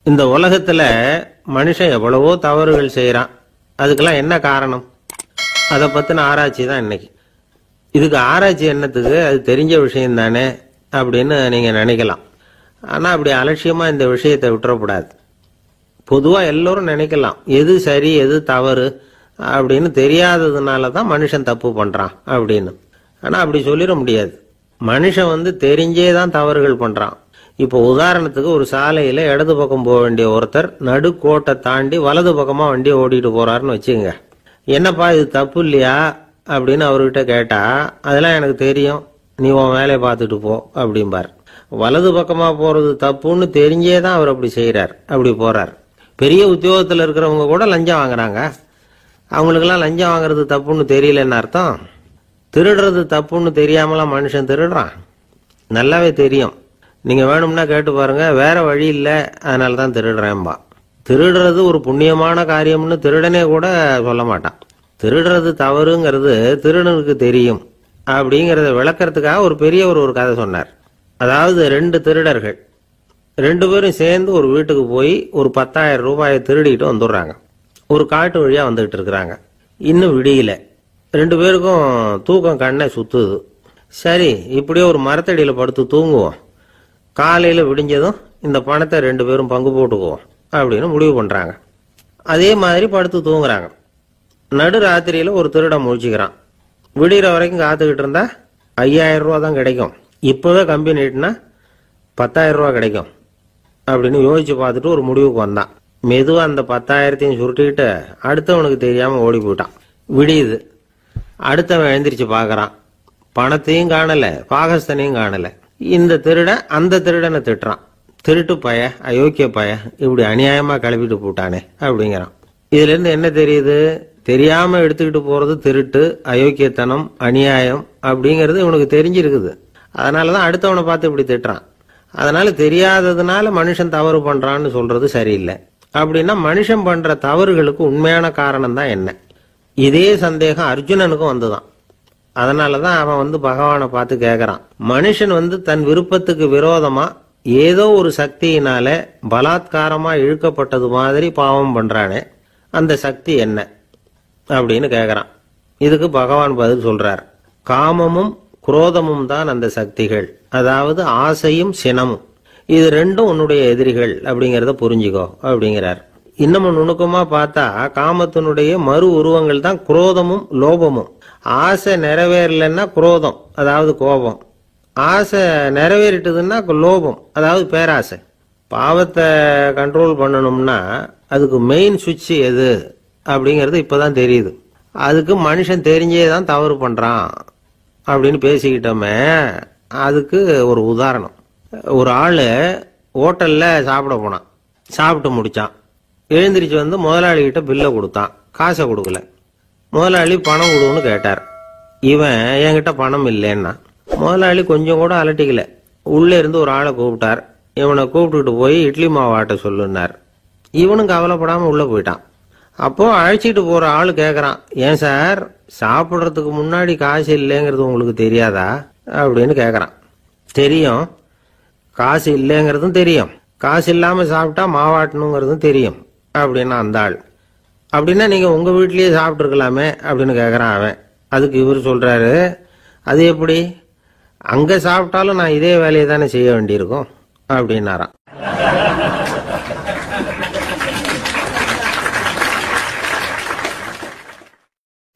இந்த உலகத்துல மனுஷன் எவ்வளவோ தவறுகள் செய்யறான். அதுக்கெல்லாம் என்ன காரணம்? அதை பத்தின ஆராய்ச்சி தான் இன்னைக்கு. இதுக்கு ஆராய்ச்சி என்னத்துக்கு? அது தெரிஞ்ச விஷயம் தானே அப்படின்னு நீங்க நினைக்கலாம். ஆனா அப்படி அலட்சியமா இந்த விஷயத்தை விட்டுறக்கூடாது. பொதுவா எல்லோரும் நினைக்கலாம் எது சரி எது தவறு அப்படின்னு தெரியாததுனால தான் மனுஷன் தப்பு பண்றான் அப்படின்னு. ஆனா அப்படி சொல்லிட முடியாது. மனுஷன் தெரிஞ்சே தான் தவறுகள் பண்றான். இப்போ உதாரணத்துக்கு ஒரு சாலையில இடது பக்கம் போக வேண்டிய ஒருத்தர் நடுக்கோட்டை தாண்டி வலது பக்கமா வண்டியை ஓட்டிட்டு போறாருன்னு வச்சுங்க. என்னப்பா இது தப்பு இல்லையா அப்படின்னு அவர்கிட்ட கேட்டா, அதெல்லாம் எனக்கு தெரியும், நீ உன் வேலையை பார்த்துட்டு போ அப்படிம்பார். வலது பக்கமா போறது தப்புன்னு தெரிஞ்சே தான் அவர் அப்படி செய்யறார், அப்படி போறார். பெரிய உத்தியோகத்தில் இருக்கிறவங்க கூட லஞ்சம் வாங்குறாங்க. அவங்களுக்கெல்லாம் லஞ்சம் வாங்குறது தப்புன்னு தெரியலன்னு அர்த்தம். திருடுறது தப்புன்னு தெரியாமலாம் மனுஷன் திருடுறான். நல்லாவே தெரியும். நீங்க வேணும்னா கேட்டு பாருங்க, வேற வழி இல்லை அதனால தான் திருடுறேன்பா. திருடுறது ஒரு புண்ணியமான காரியம்னு திருடனே கூட சொல்ல மாட்டான். திருடுறது தவறுங்கிறது திருடனுக்கு தெரியும் அப்படிங்கறத விளக்கறதுக்காக ஒரு பெரியவர் ஒரு கதை சொன்னார். அதாவது 2 திருடர்கள் 2 பேரும் சேர்ந்து ஒரு வீட்டுக்கு போய் ஒரு 10,000 ரூபாயை திருடிட்டு வந்துடுறாங்க. ஒரு காட்டு வழியா வந்துகிட்டு இருக்கிறாங்க. இன்னும் விடியல. 2 பேருக்கும் தூக்கம் கண்ணை சுத்துது. சரி, இப்படியே ஒரு மரத்தடியில படுத்து தூங்குவோம், காலையில விடிஞ்சதும் இந்த பணத்தை 2 பேரும் பங்கு போட்டுக்குவோம் அப்படின்னு முடிவு பண்றாங்க. அதே மாதிரி படுத்து தூங்குறாங்க. நடு ராத்திரியில ஒரு திருடன் முழிச்சுக்கிறான். விடிகிற வரைக்கும் காத்துக்கிட்டு இருந்தா 5,000 ரூபா தான் கிடைக்கும், இப்பவே கம்பி நீட்டினா 10,000 ரூபா கிடைக்கும் அப்படின்னு யோசிச்சு பார்த்துட்டு ஒரு முடிவுக்கு வந்தான். மெதுவா அந்த 10,000த்தையும் சுருட்டிக்கிட்டு அடுத்தவனுக்கு தெரியாம ஓடி போயிட்டான். விடியுது. அடுத்தவன் எழுந்திரிச்சு பாக்குறான். பணத்தையும் காணல, பாகஸ்தனையும் காணல. இந்த திருடன் அந்த திருடனை திட்டுறான். திருட்டு பய, அயோக்கிய பய, இப்படி அநியாயமா கிளப்பிட்டு போட்டானே அப்படிங்கிறான். இதுல இருந்து என்ன தெரியுது? தெரியாம எடுத்துக்கிட்டு போறது திருட்டு, அயோக்கியத்தனம், அநியாயம் அப்படிங்கிறது இவனுக்கு தெரிஞ்சிருக்குது. அதனாலதான் அடுத்தவனை பார்த்து இப்படி திட்டுறான். அதனால தெரியாததுனால மனுஷன் தவறு பண்றான்னு சொல்றது சரியில்லை. அப்படின்னா மனுஷன் பண்ற தவறுகளுக்கு உண்மையான காரணம் தான் என்ன? இதே சந்தேகம் அர்ஜுனனுக்கும் வந்துதான். அதனாலதான் அவன் பகவானை பார்த்து கேட்கறான். மனுஷன் தன் விருப்பத்துக்கு விரோதமா ஏதோ ஒரு சக்தியினால பலாத்காரமா இழுக்கப்பட்டது மாதிரி பாவம் பண்றானே, அந்த சக்தி என்ன அப்படின்னு கேட்கறான். இதுக்கு பகவான் பதில் சொல்றார். காமமும் குரோதமும் தான் அந்த சக்திகள், அதாவது ஆசையும் சினமும். இது 2ம் உன்னுடைய எதிரிகள் அப்படிங்கறத புரிஞ்சுக்கோ அப்படிங்கிறார். இன்னமும் நுணுக்கமா பார்த்தா காமத்தினுடைய மறு உருவங்கள் தான் குரோதமும் லோபமும். ஆசை நிறைவேறலன்னா குரோதம், அதாவது கோபம். ஆசை நிறைவேறிட்டதுன்னா லோபம், அதாவது பேராசை. பாவத்தை கண்ட்ரோல் பண்ணணும்னா அதுக்கு மெயின் சுவிட்ச் எது அப்படிங்கிறது இப்பதான் தெரியுது. அதுக்கு மனுஷன் தெரிஞ்சே தான் தவறு பண்றான் அப்படின்னு பேசிக்கிட்டோமே. அதுக்கு ஒரு உதாரணம். ஒரு ஆளு ஹோட்டல்ல சாப்பிட போனான். சாப்பிட்டு முடிச்சான். எழுந்திரிச்சு முதலாளி கிட்ட பில்லை கொடுத்தான். காசை கொடுக்கல. முதலாளி பணம் கொடுன்னு கேட்டார். இவன் என்கிட்ட பணம் இல்லைன்னா. முதலாளி கொஞ்சம் கூட அலட்டிக்கல. உள்ள இருந்து ஒரு ஆளை கூப்பிட்டார். இவனை கூப்பிட்டுட்டு போய் இட்லி மாவு ஆட்ட சொல்லுன்னார். இவனும் கவலைப்படாம உள்ள போயிட்டான். அப்போ அழைச்சிட்டு போற ஆளு கேக்குறான், ஏன் சார் சாப்பிடுறதுக்கு முன்னாடி காசு இல்லைங்கிறது உங்களுக்கு தெரியாதா அப்படின்னு கேக்குறான். தெரியும், காசு இல்லைங்கிறதும் தெரியும், காசு இல்லாம சாப்பிட்டா மாவாட்டணுங்கிறதும் தெரியும் அப்படின்னா அந்த ஆள். அப்படின்னா நீங்க உங்க வீட்லயே சாப்பிட்டு இருக்கலாமே அப்படின்னு கேக்குறான் அவன். அதுக்கு இவர் சொல்றாரு, அது எப்படி, அங்க சாப்பிட்டாலும் நான் இதே வேலையை தானே செய்ய வேண்டியிருக்கும் அப்படின்னாராம்.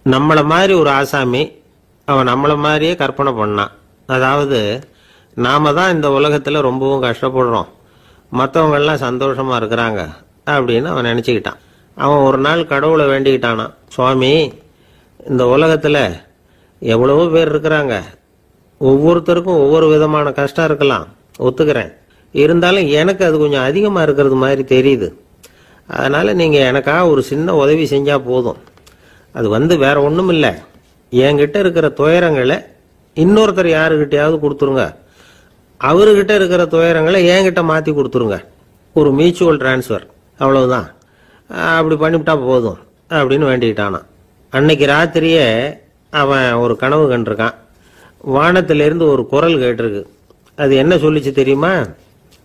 நம்மள மாதிரி ஒரு ஆசாமி அவன் நம்மள மாதிரியே கற்பனை பண்ணான். அதாவது நாம தான் இந்த உலகத்துல ரொம்பவும் கஷ்டப்படுறோம், மற்றவங்க எல்லாம் சந்தோஷமா இருக்கிறாங்க அப்படின்னு அவன் நினைச்சுக்கிட்டான். அவன் ஒரு நாள் கடவுளை வேண்டிக்கிட்டானா, சுவாமி இந்த உலகத்துல எவ்வளவோ பேர் இருக்கிறாங்க, ஒவ்வொருத்தருக்கும் ஒவ்வொரு விதமான கஷ்டம் இருக்கலாம், ஒத்துக்கிறேன். இருந்தாலும் எனக்கு அது கொஞ்சம் அதிகமா இருக்கிறது மாதிரி தெரியுது. அதனால நீங்க எனக்காக ஒரு சின்ன உதவி செஞ்சா போதும். அது வேற ஒண்ணும் இல்லை, என்கிட்ட இருக்கிற துயரங்களை இன்னொருத்தர் யாருக்கிட்டையாவது கொடுத்துருங்க, அவர்கிட்ட இருக்கிற துயரங்களை என்கிட்ட மாத்தி கொடுத்துருங்க. ஒரு மியூச்சுவல் டிரான்ஸ்ஃபர், அவ்வளவுதான். அப்படி பண்ணிவிட்டா போதும் அப்படின்னு வேண்டிக்கிட்டானா. அன்னைக்கு ராத்திரியே அவன் ஒரு கனவு கண்டிருக்கான். வானத்திலிருந்து ஒரு குரல் கேட்டிருக்கு. அது என்ன சொல்லிச்சு தெரியுமா?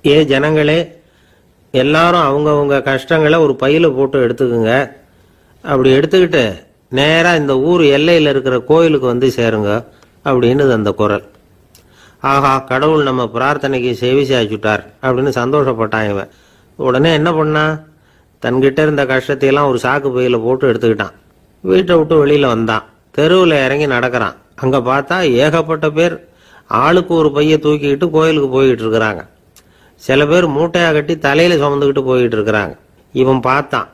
ஏ ஜனங்களே, எல்லாரும் அவங்கவுங்க கஷ்டங்களை ஒரு பையில போட்டு எடுத்துக்குங்க. அப்படி எடுத்துக்கிட்டு நேரா இந்த ஊர் எல்லையில் இருக்கிற கோயிலுக்கு வந்து சேருங்க அப்படின்னு அந்த குரல். ஆஹா, கடவுள் நம்ம பிரார்த்தனைக்கு செவி சாய்ச்சுட்டார் அப்படின்னு சந்தோஷப்பட்டான் இவன். உடனே என்ன பண்ணா, தன்கிட்ட இருந்த கஷ்டத்தையெல்லாம் ஒரு சாக்கு பையில போட்டு எடுத்துக்கிட்டான். வீட்டை விட்டு வெளியில வந்தான். தெருவில் இறங்கி நடக்கிறான். அங்க பார்த்தா ஏகப்பட்ட பேர் ஆளுக்கு ஒரு பைய தூக்கிக்கிட்டு கோயிலுக்கு போயிட்டு இருக்கிறாங்க. சில பேர் மூட்டையா கட்டி தலையில சுமந்துக்கிட்டு போயிட்டு இருக்கிறாங்க. இவன் பார்த்தான்.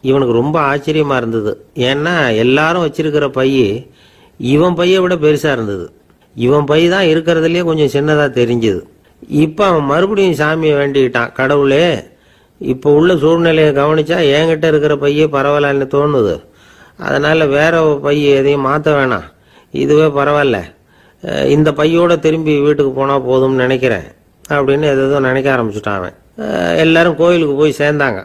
இவனுக்கு ரொம்ப ஆச்சரியமா இருந்தது. ஏன்னா எல்லாரும் வச்சிருக்கிற பைய இவன் பைய விட பெருசா இருந்தது. இவன் பை தான் இருக்கிறதுலயே கொஞ்சம் சின்னதா தெரிஞ்சது. இப்ப அவன் மறுபடியும் சாமியை வேண்டிக்கிட்டான். கடவுளே, இப்ப உள்ள சூழ்நிலையை கவனிச்சா என்கிட்ட இருக்கிற பைய பரவாயில்லன்னு தோணுது. அதனால வேற பைய எதையும் மாற்ற வேணாம், இதுவே பரவாயில்ல, இந்த பையோட திரும்பி வீட்டுக்கு போனா போதும்னு நினைக்கிறேன் அப்படின்னு எதோ நினைக்க ஆரம்பிச்சுட்டான் அவன். எல்லாரும் கோயிலுக்கு போய் சேர்ந்தாங்க.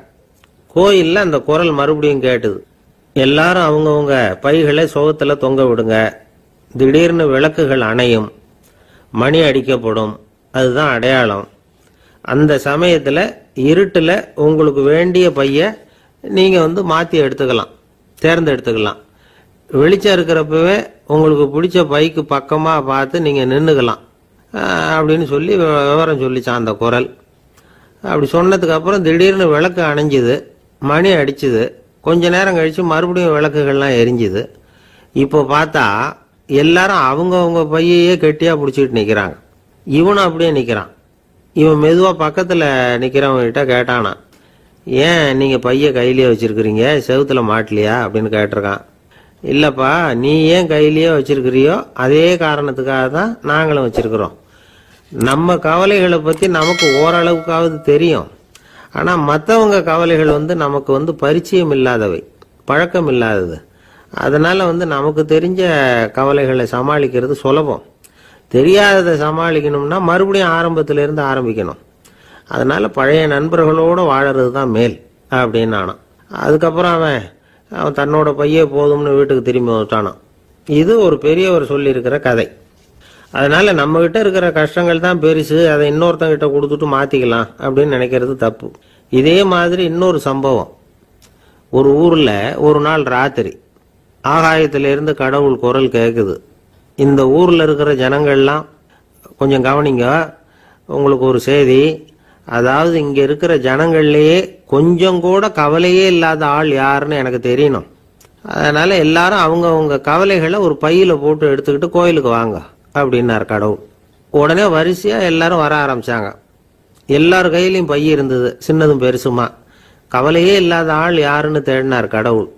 கோயில்ல அந்த குரல் மறுபடியும் கேட்டுது. எல்லாரும் அவங்கவுங்க பைகளை சோகத்துல தொங்க விடுங்க. திடீர்னு விளக்குகள் அணையும், மணி அடிக்கப்படும், அதுதான் அடையாளம். அந்த சமயத்துல இருட்டுல உங்களுக்கு வேண்டிய பைய நீங்க மாத்தி எடுத்துக்கலாம், தேர்ந்தெடுத்துக்கலாம். வெளிச்சம் இருக்கிறப்பவே உங்களுக்கு பிடிச்ச பைக்கு பக்கமா பார்த்து நீங்க நின்னுக்கலாம் அப்படின்னு சொல்லி விவரம் சொல்லிச்சான் அந்த குரல். அப்படி சொன்னதுக்கு அப்புறம் திடீர்னு விளக்கு அணைஞ்சுது, மணி அடிச்சுது. கொஞ்ச நேரம் கழிச்சு மறுபடியும் விளக்குகள்லாம் எரிஞ்சுது. இப்போ பார்த்தா எல்லாரும் அவங்கவுங்க பையையே கெட்டியா பிடிச்சிட்டு நிக்கிறாங்க. இவனும் அப்படியே நிக்கிறான். இவன் மெதுவா பக்கத்துல நிக்கிறவங்க கிட்ட கேட்டானா, ஏன் நீங்க பைய கையிலேயே வச்சிருக்கிறீங்க, செவுத்துல மாட்டலையா அப்படின்னு கேட்டிருக்கான். இல்லப்பா, நீ ஏன் கையிலேயே வச்சிருக்கிறியோ அதே காரணத்துக்காக தான் நாங்களும் வச்சிருக்கிறோம். நம்ம கவலைகளை பத்தி நமக்கு ஓரளவுக்காவது தெரியும். ஆனா மற்றவங்க கவலைகள் நமக்கு பரிச்சயம் இல்லாதவை, பழக்கம் இல்லாதது. அதனால நமக்கு தெரிஞ்ச கவலைகளை சமாளிக்கிறது சுலபம். தெரியாததை சமாளிக்கணும்னா மறுபடியும் ஆரம்பத்திலிருந்து ஆரம்பிக்கணும். அதனால பழைய நண்பர்களோடு வாழறது தான் மேல் அப்படின்னு ஆனான். அதுக்கப்புறம் அவன் தன்னோட பையே போதும்னு வீட்டுக்கு திரும்பி வந்துட்டானான். இது ஒரு பெரியவர் சொல்லியிருக்கிற கதை. அதனால நம்ம கிட்ட இருக்கிற கஷ்டங்கள் தான் பெருசு, அதை இன்னொருத்தங்கிட்ட கொடுத்துட்டு மாத்திக்கலாம் அப்படின்னு நினைக்கிறது தப்பு. இதே மாதிரி இன்னொரு சம்பவம். ஒரு ஊர்ல ஒரு நாள் ராத்திரி ஆகாயத்திலிருந்து கடவுள் குரல் கேட்குது. இந்த ஊர்ல இருக்கிற ஜனங்கள்லாம் கொஞ்சம் கவனிங்க, உங்களுக்கு ஒரு செய்தி. அதாவது இங்க இருக்கிற ஜனங்கள்லயே கொஞ்சம் கூட கவலையே இல்லாத ஆள் யாருன்னு எனக்கு தெரியணும். அதனால எல்லாரும் அவங்கவுங்க கவலைகளை ஒரு பையில போட்டு எடுத்துக்கிட்டு கோயிலுக்கு வாங்க அப்படின்னாரு கடவுள். உடனே வரிசையா எல்லாரும் வர ஆரம்பிச்சாங்க. எல்லார் கையிலையும் பை இருந்தது, சின்னதும் பெருசுமா. கவலையே இல்லாத ஆள் யாருன்னு தேடினார் கடவுள்.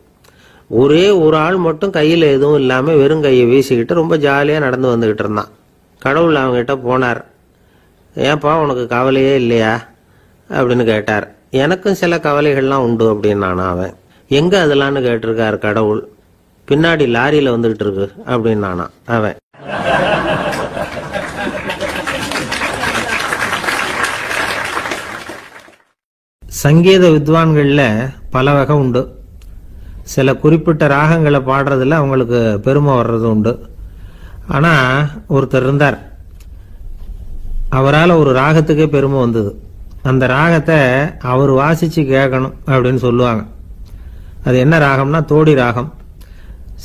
ஒரே ஒரு ஆள் மட்டும் கையில எதுவும் இல்லாம வெறும் கையை வீசிக்கிட்டு ரொம்ப ஜாலியா நடந்து வந்துகிட்டு இருந்தான். கடவுள் அவங்ககிட்ட போனார். ஏன்பா, உனக்கு கவலையே இல்லையா அப்படின்னு கேட்டார். எனக்கும் சில கவலைகள்லாம் உண்டு அப்படின்னு அவன். எங்க அதெல்லாம்னு கேட்டிருக்காரு கடவுள். பின்னாடி லாரியில வந்துகிட்டு இருக்கு அப்படின்னு அவன். சங்கீத வித்வான்கள்ல பல வகை உண்டு. சில குறிப்பிட்ட ராகங்களை பாடுறதுல அவங்களுக்கு பெருமை வர்றது உண்டு. ஆனா ஒருத்தர் இருந்தார், அவரால் ஒரு ராகத்துக்கே பெருமை வந்தது. அந்த ராகத்தை அவர் வாசிச்சு கேட்கணும் அப்படின்னு சொல்லுவாங்க. அது என்ன ராகம்னா தோடி ராகம்.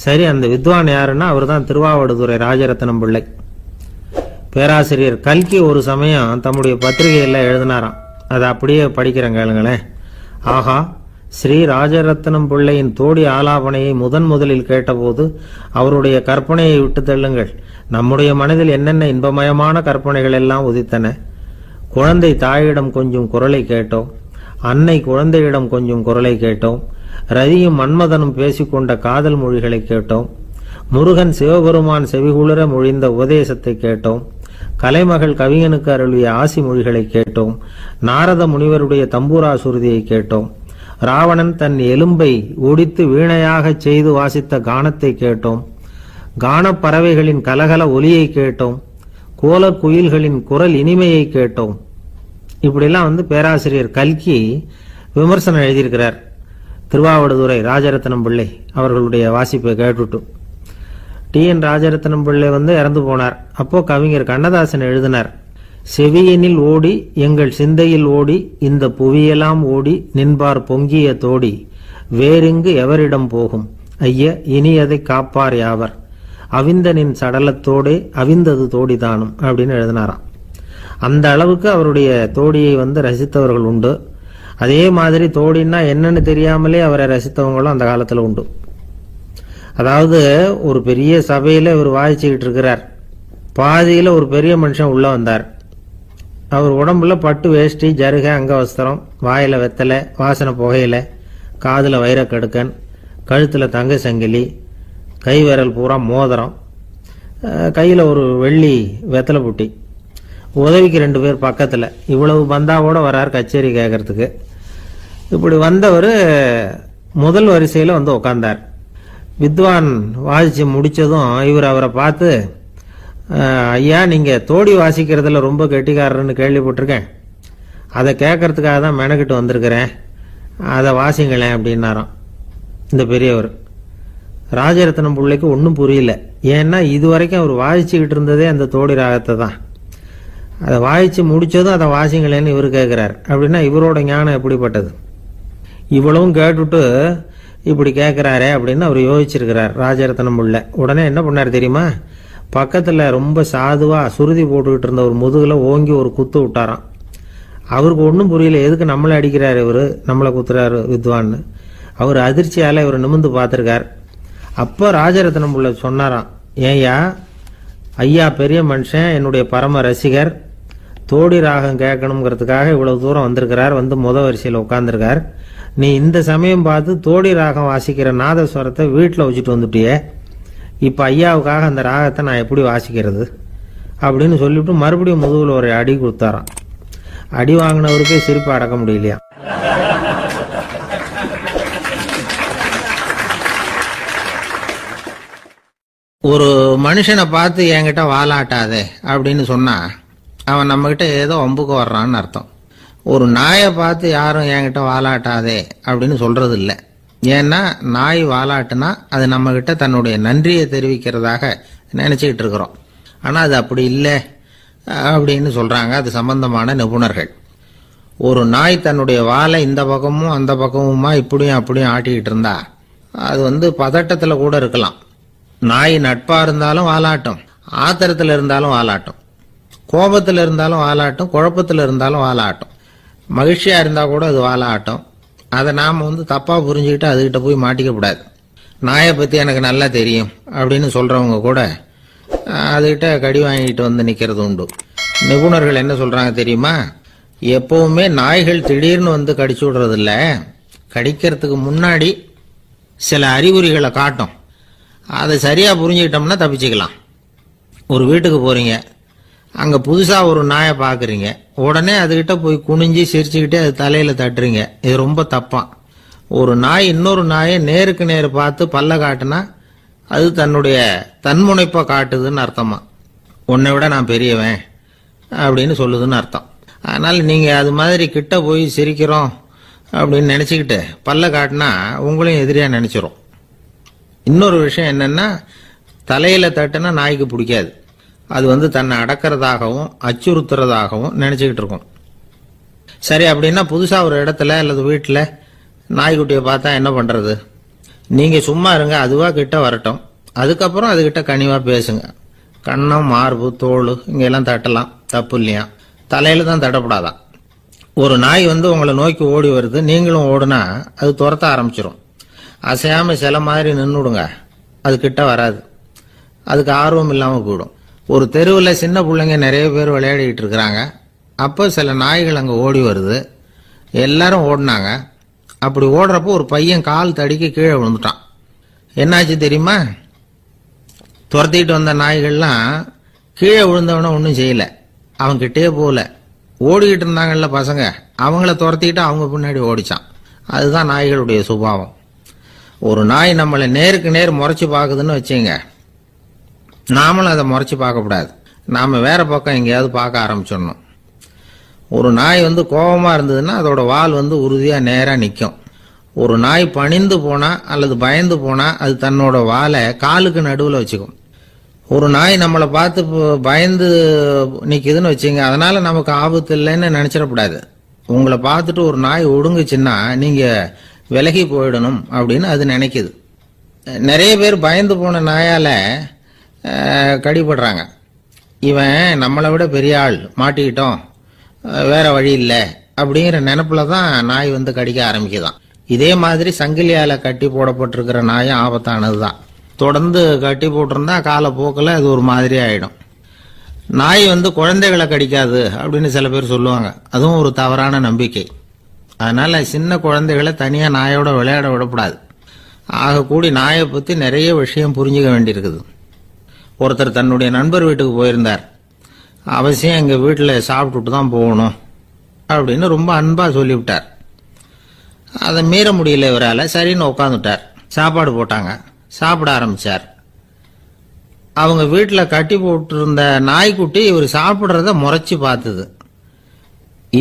சரி, அந்த வித்வான் யாருன்னா அவர் தான் திருவாவடுதுறை ராஜரத்னம் பிள்ளை. பேராசிரியர் கல்கி ஒரு சமயம் தம்முடைய பத்திரிகையில எழுதினாராம். அதை அப்படியே படிக்கிறேன் கேளுங்களேன். ஆஹா, ஸ்ரீ ராஜரத்னம் பிள்ளையின் தோடி ஆலாபனையை முதலில் கேட்டபோது அவருடைய கற்பனையை விட்டு தள்ளுங்கள். நம்முடைய மனதில் என்னென்ன இன்பமயமான கற்பனைகள் எல்லாம் உதித்தன. குழந்தை தாயிடம் கொஞ்சம் குரலை கேட்டோம், அன்னை குழந்தையிடம் கொஞ்சம் குரலை கேட்டோம், ரதியும் மன்மதனும் பேசிக்கொண்ட காதல் மொழிகளை கேட்டோம், முருகன் சிவபெருமான் செவிகுளிர மொழிந்த உபதேசத்தை கேட்டோம், கலைமகள் கவிஞனுக்கு அருளிய ஆசி மொழிகளை கேட்டோம், நாரத முனிவருடைய தம்பூரா சுருதியை கேட்டோம், ராவணன் தன் எலும்பை ஒடித்து வீணையாக செய்து வாசித்த கானத்தை கேட்டோம், கானப் பறவைகளின் கலகல ஒலியை கேட்டோம், கோல குயில்களின் குரல் இனிமையை கேட்டோம். இப்படிலாம் பேராசிரியர் கல்கி விமர்சனம் எழுதியிருக்கிறார். திருவாவடுதுறை ராஜரத்னம் பிள்ளை அவர்களுடைய வாசிப்பை கேட்டுட்டு டி.என். ராஜரத்னம் பிள்ளை இறந்து போனார். அப்போ கவிஞர் கண்ணதாசன் எழுதினார், செவியனில் ஓடி எங்கள் சிந்தையில் ஓடி இந்த புவியெல்லாம் ஓடி நின்பார் பொங்கிய தோடி வேறெங்கு எவரிடம் போகும் ஐய இனி அதை காப்பார் யாவர் அவிந்தனின் சடலத்தோடே அவிந்தது தோடிதானும் அப்படின்னு எழுதினாராம். அந்த அளவுக்கு அவருடைய தோடியை ரசித்தவர்கள் உண்டு. அதே மாதிரி தோடின்னா என்னன்னு தெரியாமலே அவரை ரசித்தவங்களும் அந்த காலத்துல உண்டு. அதாவது ஒரு பெரிய சபையில இவர் வாய்ச்சிக்கிட்டு இருக்கிறார். பாதியில ஒரு பெரிய மனுஷன் உள்ள வந்தார். அவர் உடம்புல பட்டு வேஷ்டி, ஜருகை, அங்கவஸ்திரம், வாயில வெத்தலை, வாசனை புகையில, காதுல வைரக்கடுக்கன், கழுத்துல தங்க சங்கிலி, கை விரல் பூரா மோதிரம், கையில ஒரு வெள்ளி வெத்தலை புட்டி, உதவிக்கு 2 பேர் பக்கத்துல. இவ்வளவு பந்தாவோட வரார் கச்சேரி கேட்கறதுக்கு. இப்படி வந்தவர் முதல் வரிசையில உட்கார்ந்தார். வித்வான் வாசிச்சு முடிச்சதும் இவர் அவரை பார்த்து, ஐயா நீங்க தோடி வாசிக்கிறதுல ரொம்ப கெட்டிக்காரர்னு கேள்விப்பட்டிருக்கேன், அதை கேட்கறதுக்காக தான் மெனக்கிட்டு வந்திருக்கிறேன், அதை வாசிங்களேன் அப்படின்னாராம் இந்த பெரியவர். ராஜரத்னம் பிள்ளைக்கு ஒன்றும் புரியல. ஏன்னா இதுவரைக்கும் அவர் வாசிச்சுக்கிட்டு இருந்ததே அந்த தோடி ராகத்தை தான். அதை வாசிச்சு முடிச்சதும் அதை வாசிங்களேன்னு இவர் கேட்கிறார். அப்படின்னா இவரோட ஞானம் எப்படிப்பட்டது? இவ்வளவும் கேட்டுட்டு இப்படி கேட்கிறாரே அப்படின்னு அவர் யோசிச்சிருக்கிறார் ராஜரத்னம் பிள்ளை. உடனே என்ன பண்ணார் தெரியுமா? பக்கத்துல ரொம்ப சாதுவா சுருதி போட்டுக்கிட்டு இருந்த ஒரு முதுகுல ஓங்கி ஒரு குத்து விட்டாராம். அவருக்கு ஒன்றும் புரியல, எதுக்கு நம்மளை அடிக்கிறாரு இவரு, நம்மளை குத்துறாரு வித்வான்னு. அவர் அதிர்ச்சியால இவர் நிமிந்து பார்த்திருக்கார். அப்ப ராஜரத்னம் பிள்ளை சொன்னாராம், ஏய்யா ஐயா பெரிய மனுஷன், என்னுடைய பரம ரசிகர், தோடி ராகம் கேட்கணுங்கிறதுக்காக இவ்வளவு தூரம் வந்திருக்கிறார், முத வரிசையில் உட்கார்ந்துருக்கார். நீ இந்த சமயம் பார்த்து தோடி ராகம் வாசிக்கிற நாதஸ்வரத்தை வீட்டில் வச்சுட்டு வந்துட்டிய, இப்ப ஐயாவுக்காக அந்த ராகத்தை நான் எப்படி வாசிக்கிறது அப்படின்னு சொல்லிவிட்டு மறுபடியும் முதுகுல ஒரு அடி கொடுத்தாராம். அடி வாங்கினவருக்கே சிரிப்பு அடக்க முடியலையா. ஒரு மனுஷனை பார்த்து என்கிட்ட வாலாட்டாதே அப்படின்னு சொன்னா அவன் நம்ம கிட்ட ஏதோ வம்புக்கு வர்றான்னு அர்த்தம். ஒரு நாயை பார்த்து யாரும் என்கிட்ட வாலாட்டாதே அப்படின்னு சொல்றது இல்லை. ஏன்னா நாய் வாலாட்டுனா அது நம்ம கிட்ட தன்னுடைய நன்றியை தெரிவிக்கிறதாக நினைச்சுக்கிட்டு இருக்கிறோம். ஆனா அது அப்படி இல்லை அப்படின்னு சொல்றாங்க அது சம்பந்தமான நிபுணர்கள். ஒரு நாய் தன்னுடைய வாலை இந்த பக்கமும் அந்த பக்கமுமா இப்படியும் அப்படியும் ஆட்டிக்கிட்டு இருந்தா அது பதட்டத்துல கூட இருக்கலாம். நாய் நட்பா இருந்தாலும் வாலாட்டும், ஆத்திரத்துல இருந்தாலும் வாலாட்டும், கோபத்துல இருந்தாலும் வாலாட்டும், குழப்பத்துல இருந்தாலும் வாலாட்டும், மகிழ்ச்சியா இருந்தா கூட அது வாலாட்டும். அதை நாம தப்பா புரிஞ்சுக்கிட்டு அதுகிட்ட போய் மாட்டிக்க கூடாது. நாயை பத்தி எனக்கு நல்லா தெரியும் அப்படின்னு சொல்றவங்க கூட அதுகிட்ட கடி வாங்கிட்டு நிக்கிறது உண்டு. நிபுணர்கள் என்ன சொல்றாங்க தெரியுமா? எப்பவுமே நாய்கள் திடீர்னு கடிச்சு விடுறது இல்ல, கடிக்கிறதுக்கு முன்னாடி சில அறிகுறிகளை காட்டும். அதை சரியா புரிஞ்சுக்கிட்டோம்னா தப்பிச்சுக்கலாம். ஒரு வீட்டுக்கு போறீங்க, அங்க புதுசா ஒரு நாயை பாக்குறீங்க, உடனே அதுகிட்ட போய் குனிஞ்சு சிரிச்சுக்கிட்டே அது தலையில தட்டுறீங்க. இது ரொம்ப தப்பான். ஒரு நாய் இன்னொரு நாயை நேருக்கு நேரு பார்த்து பல்ல காட்டுனா அது தன்னுடைய தன்முனைப்பை காட்டுதுன்னு அர்த்தமா. உன்னை விட நான் பெரியவன் அப்படின்னு சொல்லுதுன்னு அர்த்தம். அதனால நீங்க அது மாதிரி கிட்ட போய் சிரிக்கிறோம் அப்படின்னு நினைச்சுக்கிட்டு பல்ல காட்டினா உங்களையும் எதிரியா நினைச்சிரும். இன்னொரு விஷயம் என்னன்னா, தலையில தட்டுனா நாய்க்கு பிடிக்காது. அது தன்னை அடக்கிறதாகவும் அச்சுறுத்துறதாகவும் நினைச்சுக்கிட்டு இருக்கும். சரி, அப்படின்னா புதுசா ஒரு இடத்துல அல்லது வீட்டுல நாய்க்குட்டியை பார்த்தா என்ன பண்றது? நீங்க சும்மா இருங்க, அதுவா கிட்ட வரட்டும். அதுக்கப்புறம் அதுகிட்ட கனிவா பேசுங்க. கண்ணம், மார்பு, தோல் இங்கெல்லாம் தட்டலாம், தப்பு இல்லையா? தலையில தான் தட்டப்படாதான். ஒரு நாய் உங்களை நோக்கி ஓடி வருது, நீங்களும் ஓடுனா அது துரத்த ஆரம்பிச்சிடும். அசையாம சில மாதிரி நின்றுடுங்க, அது கிட்ட வராது. அதுக்கு ஆர்வம் இல்லாம போயிடும். ஒரு தெருவில் சின்ன பிள்ளைங்க நிறைய பேர் விளையாடிட்டு இருக்கிறாங்க. அப்போ சில நாய்கள் அங்கே ஓடி வருது. எல்லாரும் ஓடினாங்க. அப்படி ஓடுறப்போ ஒரு பையன் கால் தடிக்க கீழே விழுந்துட்டான். என்னாச்சு தெரியுமா? துரத்திட்டு வந்த நாய்கள்லாம் கீழே விழுந்தவன ஒன்றும் செய்யல, அவன் கிட்டே போகல. ஓடிக்கிட்டு இருந்தாங்கல்ல பசங்க, அவங்கள துரத்திட்டு அவங்க பின்னாடி ஓடிச்சான். அதுதான் நாய்களுடைய சுபாவம். ஒரு நாய் நம்மளை நேருக்கு நேர் முறைச்சு பார்க்குதுன்னு வச்சுங்க, நாமளும் அதை முறைச்சு பார்க்கக்கூடாது. நாம வேற பக்கம் எங்கேயாவது பார்க்க ஆரம்பிச்சிடணும். ஒரு நாய் கோபமா இருந்ததுன்னா அதோட வால் உறுதியா நேரா நிற்கும். ஒரு நாய் பணிந்து போனா அல்லது பயந்து போனா அது தன்னோட வாலை காலுக்கு நடுவில் வச்சுக்கும். ஒரு நாய் நம்மளை பார்த்து பயந்து நிக்குதுன்னு வச்சுங்க, அதனால நமக்கு ஆபத்து இல்லைன்னு நினைச்சிடக்கூடாது. உங்களை பார்த்துட்டு ஒரு நாய் ஒடுங்குச்சுன்னா நீங்க விலகி போயிடணும் அப்படின்னு அது நினைக்குது. நிறைய பேர் பயந்து போன நாயால கடிபடுறாங்க. இவன் நம்மளை விட பெரிய ஆள், மாட்டிக்கிட்டோம், வேற வழி இல்லை அப்படிங்கிற நினைப்புல தான் நாய் வந்து கடிக்க ஆரம்பிக்குதான். இதே மாதிரி சங்கிலியால கட்டி போடப்பட்டிருக்கிற நாயும் ஆபத்தானதுதான். தொடர்ந்து கட்டி போட்டிருந்தா காலப்போக்கில் அது ஒரு மாதிரி ஆயிடும். நாய் வந்து குழந்தைகளை கடிக்காது அப்படின்னு சில பேர் சொல்லுவாங்க. அதுவும் ஒரு தவறான நம்பிக்கை. அதனால சின்ன குழந்தைகளை தனியா நாயோட விளையாட விடக்கூடாது. ஆக கூடி நாயை பத்தி நிறைய விஷயம் புரிஞ்சுக்க வேண்டியிருக்குது. ஒருத்தர் தன்னுடைய நண்பர் வீட்டுக்கு போயிருந்தார். அவசியம் எங்க வீட்டில் சாப்பிட்டுட்டு தான் போகணும் அப்படின்னு ரொம்ப அன்பா சொல்லிவிட்டார். அதை மீற முடியல இவரால். சரின்னு உட்காந்துட்டார். சாப்பாடு போட்டாங்க. சாப்பிட ஆரம்பிச்சார். அவங்க வீட்டில் கட்டி போட்டிருந்த நாய்க்குட்டி இவர் சாப்பிட்றத முறைச்சு பார்த்தது.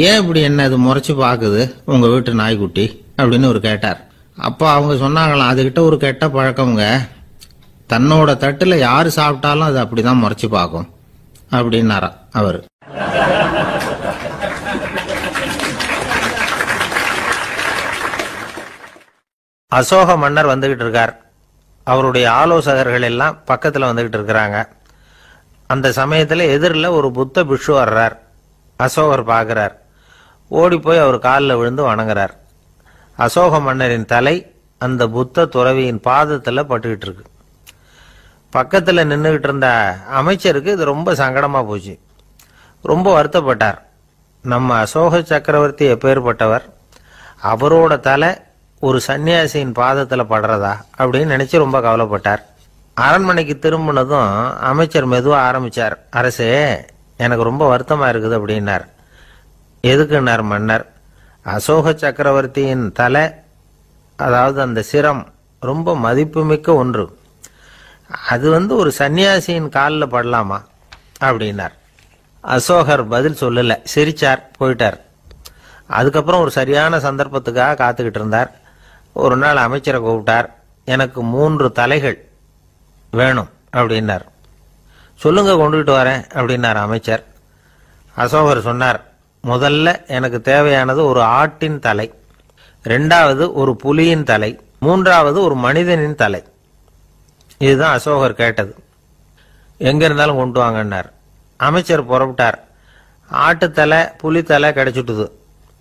ஏன் இப்படி என்ன இது முறைச்சு பார்க்குது உங்க வீட்டு நாய்க்குட்டி அப்படின்னு அவர் கேட்டார். அப்போ அவங்க சொன்னாங்களாம், அதுகிட்ட ஒரு கெட்ட பழக்கம்ங்க, தன்னோட தட்டுல யாரு சாப்பிட்டாலும் அது அப்படிதான் முறைச்சு பார்க்கும் அப்படின்னாரா அவரு. அசோக மன்னர் வந்துகிட்டு இருக்கார். அவருடைய ஆலோசகர்கள் எல்லாம் பக்கத்துல வந்துகிட்டு இருக்கிறாங்க. அந்த சமயத்துல எதிரில் ஒரு புத்த பிக்ஷு வர்றார். அசோகர் பார்க்கிறார். ஓடி போய் அவர் காலில் விழுந்து வணங்குறார். அசோக மன்னரின் தலை அந்த புத்த துறவியின் பாதத்துல பட்டுக்கிட்டு இருக்கு. பக்கத்துல நின்றுகிட்டு இருந்த அமைச்சருக்கு இது ரொம்ப சங்கடமா போச்சு. ரொம்ப வருத்தப்பட்டார். நம்ம அசோக சக்கரவர்த்தி எப்பேற்பட்டவர், அவரோட தலை ஒரு சன்னியாசியின் பாதத்துல படுறதா அப்படின்னு நினைச்சு ரொம்ப கவலைப்பட்டார். அரண்மனைக்கு திரும்பினதும் அமைச்சர் மெதுவா ஆரம்பிச்சார். அரசே, எனக்கு ரொம்ப வருத்தமா இருக்குது அப்படின்னார். எதுக்குன்னார் மன்னர். அசோக சக்கரவர்த்தியின் தலை, அதாவது அந்த சிரம், ரொம்ப மதிப்புமிக்க ஒன்று. அது ஒரு சன்னியாசியின் காலில் படலாமா அப்படின்னார். அசோகர் பதில் சொல்லல, சிரிச்சார், போயிட்டார். அதுக்கப்புறம் ஒரு சரியான சந்தர்ப்பத்துக்காக காத்துக்கிட்டு இருந்தார். ஒரு நாள் அமைச்சரை கூப்பிட்டார். எனக்கு 3 தலைகள் வேணும் அப்படின்னார். சொல்லுங்க, கொண்டுகிட்டு வரேன் அப்படின்னார் அமைச்சர். அசோகர் சொன்னார், முதல்ல எனக்கு தேவையானது ஒரு ஆட்டின் தலை, 2வது ஒரு புலியின் தலை, 3வது ஒரு மனிதனின் தலை. இதுதான் அசோகர் கேட்டது. எங்க இருந்தாலும் கொண்டு வாங்கன்னார். அமைச்சர் புறப்பட்டார். ஆட்டுத்தலை, புலித்தலை கிடைச்சிட்டுது.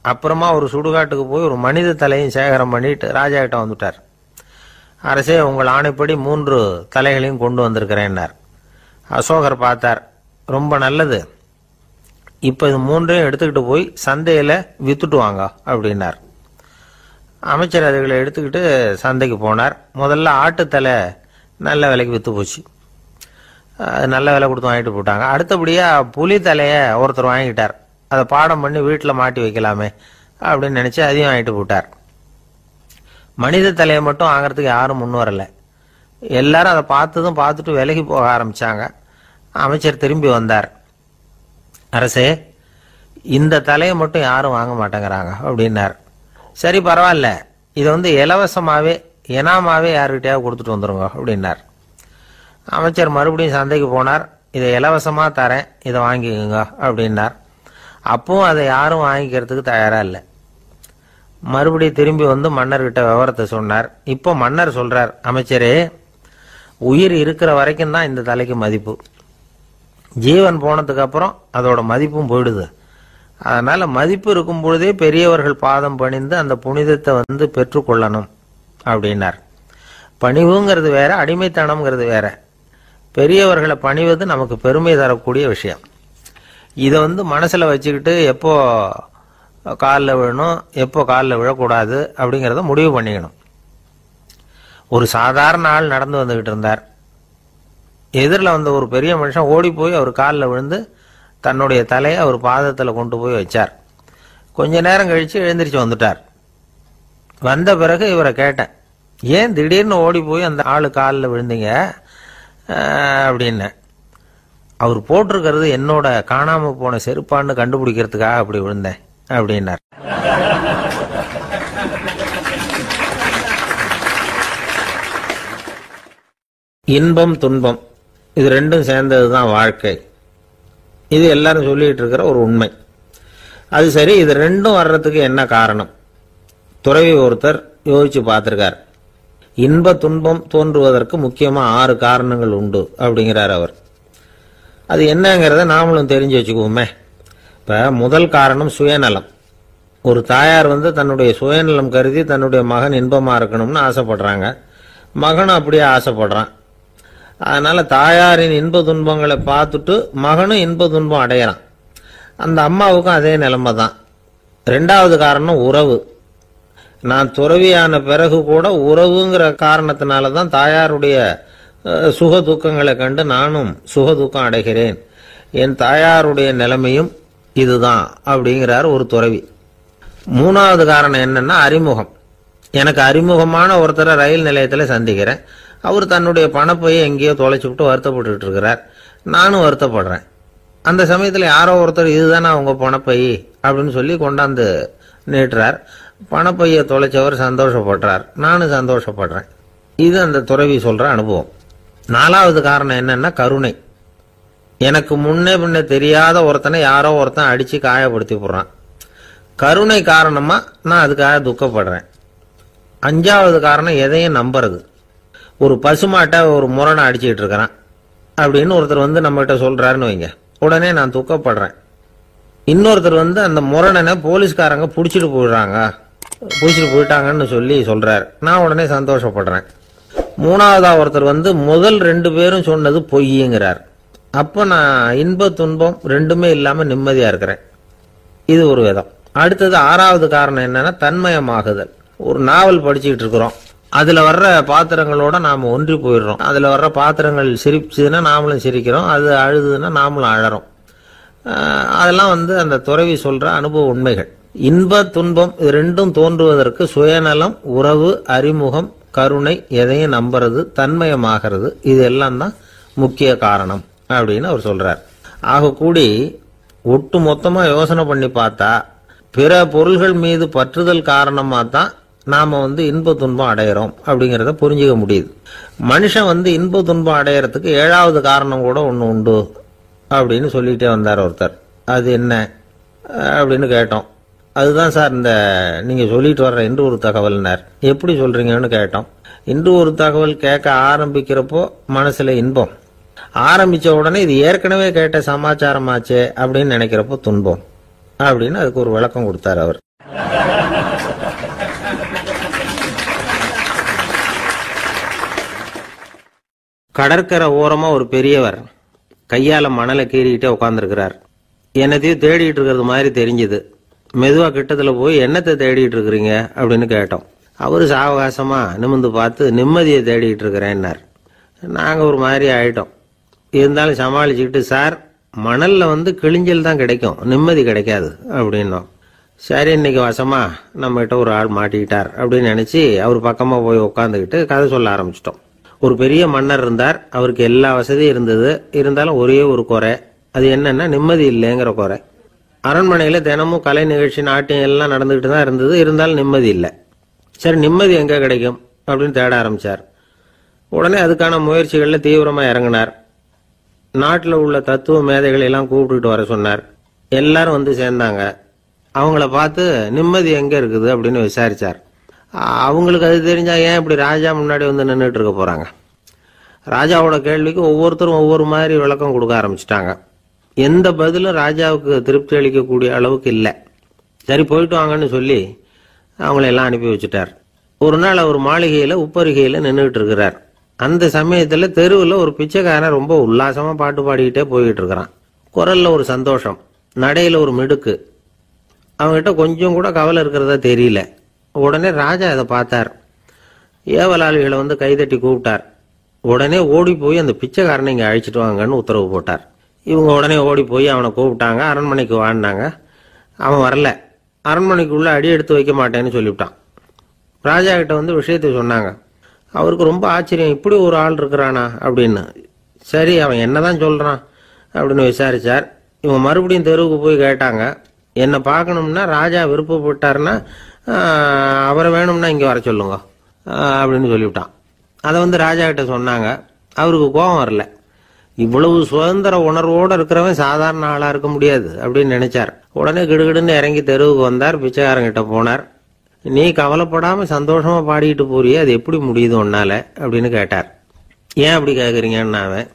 அப்புறமா ஒரு சுடுகாட்டுக்கு போய் ஒரு மனித தலையும் சேகரம் பண்ணிட்டு ராஜா கிட்ட வந்துட்டார். அரசே, உங்கள் ஆணைப்படி 3 தலைகளையும் கொண்டு வந்திருக்கிறேன்னார். அசோகர் பார்த்தார். ரொம்ப நல்லது, இப்ப இது 3ஐயும் எடுத்துக்கிட்டு போய் சந்தையில வித்துட்டு வாங்க அப்படின்னார். அமைச்சர் அதுகளை எடுத்துக்கிட்டு சந்தைக்கு போனார். முதல்ல ஆட்டுத்தலை நல்ல விலைக்கு வித்து போச்சு. நல்ல விலை கொடுத்து வாங்கிட்டு போட்டாங்க. அடுத்தபடியா புலி தலைய ஒருத்தர் வாங்கிட்டார். அதை பாடம் பண்ணி வீட்டில் மாட்டி வைக்கலாமே அப்படின்னு நினைச்சு அதையும் வாங்கிட்டு போட்டார். மனித தலையை மட்டும் வாங்கறதுக்கு யாரும் முன் வரல. எல்லாரும் அதை பார்த்துட்டு விலகி போக ஆரம்பிச்சாங்க. அமைச்சர் திரும்பி வந்தார். அரசே, இந்த தலையை மட்டும் யாரும் வாங்க மாட்டேங்கிறாங்க அப்படின்னார். சரி, பரவாயில்ல, இதை இலவசமாவே எனாமாவே யாருக்கிட்டையாவது கொடுத்துட்டு வந்துருங்க அப்படின்னார். அமைச்சர் மறுபடியும் சந்தைக்கு போனார். இதை இலவசமா தரேன், இதை வாங்கிக்கோங்க அப்படின்னார். அப்பவும் அதை யாரும் வாங்கிக்கிறதுக்கு தயாரா இல்லை. மறுபடியும் திரும்பி மன்னர்கிட்ட விவரத்தை சொன்னார். இப்போ மன்னர் சொல்றார், அமைச்சரே, உயிர் இருக்கிற வரைக்கும் தான் இந்த தலைக்கு மதிப்பு. ஜீவன் போனதுக்கு அப்புறம் அதோட மதிப்பும் போயிடுது. அதனால மதிப்பு இருக்கும் பொழுதே பெரியவர்கள் பாதம் பணிந்து அந்த புனிதத்தை பெற்றுக்கொள்ளணும் அப்படின்னார். பணிவுங்கிறது வேற, அடிமைத்தனம்ங்கிறது வேற. பெரியவர்களை பணிவது நமக்கு பெருமை தரக்கூடிய விஷயம். இதை மனசுல வச்சுக்கிட்டு எப்போ காலில் விழணும், எப்போ காலில் விழக்கூடாது அப்படிங்கிறத முடிவு பண்ணிக்கணும். ஒரு சாதாரண ஆள் நடந்து வந்துகிட்டு இருந்தார். எதிரில் ஒரு பெரிய மனுஷன் ஓடி போய் அவர் காலில் விழுந்து தன்னுடைய தலையை அவர் பாதத்தில் கொண்டு போய் வச்சார். கொஞ்ச நேரம் கழிச்சு எழுந்திரிச்சு வந்துட்டார். வந்த பிறகு இவரை கேட்டேன், ஏன் திடீர்னு ஓடி போய் அந்த ஆளு காலில் விழுந்தீங்க அப்படின்னு. அவர் போட்டிருக்கிறது என்னோட காணாம போன செருப்பான்னு கண்டுபிடிக்கிறதுக்காக அப்படி விழுந்தேன் அப்படின்னார். இன்பம் துன்பம் இது ரெண்டும் சேர்ந்தது தான் வாழ்க்கை. இது எல்லாரும் சொல்லிட்டு இருக்கிற ஒரு உண்மை. அது சரி, இது ரெண்டும் வர்றதுக்கு என்ன காரணம்? துறவி ஒருத்தர் யோசிச்சு பார்த்திருக்கார். இன்ப துன்பம் தோன்றுவதற்கு முக்கியமா 6 காரணங்கள் உண்டு அப்படிங்கிறார் அவர். அது என்னங்கிறத நாமளும் தெரிஞ்சு வச்சுக்குவோமே. இப்ப முதல் காரணம் சுயநலம். ஒரு தாயார் தன்னுடைய சுயநலம் கருதி தன்னுடைய மகன் இன்பமா இருக்கணும்னு ஆசைப்படுறாங்க. மகனும் அப்படியே ஆசைப்படுறான். அதனால தாயாரின் இன்ப துன்பங்களை பார்த்துட்டு மகனும் இன்ப துன்பம் அடையறான். அந்த அம்மாவுக்கும் அதே நிலைமை தான். 2வது காரணம் உறவு. நான் துறவியான பிறகு கூட உறவுங்கிற காரணத்தினால தான் தாயாருடைய சுக துக்கங்களை கண்டு நானும் சுக துக்கம் அடைகிறேன். என் தாயாருடைய நிலைமையும் இதுதான் அப்படிங்கிறார் ஒரு துறவி. 3வது காரணம் என்னன்னா அறிமுகம். எனக்கு அறிமுகமான ஒருத்தரை ரயில் நிலையத்தில் சந்திக்கிறேன். அவர் தன்னுடைய பணப்பையை எங்கேயோ தொலைச்சு விட்டு வருத்தப்பட்டு இருக்கிறார். நானும் வருத்தப்படுறேன். அந்த சமயத்தில் யாரோ ஒருத்தர் இதுதானே அவங்க பணப்பை அப்படின்னு சொல்லி கொண்டாந்து நீட்டுறார். பணப்பையை தொலைச்சவர் சந்தோஷப்படுறார். நானும் சந்தோஷப்படுறேன். இது அந்த துறவி சொல்ற அனுபவம். 4வது காரணம் என்னன்னா கருணை. எனக்கு முன்னே பின்ன தெரியாத ஒருத்தனை யாரோ ஒருத்தன் அடிச்சு காயப்படுத்தி போடுறான். கருணை காரணமா நான் அதுக்காக துக்கப்படுறேன். 5வது காரணம் எதையும் நம்புறது. ஒரு பசுமாட்டை ஒரு முரணை அடிச்சுக்கிட்டு இருக்கிறான் அப்படின்னு ஒருத்தர் நம்மகிட்ட சொல்றாருன்னு வைங்க, உடனே நான் துக்கப்படுறேன். இன்னொருத்தர் அந்த முரணனை போலீஸ்காரங்க பிடிச்சிட்டு போயிட்டாங்கன்னு சொல்லி சொல்றாரு. நான் உடனே சந்தோஷப்படுறேன். 3வதா ஒருத்தர் முதல் 2 பேரும் சொன்னது பொய்யுங்கிறார். அப்ப நான் இன்ப துன்பம் ரெண்டுமே இல்லாம நிம்மதியா இருக்கிறேன். இது ஒரு விதம். அடுத்தது 6வது காரணம் என்னன்னா தன்மயமாகுதல். ஒரு நாவல் படிச்சுக்கிட்டு இருக்கிறோம். அதுல வர்ற பாத்திரங்களோட நாம ஒன்றி போயிடுறோம். அதுல வர்ற பாத்திரங்கள் சிரிச்சுதுன்னா நாமளும் சிரிக்கிறோம், அது அழுதுன்னா நாமளும் அழறோம். அதெல்லாம் அந்த துறவி சொல்ற அனுபவ உண்மைகள். இன்ப துன்பம் இது ரெண்டும் தோன்றுவதற்கு சுயநலம், உறவு, அறிமுகம், கருணை, எதையும் நம்புறது, தன்மயமாகிறது, இது எல்லாம் தான் முக்கிய காரணம் அப்படின்னு அவர் சொல்றார். ஆக கூடி ஒட்டு மொத்தமா யோசனை பண்ணி பார்த்தா பிற பொருள்கள் மீது பற்றுதல் காரணமா தான் நாம இன்ப துன்பம் அடையிறோம் அப்படிங்கிறத புரிஞ்சுக்க முடியுது. மனுஷன் இன்ப துன்பம் அடையறதுக்கு 7வது காரணம் கூட ஒன்று உண்டு அப்படின்னு சொல்லிட்டே வந்தார் ஒருத்தர். அது என்ன அப்படின்னு கேட்டோம். அதுதான் சார் இந்த நீங்க சொல்லிட்டு வர்ற இன்று ஒரு தகவல்னார். எப்படி சொல்றீங்கன்னு கேட்டோம். இன்று ஒரு தகவல் கேட்க ஆரம்பிக்கிறப்போ மனசுல இன்பம், ஆரம்பிச்ச உடனே இது ஏற்கனவே கேட்ட சமாச்சாரமாச்சே அப்படின்னு நினைக்கிறப்போ துன்பம் அப்படின்னு அதுக்கு ஒரு விளக்கம் கொடுத்தார் அவர். கடற்கரை ஓரமா ஒரு பெரியவர் கையால மணலை கீறிக்கிட்டே உட்காந்துருக்கிறார். என்னத்தையும் தேடிட்டு இருக்கிறது மாதிரி தெரிஞ்சுது. மெதுவா கிட்டத்துல போய் என்னத்தை தேடிட்டு இருக்கிறீங்க அப்படின்னு கேட்டோம். அவரு சாவகாசமா நிமிந்து பார்த்து நிம்மதியை தேடிட்டு இருக்கிறேன்னார். நாங்க ஒரு மாதிரி ஆயிட்டோம். இருந்தாலும் சமாளிச்சுக்கிட்டு, சார் மணல்ல கிழிஞ்சல் தான் கிடைக்கும், நிம்மதி கிடைக்காது அப்படின்னோம். சரி, இன்னைக்கு வசமா நம்ம கிட்ட ஒரு ஆள் மாட்டிக்கிட்டார் அப்படின்னு நினைச்சு அவர் பக்கமா போய் உட்காந்துக்கிட்டு கதை சொல்ல ஆரம்பிச்சிட்டோம். ஒரு பெரிய மன்னர் இருந்தார். அவருக்கு எல்லா வசதியும் இருந்தது. இருந்தாலும் ஒரே ஒரு குறை. அது என்னன்னா நிம்மதி இல்லைங்கிற குறை. அரண்மனையில தினமும் கலை நிகழ்ச்சி, நாட்டியம் எல்லாம் நடந்துகிட்டு தான் இருந்தது. இருந்தாலும் நிம்மதி இல்லை. சரி, நிம்மதி எங்க கிடைக்கும் அப்படின்னு தேட ஆரம்பிச்சார். உடனே அதுக்கான முயற்சிகள்ல தீவிரமா இறங்கினார். நாட்டில் உள்ள தத்துவ மேதைகளை எல்லாம் கூப்பிட்டுட்டு வர சொன்னார். எல்லாரும் சேர்ந்தாங்க. அவங்கள பார்த்து நிம்மதி எங்க இருக்குது அப்படின்னு விசாரிச்சார். அவங்களுக்கு அது தெரிஞ்சா ஏன் இப்படி ராஜா முன்னாடி நின்றுட்டு இருக்க போறாங்க? ராஜாவோட கேள்விக்கு ஒவ்வொருத்தரும் ஒவ்வொரு மாதிரி விளக்கம் கொடுக்க ஆரம்பிச்சிட்டாங்க. எந்த பதிலும் ராஜாவுக்கு திருப்தி அளிக்கக்கூடிய அளவுக்கு இல்லை. சரி, போயிட்டு வாங்கன்னு சொல்லி அவங்கள எல்லாம் அனுப்பி வச்சுட்டார். ஒரு நாள் அவர் மாளிகையில உப்பருகையில நின்றுட்டு இருக்கிறார். அந்த சமயத்துல தெருவில் ஒரு பிச்சைக்காரன் ரொம்ப உல்லாசமா பாட்டு பாடிக்கிட்டே போயிட்டு இருக்கிறான். குரல்ல ஒரு சந்தோஷம், நடையில ஒரு மிடுக்கு. அவங்ககிட்ட கொஞ்சம் கூட கவலை இருக்கிறதா தெரியல. உடனே ராஜா இதை பார்த்தார். ஏவலாளிகளை கைதட்டி கூப்பிட்டார். உடனே ஓடி போய் அந்த பிச்சைக்காரனை இங்க அழைச்சிட்டு வாங்கன்னு உத்தரவு போட்டார். இவங்க உடனே ஓடி போய் அவனை கூப்பிட்டாங்க. அரண்மனைக்கு வாழ்ந்தாங்க. அவன் வரல. அரண்மனைக்குள்ள அடி எடுத்து வைக்க மாட்டேன்னு சொல்லிவிட்டான். ராஜா கிட்ட விஷயத்தை சொன்னாங்க. அவருக்கு ரொம்ப ஆச்சரியம், இப்படி ஒரு ஆள் இருக்கிறானா அப்படின்னு. சரி, அவன் என்னதான் சொல்றான் அப்படின்னு விசாரிச்சார். இவன் மறுபடியும் தெருவுக்கு போய் கேட்டாங்க. என்னை பார்க்கணும்னா ராஜா விருப்பப்பட்டாருன்னா அவரை வேணும்னா இங்க வர சொல்லுங்க அப்படின்னு சொல்லிவிட்டான். அதை ராஜா கிட்ட சொன்னாங்க. அவருக்கு கோபம் வரல. இவ்வளவு சுதந்திர உணர்வோடு இருக்கிறவன் சாதாரண ஆளா இருக்க முடியாது அப்படின்னு நினைச்சார். உடனே கிடுகிடுன்னு இறங்கி தெருவுக்கு வந்தார். பிச்சைக்காரங்கிட்ட போனார். நீ கவலைப்படாம சந்தோஷமா பாடிட்டு போறியே, அது எப்படி முடியுது உன்னால அப்படின்னு கேட்டார். ஏன் அப்படி கேக்குறீங்கன்னு அவன்,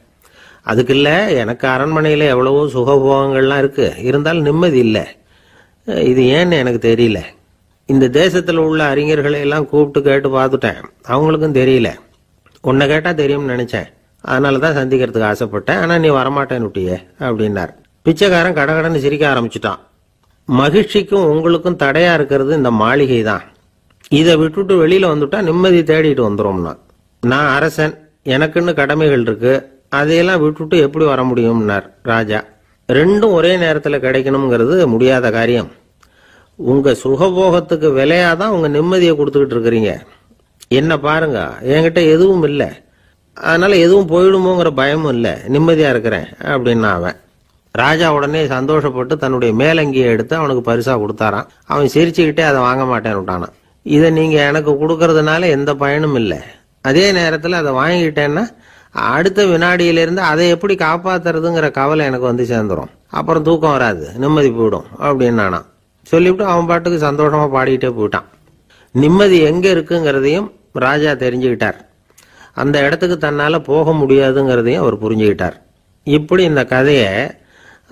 அதுக்கு இல்ல, எனக்கு அரண்மனையில எவ்வளவோ சுகபோகங்கள்லாம் இருக்கு, இருந்தாலும் நிம்மதி இல்லை. இது ஏன்னு எனக்கு தெரியல. இந்த தேசத்துல உள்ள அறிஞர்களை எல்லாம் கூப்பிட்டு கேட்டு பார்த்துட்டேன், அவங்களுக்கும் தெரியல. உன்னை கேட்டா தெரியும்னு நினைச்சேன், அதனாலதான் சந்திக்கிறதுக்கு ஆசைப்பட்டேன். ஆனா நீ வரமாட்டேன்னு விட்டியே அப்படின்னார். பிச்சைக்காரன் கடகடன்னு சிரிக்க ஆரம்பிச்சுட்டான். மகிழ்ச்சிக்கும் உங்களுக்கும் தடையா இருக்கிறது இந்த மாளிகை தான். இதை விட்டுட்டு வெளியில வந்துட்டா நிம்மதி தேடிட்டு வந்துடும்னா. நான் அரசன், எனக்குன்னு கடமைகள் இருக்கு, அதையெல்லாம் விட்டுட்டு எப்படி வர முடியும்னார் ராஜா. ரெண்டும் ஒரே நேரத்தில் கிடைக்கணுங்கிறது முடியாத காரியம். உங்க சுகபோகத்துக்கு விலையாதான் உங்க நிம்மதியை கொடுத்துக்கிட்டு இருக்கிறீங்க. என்ன பாருங்க, என்கிட்ட எதுவும் இல்லை, அதனால எதுவும் போயிடுமோங்கிற பயமும் இல்லை, நிம்மதியா இருக்கிறேன் அப்படின்னா அவன். ராஜா உடனே சந்தோஷப்பட்டு தன்னுடைய மேலங்கியை எடுத்து அவனுக்கு பரிசா கொடுத்தாராம். அவன் சிரிச்சுக்கிட்டே அதை வாங்க மாட்டேன்னு விட்டானான். இதை நீங்க எனக்கு கொடுக்கறதுனால எந்த பயனும் இல்லை, அதே நேரத்தில் அதை வாங்கிட்டேன்னா அடுத்த வினாடியிலிருந்து அதை எப்படி காப்பாத்துறதுங்கிற கவலை எனக்கு வந்து சேர்ந்துடும், அப்புறம் தூக்கம் வராது, நிம்மதி போயிடும் அப்படின்னானா. சொல்லிவிட்டு அவன் பாட்டுக்கு சந்தோஷமா பாடிக்கிட்டே போயிட்டான். நிம்மதி எங்க இருக்குங்கிறதையும் ராஜா தெரிஞ்சுக்கிட்டார். அந்த இடத்துக்கு தன்னால போக முடியாதுங்கிறதையும் அவர் புரிஞ்சுக்கிட்டார். இப்படி இந்த கதையை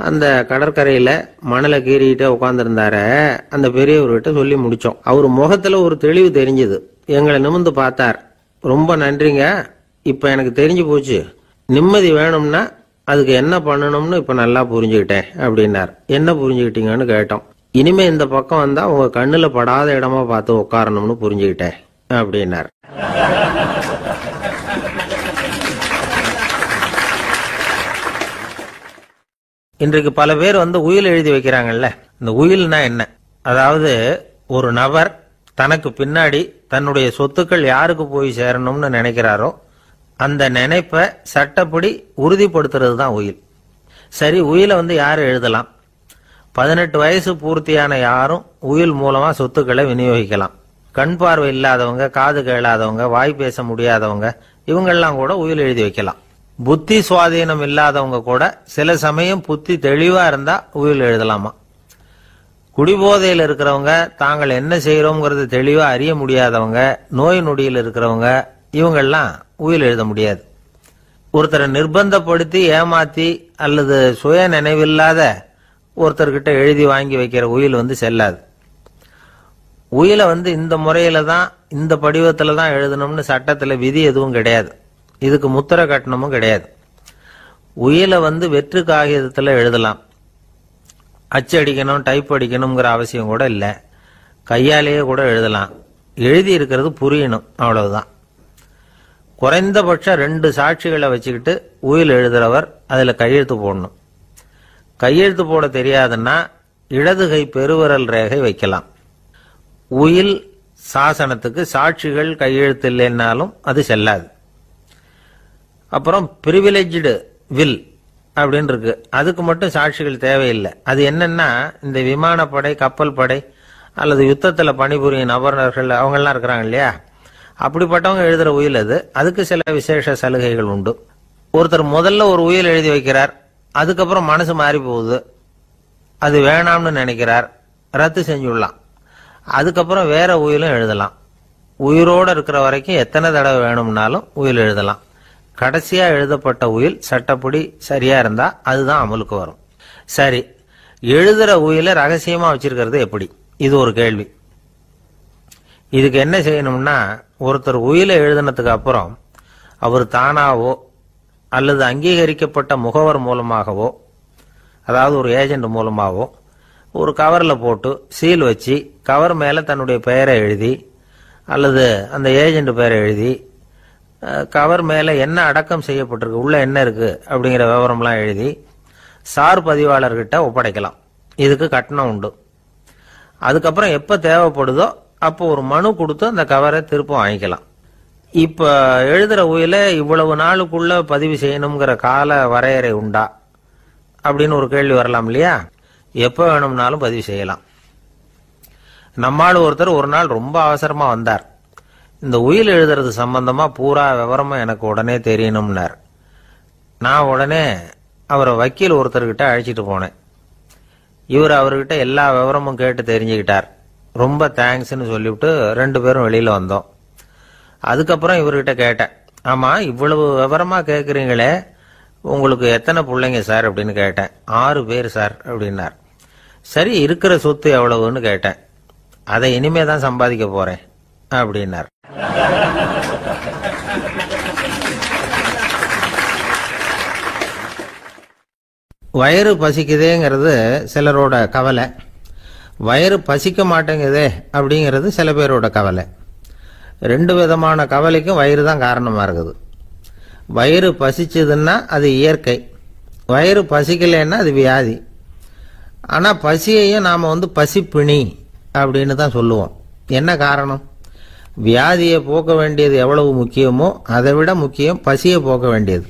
அந்த கடற்கரையில மணலை கீறிக்கிட்டே உட்காந்துருந்தார அந்த பெரியவர்கிட்ட சொல்லி முடிச்சோம். அவர் முகத்துல ஒரு தெளிவு தெரிஞ்சது. எங்களை நிமிர்ந்து பார்த்தார். ரொம்ப நன்றிங்க, இப்ப எனக்கு தெரிஞ்சு போச்சு, நிம்மதி வேணும்னா அதுக்கு என்ன பண்ணணும்னு இப்ப நல்லா புரிஞ்சுக்கிட்டேன் அப்படின்னார். என்ன புரிஞ்சுக்கிட்டீங்கன்னு கேட்டோம். இனிமே இந்த பக்கம் வந்தா உங்க கண்ணுல படாத இடமா பார்த்து உட்காரணும்னு புரிஞ்சுக்கிட்டேன் அப்படின்னார். இன்றைக்கு பல பேர் உயில் எழுதி வைக்கிறாங்கல்ல. இந்த உயில்னா என்ன? அதாவது ஒரு நபர் தனக்கு பின்னாடி தன்னுடைய சொத்துக்கள் யாருக்கு போய் சேரணும்னு நினைக்கிறாரோ அந்த நினைப்பை சட்டப்படி உறுதிப்படுத்துறது தான் உயில். சரி, உயிலை யாரு எழுதலாம்? 18 வயசு பூர்த்தியான யாரும் உயில் மூலமா சொத்துக்களை விநியோகிக்கலாம். கண் பார்வை இல்லாதவங்க, காது கேளாதவங்க, வாய் பேச முடியாதவங்க, இவங்கெல்லாம் கூட உயில் எழுதி வைக்கலாம். புத்தி சுவாதீனம் இல்லாதவங்க கூட சில சமயம் புத்தி தெளிவா இருந்தா உயில் எழுதலாமா. குடிபோதையில் இருக்கிறவங்க, தாங்கள் என்ன செய்யறோங்கிறது தெளிவா அறிய முடியாதவங்க, நோய் நொடியில் இருக்கிறவங்க, இவங்கெல்லாம் உயில் எழுத முடியாது. ஒருத்தரை நிர்பந்தப்படுத்தி ஏமாத்தி அல்லது சுய நினைவில்லாத ஒருத்தர்கிட்ட எழுதி வாங்கி வைக்கிற உயில் செல்லாது. உயிலை இந்த முறையில தான், இந்த படிவத்துல தான் எழுதணும்னு சட்டத்துல விதி எதுவும் கிடையாது. இதுக்கு முத்திரை கட்டணமும் கிடையாது. உயிலை வெற்று காகிதத்துல எழுதலாம். அச்சடிக்கணும், டைப் அடிக்கணுங்கிற அவசியம் கூட இல்லை. கையாலேயே கூட எழுதலாம். எழுதி இருக்கிறது புரியணும், அவ்வளவுதான். குறைந்தபட்சம் 2 சாட்சிகளை வச்சுக்கிட்டு உயில் எழுதுறவர் அதுல கையெழுத்து போடணும். கையெழுத்து போட தெரியாதுன்னா இடது கை பெருவிரல் ரேகை வைக்கலாம். உயில் சாசனத்துக்கு சாட்சிகள் கையெழுத்து இல்லைன்னாலும் அது செல்லாது. அப்புறம் பிரிவிலேஜ்டு வில் அப்படின்னு இருக்கு, அதுக்கு மட்டும் சாட்சிகள் தேவையில்லை. அது என்னன்னா, இந்த விமானப்படை, கப்பல் படை அல்லது யுத்தத்துல பணிபுரியும் நபர்கள் அவங்கெல்லாம் இருக்கிறாங்க இல்லையா, அப்படிப்பட்டவங்க எழுதுற உயில் அது. அதுக்கு சில விசேஷ சலுகைகள் உண்டு. ஒருத்தர் முதல்ல ஒரு உயில் எழுதி வைக்கிறார், அதுக்கப்புறம் மனசு மாறி போகுது, அது வேணாம்னு நினைக்கிறார், ரத்து செஞ்சுடலாம். அதுக்கப்புறம் வேற உயிலும் எழுதலாம். உயிரோடு இருக்கிற வரைக்கும் எத்தனை தடவை வேணும்னாலும் உயில் எழுதலாம். கடைசியா எழுதப்பட்ட உயில் சட்டப்படி சரியா இருந்தா அதுதான் அமலுக்கு வரும். சரி, எழுதுற உயில ரகசியமா வச்சிருக்கிறது எப்படி? இது ஒரு கேள்வி. இதுக்கு என்ன செய்யணும்னா, ஒருத்தர் உயில எழுதினதுக்கு அப்புறம் அவர் தானாவோ அல்லது அங்கீகரிக்கப்பட்ட முகவர் மூலமாகவோ, அதாவது ஒரு ஏஜென்ட் மூலமாகவோ, ஒரு கவர்ல போட்டு சீல் வச்சு கவர் மேல தன்னுடைய பெயரை எழுதி அல்லது அந்த ஏஜென்ட் பெயரை எழுதி கவர் மேல என்ன அடக்கம் செய்யப்பட்டிருக்கு, உள்ள என்ன இருக்கு அப்படிங்கிற விவரம்லாம் எழுதி சார் பதிவாளர்கிட்ட ஒப்படைக்கலாம். இதுக்கு கட்டணம் உண்டு. அதுக்கப்புறம் எப்ப தேவைப்படுதோ அப்போ ஒரு மனு கொடுத்து அந்த கவரை திரும்ப வாங்கிக்கலாம். இப்ப எழுதுற உயில இவ்வளவு நாளுக்குள்ள பதிவு செய்யணுங்கிற கால வரையறை உண்டா அப்படின்னு ஒரு கேள்வி வரலாம் இல்லையா? எப்ப வேணும்னாலும் பதிவு செய்யலாம். நம்மால் ஒருத்தர் ஒரு நாள் ரொம்ப அவசரமா வந்தார். இந்த உயில் எழுதுறது சம்பந்தமா பூரா விவரமா எனக்கு உடனே தெரியணும்னார். நான் உடனே அவரை வக்கீல் ஒருத்தர்கிட்ட அழைச்சிட்டு போனேன். இவர் அவர்கிட்ட எல்லா விவரமும் கேட்டு தெரிஞ்சுக்கிட்டார். ரொம்ப தேங்க்ஸ்ன்னு சொல்லிவிட்டு 2 பேரும் வெளியில வந்தோம். அதுக்கப்புறம் இவர்கிட்ட கேட்டேன், ஆமா இவ்வளவு விவரமா கேட்குறீங்களே, உங்களுக்கு எத்தனை பிள்ளைங்க சார் அப்படின்னு கேட்டேன். 6 பேர் சார் அப்படின்னார். சரி, இருக்கிற சொத்து எவ்வளவுன்னு கேட்டேன். அதை இனிமே தான் சம்பாதிக்க போறேன் அப்படின்னார். வயிறு பசிக்குதேங்கிறது சிலரோட கவலை, வயிறு பசிக்க மாட்டேங்குதே அப்படிங்கிறது சில பேரோட கவலை. 2 விதமான கவலைக்கும் வயிறு தான் காரணமாக இருக்குது. வயிறு பசிச்சதுன்னா அது இயற்கை, வயிறு பசிக்கலைன்னா அது வியாதி. ஆனால் பசியையும் நாம் பசிப்பிணி அப்படின்னு தான் சொல்லுவோம். என்ன காரணம்? வியாதியை போக்க வேண்டியது எவ்வளவு முக்கியமோ அதை விட முக்கியம் பசியை போக்க வேண்டியது.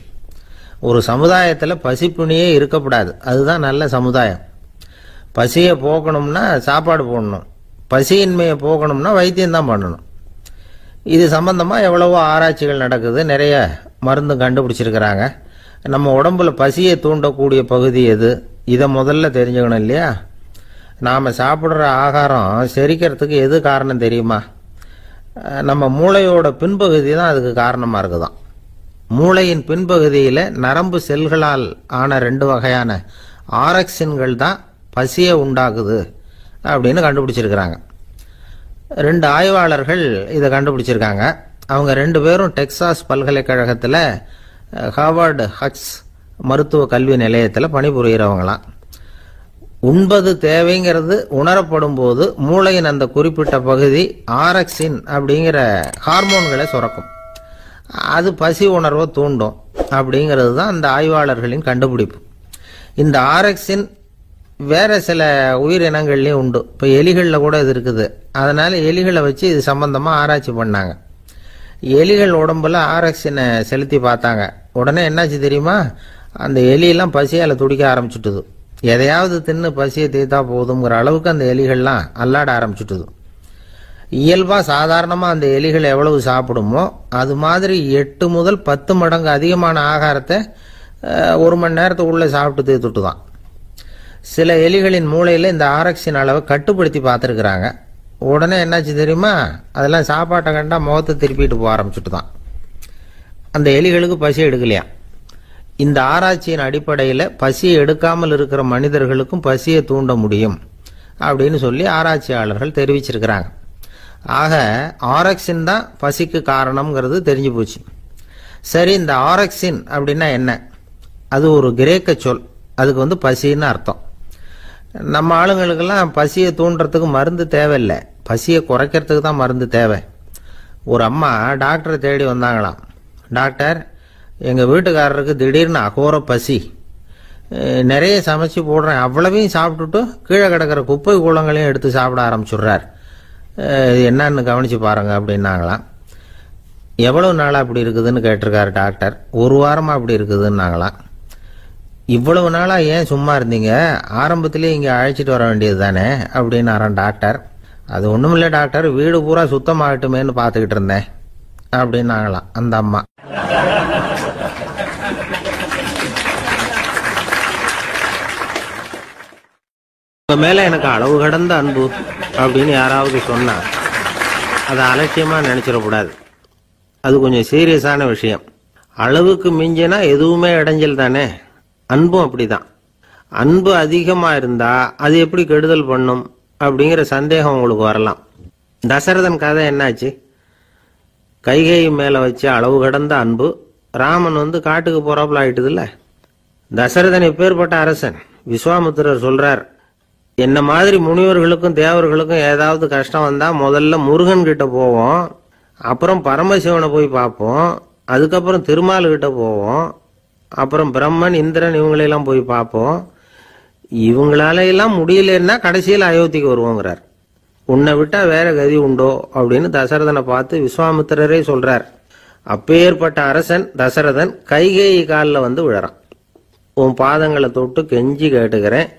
ஒரு சமுதாயத்தில் பசிப்பிணியே இருக்கக்கூடாது, அதுதான் நல்ல சமுதாயம். பசியை போக்கணும்னா சாப்பாடு போடணும், பசியின்மையை போக்கணும்னா வைத்தியம்தான் பண்ணணும். இது சம்பந்தமாக எவ்வளவோ ஆராய்ச்சிகள் நடக்குது, நிறைய மருந்து கண்டுபிடிச்சிருக்கிறாங்க. நம்ம உடம்புல பசியை தூண்டக்கூடிய பகுதி எது, இதை முதல்ல தெரிஞ்சுக்கணும் இல்லையா? நாம் சாப்பிட்ற ஆகாரம் செரிக்கிறதுக்கு எது காரணம் தெரியுமா? நம்ம மூளையோட பின்பகுதி தான் அதுக்கு காரணமாக இருக்குதாம். மூளையின் பின்பகுதியில் நரம்பு செல்களால் ஆன 2 வகையான ஆரக்சின்கள் தான் பசியை உண்டாக்குது அப்படின்னு கண்டுபிடிச்சிருக்கிறாங்க. 2 ஆய்வாளர்கள் இதை கண்டுபிடிச்சிருக்காங்க. அவங்க 2 பேரும் டெக்சாஸ் பல்கலைக்கழகத்தில் ஹார்வர்டு ஹக்ஸ் மருத்துவ கல்வி நிலையத்தில் பணிபுரிகிறவங்களாம். உண்பது தேவைங்கிறது உணரப்படும் போது மூளையின் அந்த குறிப்பிட்ட பகுதி ஆரக்சின் அப்படிங்கிற ஹார்மோன்களை சுரக்கும். அது பசி உணர்வை தூண்டும் அப்படிங்கிறது தான் அந்த ஆய்வாளர்களின் கண்டுபிடிப்பு. இந்த ஆரக்சின் வேற சில உயிரினங்கள்லேயும் உண்டு. இப்போ எலிகளில் கூட இது இருக்குது. அதனால எலிகளை வச்சு இது சம்பந்தமாக ஆராய்ச்சி பண்ணாங்க. எலிகள் உடம்புல ஆரக்சினை செலுத்தி பார்த்தாங்க. உடனே என்னாச்சு தெரியுமா? அந்த எலியெல்லாம் பசியால் துடிக்க ஆரம்பிச்சுட்டுது. எதையாவது தின்னு பசியை தீர்த்தா போதுங்கிற அளவுக்கு அந்த எலிகள்லாம் அல்லாட ஆரம்பிச்சுட்டுது. இயல்பாக சாதாரணமாக அந்த எலிகள் எவ்வளவு சாப்பிடுமோ அது மாதிரி 8 முதல் 10 மடங்கு அதிகமான ஆகாரத்தை 1 மணி நேரத்துக்குள்ளே சாப்பிட்டு தீர்த்துட்டு தான். சில எலிகளின் மூளையில் இந்த ஆரக்சின் அளவை கட்டுப்படுத்தி பார்த்துருக்குறாங்க. உடனே என்னாச்சு தெரியுமா? அதெல்லாம் சாப்பாட்டை கண்டா முகத்தை திருப்பிட்டு போக ஆரம்பிச்சுட்டு தான். அந்த எலிகளுக்கு பசி எடுக்கலையாம். இந்த ஆராய்ச்சியின் அடிப்படையில் பசியை எடுக்காமல் இருக்கிற மனிதர்களுக்கும் பசியை தூண்ட முடியும் அப்படின்னு சொல்லி ஆராய்ச்சியாளர்கள் தெரிவிச்சிருக்கிறாங்க. ஆக ஆரக்சின் தான் பசிக்கு காரணம்ங்கிறது தெரிஞ்சு போச்சு. சரி, இந்த ஆரக்சின் அப்படின்னா என்ன? அது ஒரு கிரேக்க சொல். அதுக்கு பசின்னு அர்த்தம். நம்ம ஆளுங்களுக்கெல்லாம் பசியை தூண்டுறதுக்கு மருந்து தேவையில்லை, பசியை குறைக்கிறதுக்கு தான் மருந்து தேவை. ஒரு அம்மா டாக்டரை தேடி வந்தாங்களாம். டாக்டர், எங்கள் வீட்டுக்காரருக்கு திடீர்னு அகோர பசி, நிறைய சமைச்சு போடுறேன், அவ்வளவையும் சாப்பிட்டுட்டு கீழே கிடக்கிற குப்பை கூலங்களையும் எடுத்து சாப்பிட ஆரம்பிச்சுடுறார், இது என்னன்னு கவனித்து பாருங்க அப்படின்னாங்களாம். எவ்வளவு நாளாக அப்படி இருக்குதுன்னு கேட்டிருக்காரு டாக்டர். 1 வாரமாக அப்படி இருக்குதுன்னாங்களாம். இவ்வளவு நாளாக ஏன் சும்மா இருந்தீங்க, ஆரம்பத்திலே இங்கே அழைச்சிட்டு வர வேண்டியது தானே அப்படின்னாரான் டாக்டர். அது ஒன்றுமில்லை டாக்டர், வீடு பூரா சுத்தமாகட்டுமேன்னு பார்த்துக்கிட்டு இருந்தேன் அப்படின்னாங்களாம் அந்த அம்மா. உங்க மேல எனக்கு அளவு கடந்த அன்பு அப்படின்னு யாராவது சொன்னா அதை அலட்சியமா நினைச்சிடக்கூடாது. அது கொஞ்சம் சீரியஸான விஷயம். அளவுக்கு மிஞ்சினா எதுவுமே இடைஞ்சல் தானே. அன்பும் அப்படிதான். அன்பு அதிகமா இருந்தா அது எப்படி கெடுதல் பண்ணும் அப்படிங்கிற சந்தேகம் உங்களுக்கு வரலாம். தசரதன் கதை என்னாச்சு? கைகேயி மேல வச்ச அளவு கடந்த அன்பு ராமன் காட்டுக்கு போறாப்புல ஆயிட்டுதுல்ல. தசரதன் எப்பேற்பட்ட அரசன். விஸ்வாமித்திரர் சொல்றார், என்ன மாதிரி முனிவர்களுக்கும் தேவர்களுக்கும் ஏதாவது கஷ்டம் வந்தா முதல்ல முருகன் கிட்ட போவோம், அப்புறம் பரமசிவனை போய் பார்ப்போம், அதுக்கப்புறம் திருமால் கிட்ட போவோம், அப்புறம் பிரம்மன் இந்திரன் இவங்களெல்லாம் போய் பார்ப்போம், இவங்களால எல்லாம் முடியலன்னா கடைசியில் அயோத்திக்கு வருவோங்கிறார். உன்னை விட்டா வேற கதி உண்டோ அப்படின்னு தசரதனை பார்த்து விஸ்வாமித்திரரே சொல்றார். அப்பேற்பட்ட அரசன் தசரதன் கைகேயி காலில் விழறான். உன் பாதங்களை தொட்டு கெஞ்சி கேட்டுக்கிறேன்,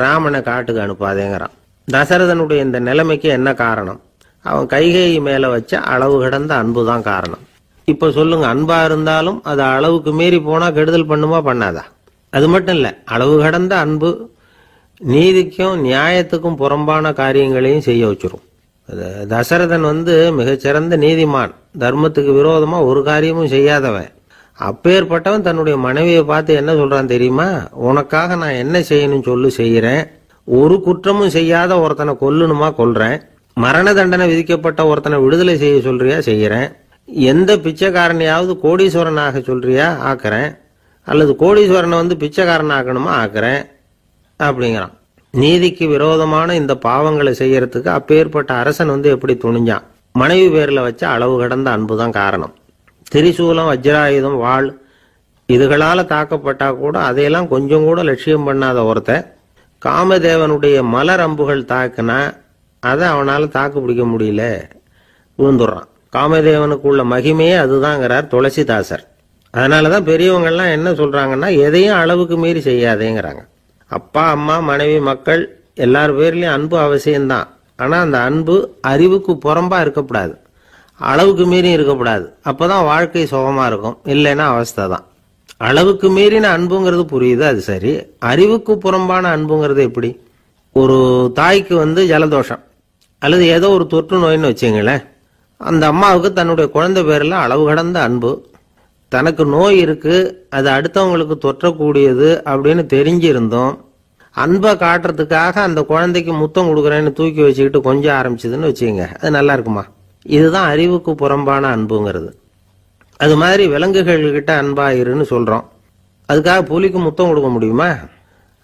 ராமனை காட்டுக்கு அனுப்பாதேங்கிறான். தசரதனுடைய இந்த நிலைமைக்கு என்ன காரணம்? அவன் கைகேயி மேல வச்ச அளவு கடந்த அன்பு தான் காரணம். இப்ப சொல்லுங்க, அன்பா இருந்தாலும் அது அளவுக்கு மீறி போனா கெடுதல் பண்ணுமா பண்ணாதா? அது மட்டும் இல்ல, அளவு கடந்த அன்பு நீதிக்கும் நியாயத்துக்கும் புறம்பான காரியங்களையும் செய்ய வச்சிரும். தசரதன் மிகச்சிறந்த நீதிமான், தர்மத்துக்கு விரோதமா ஒரு காரியமும் செய்யாதவன். அப்பேற்பட்டவன் தன்னுடைய மனைவியை பார்த்து என்ன சொல்றான் தெரியுமா? உனக்காக நான் என்ன செய்யணும் சொல்லு, செய்யறேன். ஒரு குற்றமும் செய்யாத ஒருத்தனை கொல்லணுமா, கொல்றேன். மரண தண்டனை விதிக்கப்பட்ட ஒருத்தனை விடுதலை செய்ய சொல்றியா, செய்யறேன். எந்த பிச்சைக்காரனையாவது கோடீஸ்வரனாக சொல்றியா, ஆக்குறேன். அல்லது கோடீஸ்வரனை பிச்சைக்காரன் ஆக்கணுமா, ஆக்குறேன் அப்படிங்கிறான். நீதிக்கு விரோதமான இந்த பாவங்களை செய்யறதுக்கு அப்பேற்பட்ட அரசன் எப்படி துணிஞ்சான்? மனைவி பேர்ல வச்ச அளவு கடந்த அன்புதான் காரணம். திரிசூலம், வஜ்ராயுதம், வாள் இதுகளால தாக்கப்பட்டா கூட அதையெல்லாம் கொஞ்சம் கூட லட்சியம் பண்ணாத ஒருத்தன் காமதேவனுடைய மலர் அம்புகள் தாக்குனா அதை அவனால தாக்கு பிடிக்க முடியல, விழுந்துடுறான். காமதேவனுக்குள்ள மகிமையே அதுதாங்கிறார் துளசிதாசர். அதனாலதான் பெரியவங்கள்லாம் என்ன சொல்றாங்கன்னா, எதையும் அளவுக்கு மீறி செய்யாதேங்கிறாங்க. அப்பா, அம்மா, மனைவி, மக்கள் எல்லார் பேர்லயும் அன்பு அவசியம்தான். ஆனா அந்த அன்பு அறிவுக்கு புறம்பா இருக்கக்கூடாது, அளவுக்கு மீறி இருக்கக்கூடாது. அப்பதான் வாழ்க்கை சுகமா இருக்கும். இல்லைன்னா அவஸ்தை தான். அளவுக்கு மீறின அன்புங்கிறது புரியுது, அது சரி. அறிவுக்கு புறம்பான அன்புங்கிறது எப்படி? ஒரு தாய்க்கு ஜலதோஷம் அல்லது ஏதோ ஒரு தொற்று நோயின்னு வச்சுங்களேன். அந்த அம்மாவுக்கு தன்னுடைய குழந்தை பேர்ல அளவு கடந்த அன்பு. தனக்கு நோய் இருக்கு, அது அடுத்தவங்களுக்கு தொற்றக்கூடியது அப்படின்னு தெரிஞ்சிருந்தோம் அன்பை காட்டுறதுக்காக அந்த குழந்தைக்கு முத்தம் கொடுக்குறேன்னு தூக்கி வச்சுக்கிட்டு கொஞ்சம் ஆரம்பிச்சதுன்னு வச்சுக்கோங்க, அது நல்லா இருக்குமா? இதுதான் அறிவுக்கு புறம்பான அன்புங்கிறது. அது மாதிரி விலங்குகள்கிட்ட அன்பாயிருன்னு சொல்றோம். அதுக்காக புலிக்கு முத்தம் கொடுக்க முடியுமா?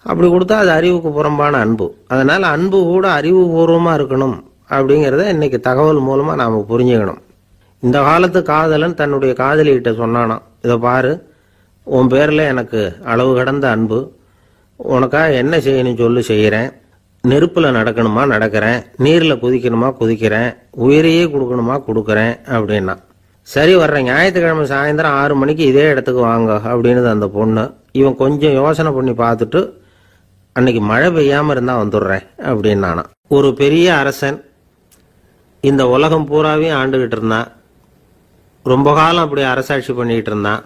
அப்படி கொடுத்தா அது அறிவுக்கு புறம்பான அன்பு. அதனால அன்பு கூட அறிவுபூர்வமா இருக்கணும் அப்படிங்கிறத இன்னைக்கு தகவல் மூலமா நாம புரிஞ்சுக்கணும். இந்த காலத்து காதலன் தன்னுடைய காதலிகிட்ட சொன்னானாம், இதை பாரு, உன் பேர்ல எனக்கு அளவு கடந்த அன்பு, உனக்காக என்ன செய்யணும் சொல்லு, செய்யறேன். நெருப்புல நடக்கணுமா நடக்கிறேன், நீர்ல குதிக்கணுமா குதிக்கிறேன், உயிரையே கொடுக்கணுமா கொடுக்கறேன் அப்படின்னா. சரி, வர்ற ஞாயிற்றுக்கிழமை சாயந்தரம் 6 மணிக்கு இதே இடத்துக்கு வாங்க அப்படின்னு அந்த பொண்ணு. இவன் கொஞ்சம் யோசனை பண்ணி பார்த்துட்டு, அன்னைக்கு மழை பெய்யாம இருந்தா வந்துடுறேன் அப்படின்னானா. ஒரு பெரிய அரசன் இந்த உலகம் பூராவையும் ஆண்டுகிட்டு இருந்தான். ரொம்ப காலம் அப்படி அரசாட்சி பண்ணிக்கிட்டு இருந்தான்.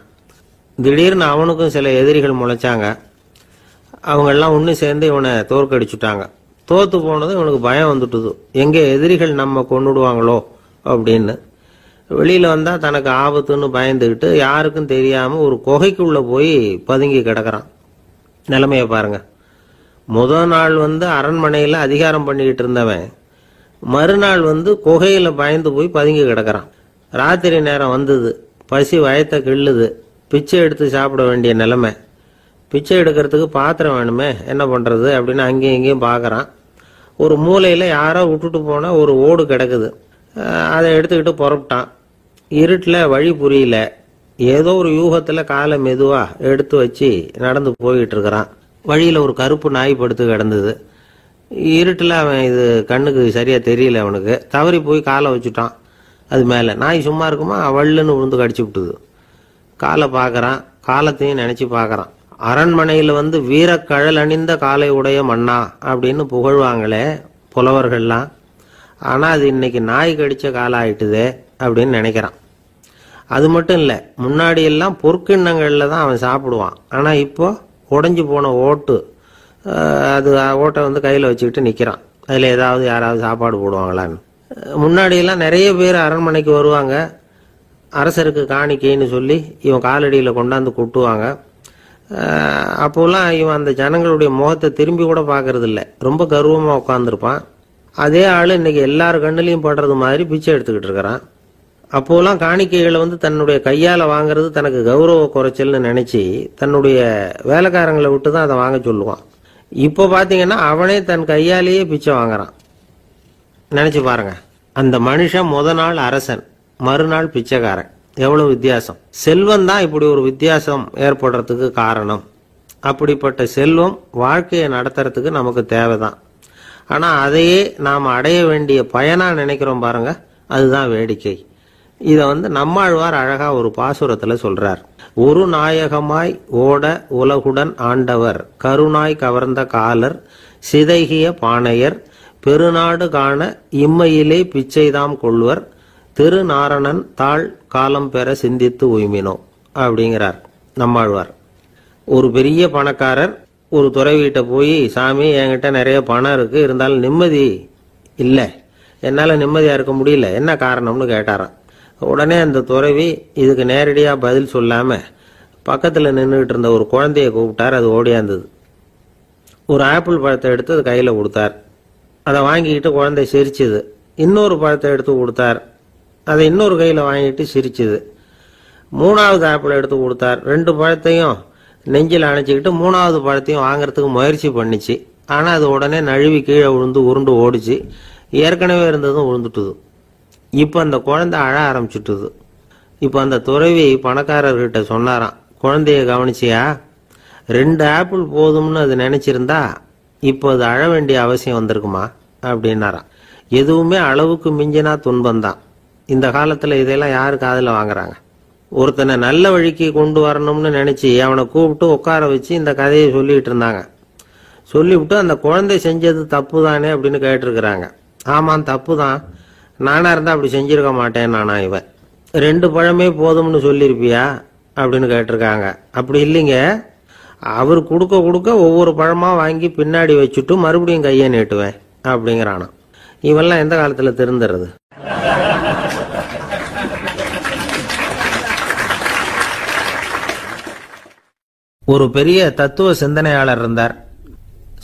திடீர்னு அவனுக்கும் சில எதிரிகள் முளைச்சாங்க. அவங்கெல்லாம் ஒன்று சேர்ந்து இவனை தோற்கடிச்சுட்டாங்க. தோத்து போனதும் இவனுக்கு பயம் வந்துட்டுது, எங்கே எதிரிகள் நம்ம கொண்டுடுவாங்களோ அப்படின்னு. வெளியில வந்தா தனக்கு ஆபத்துன்னு பயந்துக்கிட்டு யாருக்கும் தெரியாம ஒரு குகைக்குள்ள போய் பதுங்கி கிடக்கிறான். நிலைமைய பாருங்க. முதல் நாள் அரண்மனையில அதிகாரம் பண்ணிக்கிட்டு இருந்தவன் மறுநாள் குகையில பயந்து போய் பதுங்கி கிடக்கிறான். ராத்திரி நேரம் வந்தது, பசி வயத்தை கிள்ளுது, பிச்சை எடுத்து சாப்பிட வேண்டிய நிலைமை. பிச்சை எடுக்கிறதுக்கு பாத்திரம் வேணுமே, என்ன பண்றது அப்படின்னு அங்கேயும் இங்கேயும் பார்க்கறான். ஒரு மூலையில யாரோ விட்டுட்டு போன ஒரு ஓடு கிடக்குது. அதை எடுத்துக்கிட்டு புறப்பட்டான். இருட்டில் வழி புரியல. ஏதோ ஒரு யூகத்துல காலை மெதுவா எடுத்து வச்சு நடந்து போயிட்டு இருக்கிறான். வழியில ஒரு கருப்பு நாய் படுத்து கிடந்தது. இருட்டில் அவன் இது கண்ணுக்கு சரியா தெரியல, அவனுக்கு தவறி போய் காலை வச்சுட்டான். அது மேல நாய் சும்மா இருக்குமா, வள்ளுன்னு விழுந்து கடிச்சு விட்டுது. காலை பார்க்கறான், காலத்தையும் நினைச்சு பார்க்கறான். அரண்மனையில வீரக்கழல் அணிந்த காலை உடைய மன்னா அப்படின்னு புகழ்வாங்களே புலவர்கள்லாம். ஆனா அது இன்னைக்கு நாய் கடிச்ச காலம் ஆயிட்டுதே அப்படின்னு நினைக்கிறான். அது மட்டும் இல்ல, முன்னாடி எல்லாம் பொற்கிண்ணங்கள்ல தான் அவன் சாப்பிடுவான். ஆனா இப்போ உடைஞ்சு போன ஓட்டு, அது ஓட்டை கையில வச்சுக்கிட்டு நிக்கிறான். அதுல ஏதாவது யாராவது சாப்பாடு போடுவாங்களான்னு. முன்னாடி எல்லாம் நிறைய பேர் அரண்மனைக்கு வருவாங்க. அரசருக்கு காணிக்கைன்னு சொல்லி இவன் காலடியில கொண்டாந்து கொட்டுவாங்க. அப்போலாம் இவன் அந்த ஜனங்களுடைய முகத்தை திரும்பி கூட பாக்குறது இல்லை, ரொம்ப கர்வமா உட்காந்துருப்பான். அதே ஆளு இன்னைக்கு எல்லார் கண்ணுலையும் படுறது மாதிரி பிச்சை எடுத்துக்கிட்டு இருக்கிறான். அப்போலாம் காணிக்கைகளை தன்னுடைய கையால வாங்குறது தனக்கு கௌரவ குறைச்சல்னு நினைச்சு தன்னுடைய வேலைக்காரங்களை விட்டு தான் அதை வாங்க சொல்லுவான். இப்போ பாத்தீங்கன்னா அவனே தன் கையாலேயே பிச்சை வாங்குறான். நினைச்சு பாருங்க, அந்த மனுஷன் முத நாள் அரசன், மறுநாள் பிச்சைக்காரன். எவ்வளவு வித்தியாசம்! செல்வம் தான் இப்படி ஒரு வித்தியாசம் ஏற்படுறதுக்கு காரணம். அப்படிப்பட்ட செல்வம் வாழ்க்கையை நடத்துறதுக்கு நமக்கு தேவைதான். ஆனா அதையே நாம் அடைய வேண்டிய பயனா நினைக்கிறோம் பாருங்க, அதுதான் வேடிக்கை. இத நம்மாழ்வார் அழகா ஒரு பாசுரத்துல சொல்றார். ஒரு நாயகமாய் ஓட உலகுடன் ஆண்டவர், கருணாய் கவர்ந்த காலர், சிதைகிய பானையர், பெருநாடு காண இம்மையிலே பிச்சைதாம் கொள்வர், திருநாரணன் தாழ் காலம் பெற சிந்தித்து உய்மினோ அப்படிங்கிறார் நம்மாழ்வார். ஒரு பெரிய பணக்காரர் ஒரு துறவிகிட்ட போய், சாமி என்கிட்ட நிறைய பணம் இருக்கு, இருந்தாலும் நிம்மதி இல்லை, என்னால் நிம்மதியாக இருக்க முடியல, என்ன காரணம்னு கேட்டாராம். உடனே அந்த துறவி இதுக்கு நேரடியாக பதில் சொல்லாமல் பக்கத்தில் நின்றுக்கிட்டு இருந்த ஒரு குழந்தைய கூப்பிட்டார். அது ஓடியாந்தது. ஒரு ஆப்பிள் பழத்தை எடுத்து அது கையில் கொடுத்தார். அதை வாங்கிக்கிட்டு குழந்தை சிரிச்சுது. இன்னொரு பழத்தை எடுத்து கொடுத்தார். அதை இன்னொரு கையில் வாங்கிட்டு சிரிச்சுது. மூணாவது ஆப்பிள் எடுத்து கொடுத்தார். 2 பழத்தையும் நெஞ்சில் அணைச்சிக்கிட்டு 3வது பழத்தையும் வாங்கறதுக்கு முயற்சி பண்ணிச்சு. ஆனால் அது உடனே நழுவி கீழே விழுந்து உருண்டு ஓடிச்சு. ஏற்கனவே இருந்ததும் விழுந்துட்டுது. இப்போ அந்த குழந்தை அழ ஆரம்பிச்சுட்டுது. இப்போ அந்த துறவி பணக்காரர்கிட்ட சொன்னாராம், குழந்தைய கவனிச்சியா, 2 ஆப்பிள் போதும்னு அது நினைச்சிருந்தா இப்போ அது அழ வேண்டிய அவசியம் வந்திருக்குமா அப்படின்னாராம். எதுவுமே அளவுக்கு மிஞ்சினா துன்பம்தான். இந்த காலத்தில் இதெல்லாம் யாரு காதில் வாங்குறாங்க? ஒருத்தனை நல்ல வழிக்கு கொண்டு வரணும்னு நினைச்சு அவனை கூப்பிட்டு உட்கார வச்சு இந்த கதையை சொல்லிட்டு இருந்தாங்க. சொல்லிவிட்டு அந்த குழந்தை செஞ்சது தப்பு தானே அப்படின்னு கேட்டிருக்கிறாங்க. ஆமாம், தப்பு தான், நானா இருந்தா அப்படி செஞ்சிருக்க மாட்டேன் நானா இவன். 2 பழமே போதும்னு சொல்லியிருப்பியா அப்படின்னு கேட்டிருக்காங்க. அப்படி இல்லைங்க, அவர் கொடுக்க கொடுக்க ஒவ்வொரு பழமா வாங்கி பின்னாடி வச்சுட்டு மறுபடியும் கையை நீட்டுவேன் அப்படிங்கிறானா. இவெல்லாம் எந்த காலத்துல திருந்துறது? ஒரு பெரிய தத்துவ சிந்தனையாளர் இருந்தார்,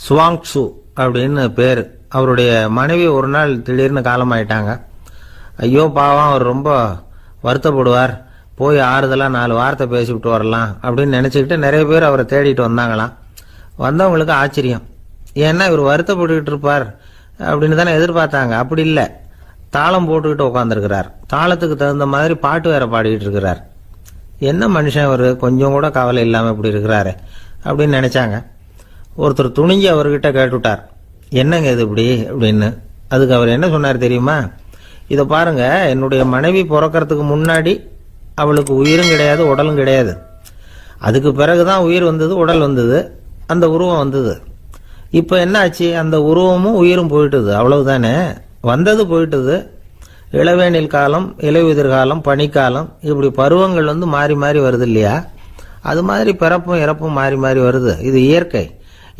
சுவாங்சு அப்படின்னு பேரு. அவருடைய மனைவி ஒரு நாள் திடீர்னு காலமாயிட்டாங்க. ஐயோ பாவம், அவர் ரொம்ப வருத்தப்படுவார், போய் ஆறுதலா 4 வார்த்தை பேசிவிட்டு வரலாம் அப்படின்னு நினைச்சுக்கிட்டு நிறைய பேர் அவரை தேடிட்டு வந்தாங்களாம். வந்தவங்களுக்கு ஆச்சரியம். ஏன்னா இவர் வருத்தப்பட்டுக்கிட்டு இருப்பார் அப்படின்னு தானே எதிர்பார்த்தாங்க. அப்படி இல்லை, தாளம் போட்டுக்கிட்டு உட்காந்துருக்கிறார். தாளத்துக்கு தகுந்த மாதிரி பாட்டு வேற பாடிக்கிட்டு இருக்கிறார். என்ன மனுஷன் அவர், கொஞ்சம் கூட கவலை இல்லாம இப்படி இருக்கிறாரு அப்படின்னு நினைச்சாங்க. ஒருத்தர் துணிஞ்சு அவர்கிட்ட கேட்டுவிட்டார், என்னங்க இது இப்படி அப்படின்னு. அதுக்கு அவர் என்ன சொன்னார் தெரியுமா? இதை பாருங்க, என்னுடைய மனைவி பிறக்கிறதுக்கு முன்னாடி அவளுக்கு உயிரும் கிடையாது, உடலும் கிடையாது. அதுக்கு பிறகுதான் உயிர் வந்தது, உடல் வந்தது, அந்த உருவம் வந்தது. இப்ப என்ன ஆச்சு? அந்த உருவமும் உயிரும் போயிட்டுது, அவ்வளவுதானே. வந்தது போயிட்டுது. இளவேனில் காலம், இலையுதிர் காலம், பனிக்காலம், இப்படி பருவங்கள் மாறி மாறி வருது இல்லையா? அது மாதிரி பிறப்பும் இறப்பும் மாறி மாறி வருது. இது இயற்கை.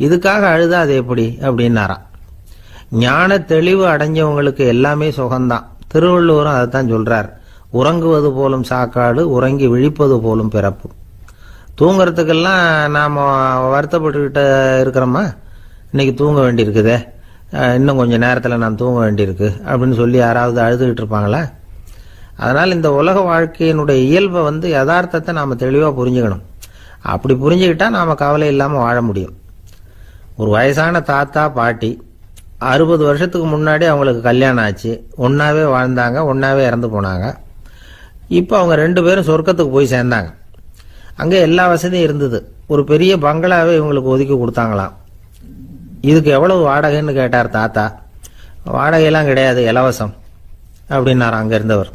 இதுக்காக அழுதா அது எப்படி அப்படின்னாராம். ஞான தெளிவு அடைஞ்சவங்களுக்கு எல்லாமே சுகம்தான். திருவள்ளுவரும் அதைத்தான் சொல்றார், உறங்குவது போலும் சாக்காடு, உறங்கி விழிப்பது போலும் பிறப்பு. தூங்குறதுக்கெல்லாம் நாம வருத்தப்பட்டுக்கிட்ட இருக்கிறோமா? இன்னைக்கு தூங்க வேண்டியிருக்குதே, இன்னும் கொஞ்சம் நேரத்தில் நான் தூங்க வேண்டியிருக்கு அப்படின்னு சொல்லி யாராவது அழுதுகிட்டு இருப்பாங்களா? அதனால் இந்த உலக வாழ்க்கையினுடைய இயல்பை யதார்த்தத்தை நாம் தெளிவாக புரிஞ்சுக்கணும். அப்படி புரிஞ்சுக்கிட்டா நாம் கவலை இல்லாமல் வாழ முடியும். ஒரு வயசான தாத்தா பாட்டி 60 வருஷத்துக்கு முன்னாடி அவங்களுக்கு கல்யாணம் ஆச்சு. ஒன்னாவே வாழ்ந்தாங்க, ஒன்னாவே இறந்து போனாங்க. இப்போ அவங்க 2 பேரும் சொர்க்கத்துக்கு போய் சேர்ந்தாங்க. அங்கே எல்லா வசதியும் இருந்தது. ஒரு பெரிய பங்களாவே இவங்களுக்கு ஒதுக்கி கொடுத்தாங்களாம். இதுக்கு எவ்வளவு வாடகைன்னு கேட்டார் தாத்தா. வாடகையெல்லாம் கிடையாது, இலவசம் அப்படின்னார் அங்கே இருந்தவர்.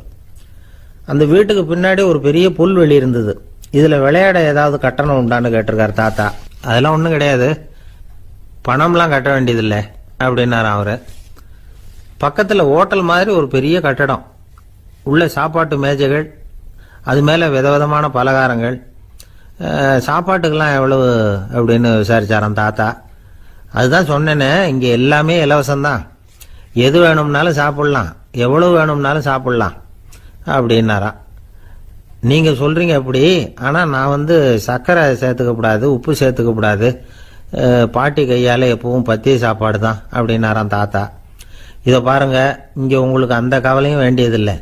அந்த வீட்டுக்கு பின்னாடி ஒரு பெரிய புல்வெளி இருந்தது. இதில் விளையாட ஏதாவது கட்டணம் உண்டான்னு கேட்டிருக்கார் தாத்தா. அதெல்லாம் ஒன்றும் கிடையாது, பணம்லாம் கட்ட வேண்டியதில்லை அப்படின்னார் அவரு. பக்கத்தில் ஹோட்டல் மாதிரி ஒரு பெரிய கட்டடம், உள்ள சாப்பாட்டு மேஜைகள், அது மேலே விதவிதமான பலகாரங்கள். சாப்பாட்டுக்கெல்லாம் எவ்வளவு அப்படின்னு விசாரிச்சாராம் தாத்தா. அதுதான் சொன்னேனே, இங்கே எல்லாமே இலவசம்தான், எது வேணும்னாலும் சாப்பிடலாம், எவ்வளவு வேணும்னாலும் சாப்பிடலாம் அப்படின்னாராம். நீங்கள் சொல்கிறீங்க அப்படி, ஆனால் நான் சர்க்கரை சேர்த்துக்கக்கூடாது, உப்பு சேர்த்துக்கக்கூடாது, பாட்டி கையால் எப்பவும் பத்திய சாப்பாடு தான் அப்படின்னாராம் தாத்தா. இதை பாருங்க, இங்கே உங்களுக்கு அந்த கவலையும் வேண்டியதில்லை.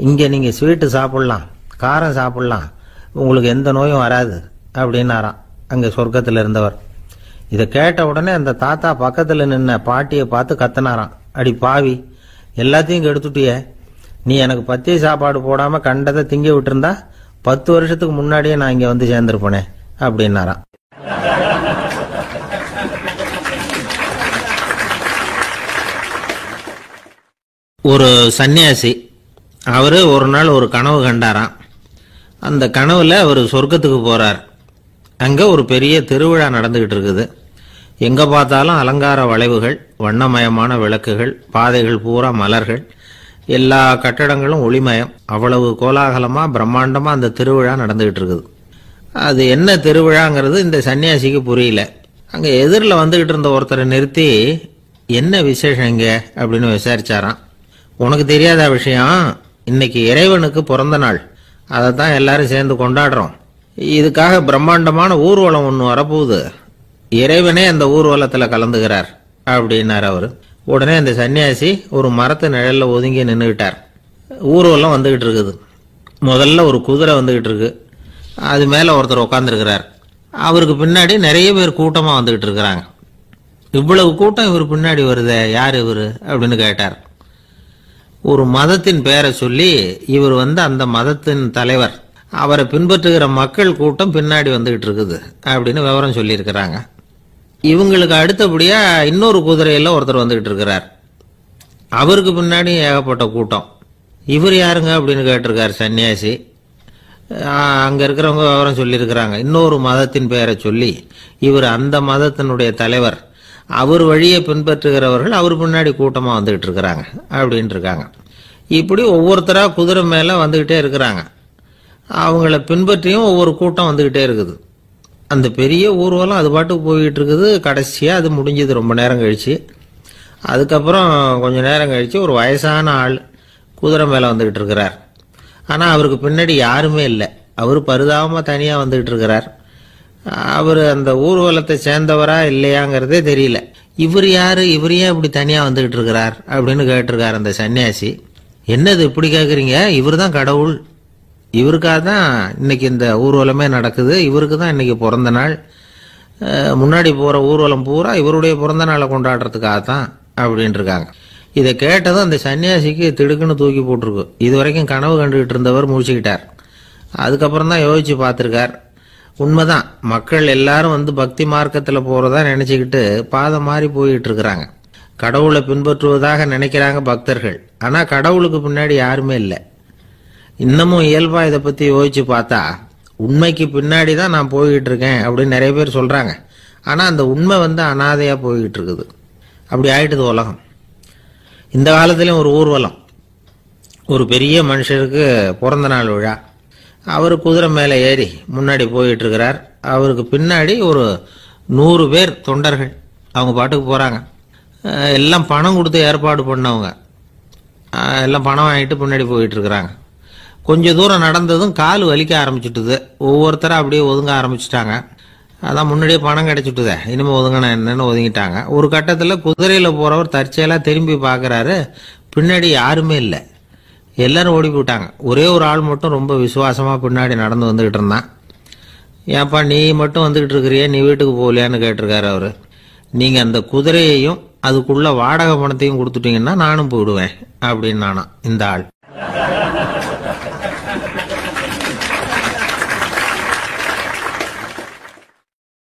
இங்கே நீங்கள் ஸ்வீட்டு சாப்பிடலாம், காரம் சாப்பிடலாம், உங்களுக்கு எந்த நோயும் வராது அப்படின்னாராம் அங்கே சொர்க்கத்தில் இருந்தவர். இதை கேட்ட உடனே அந்த தாத்தா பக்கத்தில் நின்ன பாட்டியை பார்த்து கத்தினாராம், அடி பாவி, எல்லாத்தையும் கெடுத்துட்டிய, நீ எனக்கு பத்திய சாப்பாடு போடாமல் கண்டதை திங்க விட்டுருந்தா 10 வருஷத்துக்கு முன்னாடியே நான் இங்கே சேர்ந்துருப்பேனே அப்படின்னாராம். ஒரு சன்னியாசி, அவரு ஒரு நாள் ஒரு கனவு கண்டாராம். அந்த கனவுல அவர் சொர்க்கத்துக்கு போறார். அங்க ஒரு பெரிய திருவிழா நடந்துகிட்டு இருக்குது. எங்க பார்த்தாலும் அலங்கார வளைவுகள், வண்ணமயமான விளக்குகள், பாதைகள் பூரா மலர்கள், எல்லா கட்டடங்களும் ஒளிமயம். அவ்வளவு கோலாகலமா பிரம்மாண்டமா அந்த திருவிழா நடந்துகிட்டு இருக்குது. அது என்ன திருவிழாங்கிறது இந்த சன்னியாசிக்கு புரியல. அங்க எதிரில் வந்துகிட்டு இருந்த ஒருத்தரை நிறுத்தி, என்ன விசேஷம் இங்க அப்படின்னு விசாரிச்சாராம். உனக்கு தெரியாத விஷயம், இன்னைக்கு இறைவனுக்கு பிறந்த நாள், அதை தான் எல்லாரும் சேர்ந்து கொண்டாடுறோம். இதுக்காக பிரம்மாண்டமான ஊர்வலம் ஒன்று வரப்போகுது. இறைவனே அந்த ஊர்வலத்தில் கலந்துகிறார் அப்படின்னார் அவரு. உடனே அந்த சன்னியாசி ஒரு மரத்து நிழல்ல ஒதுங்கி நின்றுகிட்டார். ஊர்வலம் வந்துகிட்டு இருக்குது. முதல்ல ஒரு குதிரை வந்துகிட்டு இருக்கு. அது மேல ஒருத்தர் உட்காந்துருக்கிறார். அவருக்கு பின்னாடி நிறைய பேர் கூட்டமா வந்துகிட்டு இருக்கிறாங்க. இவ்வளவு கூட்டம் இவர் பின்னாடி வருதே, யார் இவரு அப்படின்னு கேட்டார். ஒரு மதத்தின் பெயரை சொல்லி, இவர் அந்த மதத்தின் தலைவர், அவரை பின்பற்றுகிற மக்கள் கூட்டம் பின்னாடி வந்துகிட்டு இருக்குது அப்படின்னு விவரம் சொல்லியிருக்கிறாங்க. இவங்களுக்கு அடுத்தபடியா இன்னொரு குதிரையில ஒருத்தர் வந்துகிட்டு இருக்கிறார். அவருக்கு பின்னாடி ஏகப்பட்ட கூட்டம். இவர் யாருங்க அப்படின்னு கேட்டிருக்காரு சன்னியாசி. அங்க இருக்கிறவங்க விவரம் சொல்லியிருக்கிறாங்க. இன்னொரு மதத்தின் பெயரை சொல்லி, இவர் அந்த மதத்தினுடைய தலைவர், அவர் வழியை பின்பற்றுகிறவர்கள் அவர் பின்னாடி கூட்டமா வந்துகிட்டு இருக்கிறாங்க அப்படின்னு இருக்காங்க. இப்படி ஒவ்வொருத்தரா குதிரை மேல வந்துகிட்டே இருக்கிறாங்க. அவங்கள பின்பற்றியும் ஒவ்வொரு கூட்டம் வந்துகிட்டே இருக்குது. அந்த பெரிய ஊர்வலம் அது பாட்டுக்கு போயிட்டு இருக்குது. கடைசியா அது முடிஞ்சது ரொம்ப நேரம் கழிச்சு. அதுக்கப்புறம் கொஞ்ச நேரம் கழிச்சு ஒரு வயசான ஆள் குதிரை மேல வந்துகிட்டு இருக்கிறார். ஆனா அவருக்கு பின்னாடி யாருமே இல்லை. அவர் பரிதாபமா தனியா வந்துகிட்டு இருக்கிறார். அவர் அந்த ஊர்வலத்தை சேர்ந்தவரா இல்லையாங்கிறதே தெரியல. இவர் யாரு, இவர் ஏன் இப்படி தனியா வந்துகிட்டு இருக்கிறார் அப்படின்னு கேட்டிருக்காரு அந்த சன்னியாசி. என்னது இப்படி கேட்குறீங்க? இவர் தான் கடவுள். இவருக்காக தான் இன்னைக்கு இந்த ஊர்வலமே நடக்குது. இவருக்கு தான் இன்னைக்கு பிறந்த நாள். முன்னாடி போற ஊர்வலம் பூரா இவருடைய பிறந்த நாளை கொண்டாடுறதுக்காக தான் அப்படின்னு இருக்காங்க. இதை கேட்டதும் அந்த சன்னியாசிக்கு திடுக்குன்னு தூக்கி போட்டிருக்கு. இது வரைக்கும் கனவு கண்டுகிட்டு இருந்தவர் முடிச்சுக்கிட்டார். அதுக்கப்புறம் தான் யோசிச்சு பார்த்திருக்கார். உண்மைதான், மக்கள் எல்லாரும் பக்தி மார்க்கத்தில் போறதா நினைச்சுக்கிட்டு பாதை மாறி போயிட்டு இருக்கிறாங்க. கடவுளை பின்பற்றுவதாக நினைக்கிறாங்க பக்தர்கள். ஆனா கடவுளுக்கு பின்னாடி யாருமே இல்லை. இன்னமும் இயல்பா இதை பத்தி யோசிச்சு பார்த்தா, உண்மைக்கு பின்னாடி தான் நான் போய்கிட்டு இருக்கேன் அப்படின்னு நிறைய பேர் சொல்றாங்க. ஆனா அந்த உண்மை அனாதையா போய்கிட்டு இருக்குது. அப்படி ஆயிட்டுது உலகம். இந்த காலத்திலும் ஒரு ஊர்வலம், ஒரு பெரிய மனுஷருக்கு பிறந்த நாள் விழா. அவர் குதிரை மேல ஏறி முன்னாடி போயிட்டு இருக்கிறார். அவருக்கு பின்னாடி ஒரு 100 பேர் தொண்டர்கள் அவங்க பாட்டுக்கு போறாங்க. எல்லாம் பணம் கொடுத்து ஏற்பாடு பண்ணவங்க. எல்லாம் பணம் வாங்கிட்டு பின்னாடி போயிட்டு இருக்கிறாங்க. கொஞ்ச தூரம் நடந்ததும் கால் வலிக்க ஆரம்பிச்சுட்டுது. ஒவ்வொருத்தரும் அப்படியே ஒதுங்க ஆரம்பிச்சுட்டாங்க. அதான் முன்னாடியே பணம் கிடைச்சிட்டுதே, இனிமே ஒதுங்கினா என்னன்னு ஒதுங்கிட்டாங்க. ஒரு கட்டத்தில் குதிரையில போறவர் தற்செயலா திரும்பி பார்க்கறாரு. பின்னாடி யாருமே இல்லை. எல்லாரும் ஓடி போயிட்டாங்க. ஒரே ஒரு ஆள் மட்டும் ரொம்ப விசுவாசமா பின்னாடி நடந்து வந்துகிட்டு இருந்தான். ஏன்பா நீ மட்டும் வந்துகிட்டு இருக்கிறியே, நீ வீட்டுக்கு போகலையான்னு கேட்டிருக்காரு அவரு. நீங்க அந்த குதிரையையும் அதுக்குள்ள வாடகை பணத்தையும் கொடுத்துட்டீங்கன்னா நானும் போயிடுவேன் அப்படின்னு நானா இந்த ஆள்.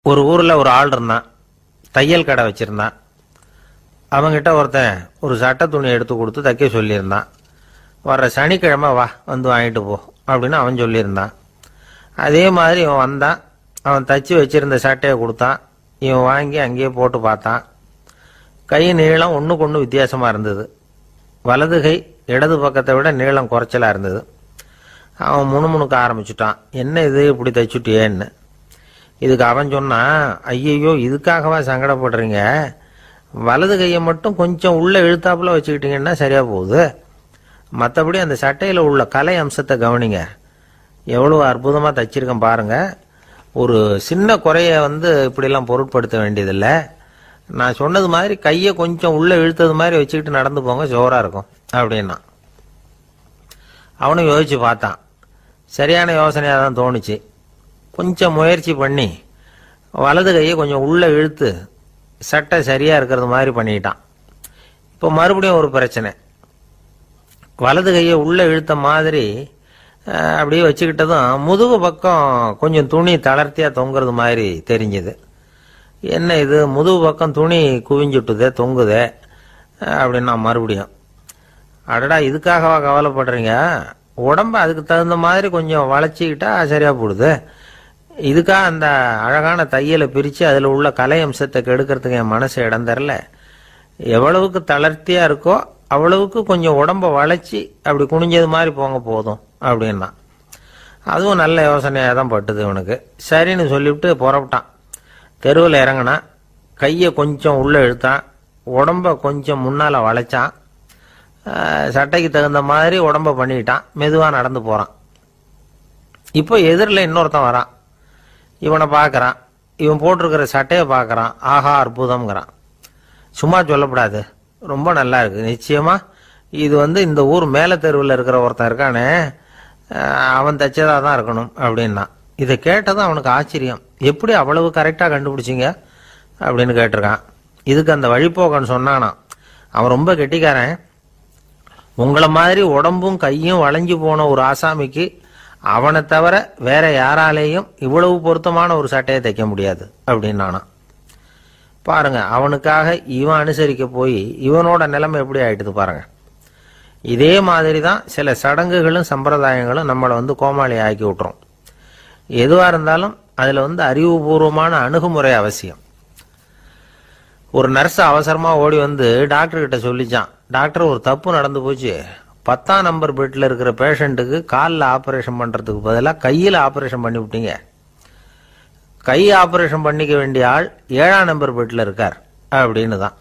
ஒரு ஊர்ல ஒரு ஆள் இருந்தான். தையல் கடை வச்சிருந்தான். அவங்கிட்ட ஒருத்தன் ஒரு சட்டை துணி எடுத்து கொடுத்து தைக்க சொல்லியிருந்தான். வர்ற சனிக்கிழமை வா, வாங்கிட்டு போ அப்படின்னு அவன் சொல்லியிருந்தான். அதே மாதிரி இவன் வந்தான். அவன் தச்சு வச்சிருந்த சட்டையை கொடுத்தான். இவன் வாங்கி அங்கேயே போட்டு பார்த்தான். கை நீளம் ஒன்றுக்கு ஒன்று வித்தியாசமா இருந்தது. வலது கை இடது பக்கத்தை விட நீளம் குறைச்சலா இருந்தது. அவன் முணுமுணுக்க ஆரம்பிச்சுட்டான். என்ன இது இப்படி தைச்சுட்டியேன்னு. இதுக்கு அவன் சொன்னான், ஐயையோ இதுக்காகவா சங்கடப்படுறீங்க, வலது கையை மட்டும் கொஞ்சம் உள்ள இழுத்தாப்புல வச்சுக்கிட்டீங்கன்னா சரியா போகுது. மற்றபடி அந்த சட்டையில உள்ள கலை அம்சத்தை கவனிங்க. எவ்வளவு அற்புதமா தைச்சிருக்கேன் பாருங்க. ஒரு சின்ன குறைய இப்படிலாம் பொருட்படுத்த வேண்டியதில்லை. நான் சொன்னது மாதிரி கையை கொஞ்சம் உள்ள இழுத்தது மாதிரி வச்சுக்கிட்டு நடந்து போங்க, ஜோரா இருக்கும் அப்படின்னா. அவனும் யோசிச்சு பார்த்தான். சரியான யோசனையா தான் தோணுச்சு. கொஞ்சம் முயற்சி பண்ணி வலது கையை கொஞ்சம் உள்ள இழுத்து சட்டை சரியா இருக்கிறது மாதிரி பண்ணிட்டான். இப்போ மறுபடியும் ஒரு பிரச்சனை. வலது கையை உள்ள இழுத்த மாதிரி அப்படியே வச்சுக்கிட்டதும் முதுகு பக்கம் கொஞ்சம் துணி தளர்த்தியா தொங்குறது மாதிரி தெரிஞ்சுது. என்ன இது, முதுகு பக்கம் துணி குவிஞ்சுட்டுதே, தொங்குதே அப்படின்னா மறுபடியும், அடடா இதுக்காகவா கவலைப்படுறீங்க, உடம்ப அதுக்கு தகுந்த மாதிரி கொஞ்சம் வளைச்சிக்கிட்டா சரியா போடுது. இதுக்காக அந்த அழகான தையலை பிரித்து அதில் உள்ள கலை அம்சத்தை கெடுக்கிறதுக்கு என் மனசு இடம் தரல. எவ்வளவுக்கு தளர்த்தியா இருக்கோ அவ்வளவுக்கு கொஞ்சம் உடம்ப வளைச்சி அப்படி குனிஞ்சது மாதிரி போங்க போதும் அப்படின்னா. அதுவும் நல்ல யோசனையாக தான் பட்டுது இவனுக்கு. சரின்னு சொல்லிவிட்டு புறப்பட்டான். தெருவில் இறங்கினா, கையை கொஞ்சம் உள்ளே இழுத்தான், உடம்ப கொஞ்சம் முன்னால் வளைச்சான், சட்டைக்கு தகுந்த மாதிரி உடம்ப பண்ணிக்கிட்டான், மெதுவாக நடந்து போகிறான். இப்போ எதிரில் இன்னொருத்தன் வரான். இவனை பார்க்குறான், இவன் போட்டிருக்கிற சட்டையை பார்க்குறான். ஆஹா அற்புதம்ங்கிறான். சும்மா சொல்லக்கூடாது, ரொம்ப நல்லா இருக்குது, நிச்சயமா இது இந்த ஊர் மேலே தெருவில் இருக்கிற ஒருத்தன் இருக்கானே, அவன் தைச்சதாக தான் இருக்கணும் அப்படின்னா. இதை கேட்டதும் அவனுக்கு ஆச்சரியம். எப்படி அவ்வளவு கரெக்டாக கண்டுபிடிச்சிங்க அப்படின்னு கேட்டிருக்கான். இதுக்கு அந்த வழிபோக்கன்னு சொன்னானா, அவன் ரொம்ப கெட்டிக்காரன், உங்களை மாதிரி உடம்பும் கையும் வளைஞ்சு போன ஒரு ஆசாமிக்கு அவனை தவிர வேற யாராலேயும் இவ்வளவு பொருத்தமான ஒரு சட்டையை தைக்க முடியாது அப்படின்னானா. பாருங்க, அவனுக்காக இவன் அனுசரிக்க போய் இவனோட நிலைமை எப்படி ஆயிட்டுது பாருங்க. இதே மாதிரி தான் சில சடங்குகளும் சம்பிரதாயங்களும் நம்மளை கோமாளி ஆக்கி விட்டுரும். எதுவாக இருந்தாலும் அதில் அறிவுபூர்வமான அணுகுமுறை அவசியம். ஒரு நர்ஸ் அவசரமாக ஓடி டாக்டர் கிட்ட சொல்லிச்சான், டாக்டர் ஒரு தப்பு நடந்து போச்சு, 10ஆம் நம்பர் பெட்டில் இருக்கிற பேஷண்ட்டுக்கு காலில் ஆப்ரேஷன் பண்ணுறதுக்கு பதிலாக கையில் ஆப்ரேஷன் பண்ணி விட்டீங்க. கை ஆப்ரேஷன் பண்ணிக்க வேண்டிய ஆள் 7ஆம் நம்பர் பெட்டில் இருக்கார் அப்படின்னு தான்.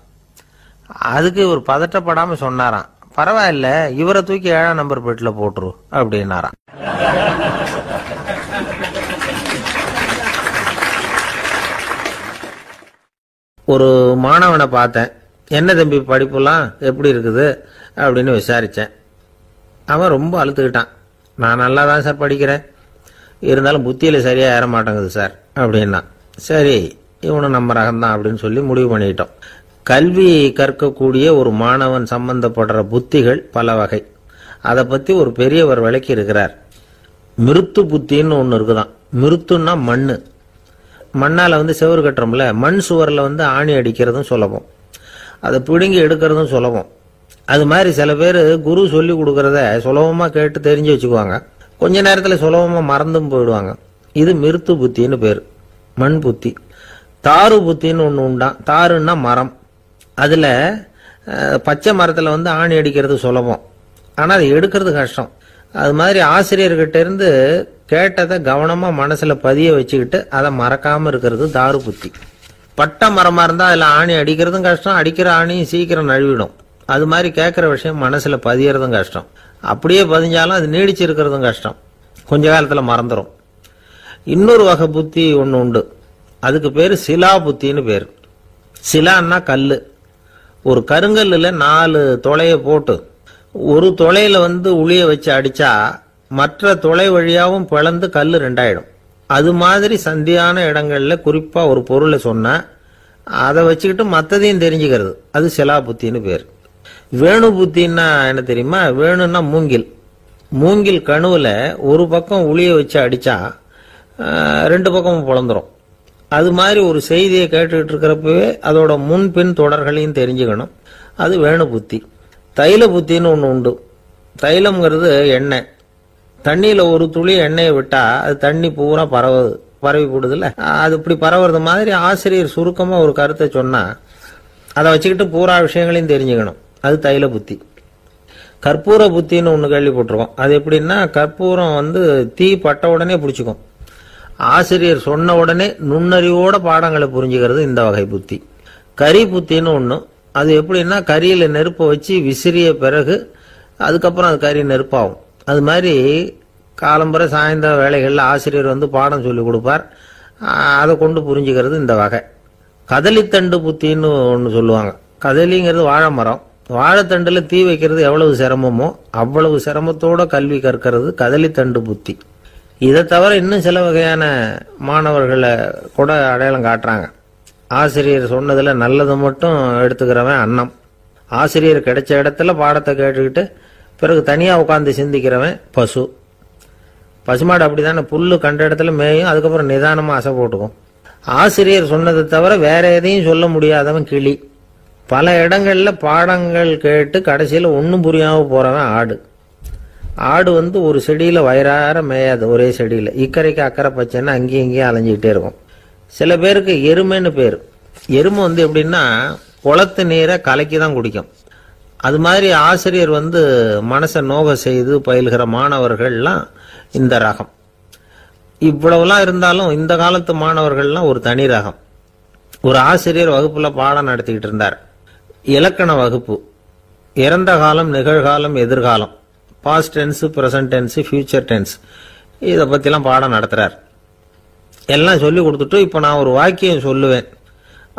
அதுக்கு இவர் பதட்டப்படாமல் சொன்னாராம், பரவாயில்ல, இவரை தூக்கி 7ஆம் நம்பர் பெட்டில் போட்டுரு அப்படின்னாராம். ஒரு மாணவனை பார்த்தேன். என்ன தம்பி படிப்புலாம் எப்படி இருக்குது அப்படின்னு விசாரித்தேன். அவன் ரொம்ப அழுத்துக்கிட்டான். நான் நல்லா தான் சார் படிக்கிறேன், இருந்தாலும் புத்தியில் சரியாக ஏற மாட்டேங்குது சார் அப்படின்னா. சரி, இவனும் நம்ம ரகம்தான் அப்படின்னு சொல்லி முடிவு பண்ணிக்கிட்டோம். கல்வி கற்கக்கூடிய ஒரு மாணவன் சம்பந்தப்படுற புத்திகள் பல வகை. அதை பற்றி ஒரு பெரியவர் விளக்கி இருக்கிறார். மிருத்து புத்தின்னு ஒன்று இருக்குதான். மிருத்துன்னா மண்ணு. மண்ணால் செவரு கட்டுறோம்ல, மண் சுவரில் ஆணி அடிக்கிறதும் சுலபம், அதை பிடுங்கி எடுக்கிறதும் சுலபம். அது மாதிரி சில பேர் குரு சொல்லி கொடுக்கறத சுலபமாக கேட்டு தெரிஞ்சு வச்சுக்குவாங்க, கொஞ்ச நேரத்தில் சுலபமாக மறந்தும் போயிடுவாங்க. இது மிருத்து புத்தின்னு பேர், மண் புத்தி. தாரு புத்தின்னு ஒன்று உண்டான். தாருன்னா மரம். அதில் பச்சை மரத்தில் ஆணி அடிக்கிறது சுலபம், ஆனால் அதை எடுக்கிறது கஷ்டம். அது மாதிரி ஆசிரியர்கிட்ட இருந்து கேட்டதை கவனமாக மனசில் பதிய வச்சுக்கிட்டு அதை மறக்காமல் இருக்கிறது தாரு புத்தி. பட்டை மரமாக இருந்தால் அதில் ஆணி அடிக்கிறதும் கஷ்டம், அடிக்கிற ஆணியும் சீக்கிரம் நழுவிடும். அது மாதிரி கேட்குற விஷயம் மனசில் பதியறதும் கஷ்டம். அப்படியே பதிஞ்சாலும் அது நீடிச்சு இருக்கிறதும் கஷ்டம், கொஞ்ச காலத்தில் மறந்துடும். இன்னொரு வகை புத்தி ஒன்று உண்டு, அதுக்கு பேர் சிலா புத்தின்னு பேர். சிலான்னா கல். ஒரு கருங்கல்லில் 4 துளையை போட்டு ஒரு துளையில உளிய வச்சு அடிச்சா மற்ற துளை வழியாகவும் பிளந்து கல் 2ஆயிடும். அது மாதிரி சந்தியான இடங்கள்ல குறிப்பா ஒரு பொருளை சொன்னா அதை வச்சுக்கிட்டு மற்றதையும் தெரிஞ்சுக்கிறது, அது சிலா புத்தின்னு பேர். வேணு புத்தின்னா என்ன தெரியுமா? வேணுன்னா மூங்கில். மூங்கில் கணுவில் ஒரு பக்கம் உளிய வச்சு அடிச்சா 2 பக்கமும் பிளந்துரும். அது மாதிரி ஒரு செய்தியை கேட்டுக்கிட்டு இருக்கிறப்பவே அதோட முன்பின் தொடர்களையும் தெரிஞ்சுக்கணும், அது வேணு புத்தி. தைல புத்தின்னு ஒன்று உண்டு. தைலம்ங்கிறது எண்ணெய். தண்ணியில் ஒரு துளி எண்ணெயை விட்டா அது தண்ணி பூரா பரவி போடுதுல்ல, அது இப்படி பரவுறது மாதிரி ஆசிரியர் சுருக்கமாக ஒரு கருத்தை சொன்னா அதை வச்சுக்கிட்டு பூரா விஷயங்களையும் தெரிஞ்சுக்கணும், அது தைல புத்தி. கற்பூர புத்தின்னு ஒன்று கேள்விப்பட்டிருக்கோம். அது எப்படின்னா, கற்பூரம் தீ பட்ட உடனே பிடிச்சிக்கும். ஆசிரியர் சொன்ன உடனே நுண்ணறிவோட பாடங்களை புரிஞ்சுக்கிறது இந்த வகை புத்தி. கரி புத்தின்னு ஒன்று. அது எப்படின்னா, கரியில் நெருப்பை வச்சு விசிறிய பிறகு அதுக்கப்புறம் அது கறி நெருப்பாகும். அது மாதிரி காலம்பரை சாயந்தர வேலைகளில் ஆசிரியர் பாடம் சொல்லி கொடுப்பார், அதை கொண்டு புரிஞ்சுக்கிறது இந்த வகை. கதலித்தண்டு புத்தின்னு ஒன்று சொல்லுவாங்க. கதலிங்கிறது வாழை மரம். வாழைத்தண்டில் தீ வைக்கிறது எவ்வளவு சிரமமோ அவ்வளவு சிரமத்தோட கல்வி கற்கிறது கதலித்தண்டு புத்தி. இதை தவிர இன்னும் சில வகையான மாணவர்களை கூட அடையாளம் காட்டுறாங்க. ஆசிரியர் சொன்னதில் நல்லதை மட்டும் எடுத்துக்கிறவன் அன்னம். ஆசிரியர் கிடைச்ச இடத்துல பாடத்தை கேட்டுக்கிட்டு பிறகு தனியாக உட்காந்து சிந்திக்கிறவன் பசு. பசுமாடு அப்படி தானே, புல்லு கண்ட இடத்துல மேயும், அதுக்கப்புறம் நிதானமாக அசை போட்டுக்கும். ஆசிரியர் சொன்னதை தவிர வேற எதையும் சொல்ல முடியாதவன் கிளி. பல இடங்களில் பாடங்கள் கேட்டு கடைசியில் ஒன்றும் புரியாமல் போகிறவன் ஆடு. ஆடு ஒரு செடியில் வயிறார மேயாது, ஒரே செடியில். இக்கரைக்கு அக்கறை பச்சைன்னு அங்கேயும் இங்கேயும் அலைஞ்சிக்கிட்டே இருக்கும். சில பேருக்கு எருமைன்னு பேர். எருமை எப்படின்னா, குளத்து நீரை கலக்கி தான் குடிக்கும். அது மாதிரி ஆசிரியர் மனசை நோக செய்து பயில்கிற மாணவர்கள்லாம் இந்த ரகம். இவ்வளவுலாம் இருந்தாலும் இந்த காலத்து மாணவர்கள்லாம் ஒரு தனி ரகம். ஒரு ஆசிரியர் வகுப்புல பாடம் நடத்திக்கிட்டு இருந்தார். இலக்கண வகுப்பு. இறந்த காலம், நிகழ்காலம், எதிர்காலம், past tense, present tense, future tense, இதை பற்றிலாம் பாடம் நடத்துகிறார். எல்லாம் சொல்லி கொடுத்துட்டு இப்போ நான் ஒரு வாக்கியம் சொல்லுவேன்,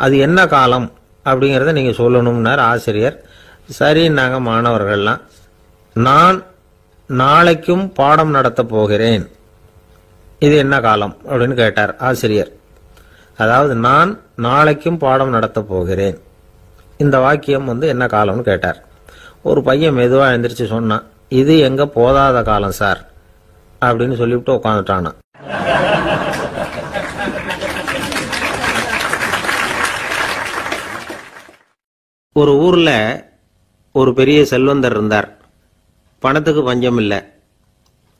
அது என்ன காலம் அப்படிங்கிறத நீங்கள் சொல்லணும்னார் ஆசிரியர். சரின்னாங்க மாணவர்கள்லாம். நான் நாளைக்கும் பாடம் நடத்தப் போகிறேன், இது என்ன காலம் அப்படின்னு கேட்டார் ஆசிரியர். அதாவது நான் நாளைக்கும் பாடம் நடத்தப் போகிறேன், இந்த வாக்கியம் என்ன காலம்னு கேட்டார். ஒரு பையன் மெதுவாக எழுந்திரிச்சு சொன்னான், இது எங்க போதாத காலம் சார் அப்படின்னு சொல்லிவிட்டு உட்காந்துட்டானா. ஒரு ஊர்ல ஒரு பெரிய செல்வந்தர் இருந்தார். பணத்துக்கு பஞ்சம் இல்லை.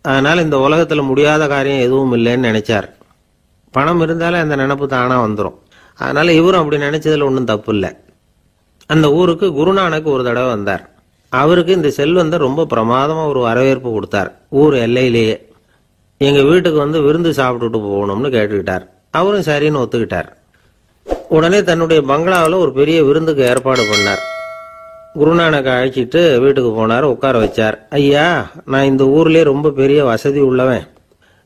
அதனால இந்த உலகத்துல முடியாத காரியம் எதுவும் இல்லைன்னு நினைச்சார். பணம் இருந்தாலே அந்த நினைப்பு தானா வந்துடும். அதனால இவரும் அப்படி நினைச்சதுல ஒன்றும் தப்பு இல்லை. அந்த ஊருக்கு குருநானக் ஒரு தடவை வந்தார். அவருக்கு இந்த செல்வந்தர் ரொம்ப பிரமாதமா ஒரு வரவேற்பு கொடுத்தார். ஊர் எல்லையிலேயே எங்க வீட்டுக்கு விருந்து சாப்பிட்டுட்டு போகணும்னு கேட்டுக்கிட்டார். அவரும் சரின்னு ஒத்துக்கிட்டார். உடனே தன்னுடைய பங்களாவில் ஒரு பெரிய விருந்துக்கு ஏற்பாடு பண்ணார். குருநானக் அழைச்சிட்டு வீட்டுக்கு போனார், உட்கார வச்சார். ஐயா, நான் இந்த ஊர்லயே ரொம்ப பெரிய வசதி உள்ளவன்,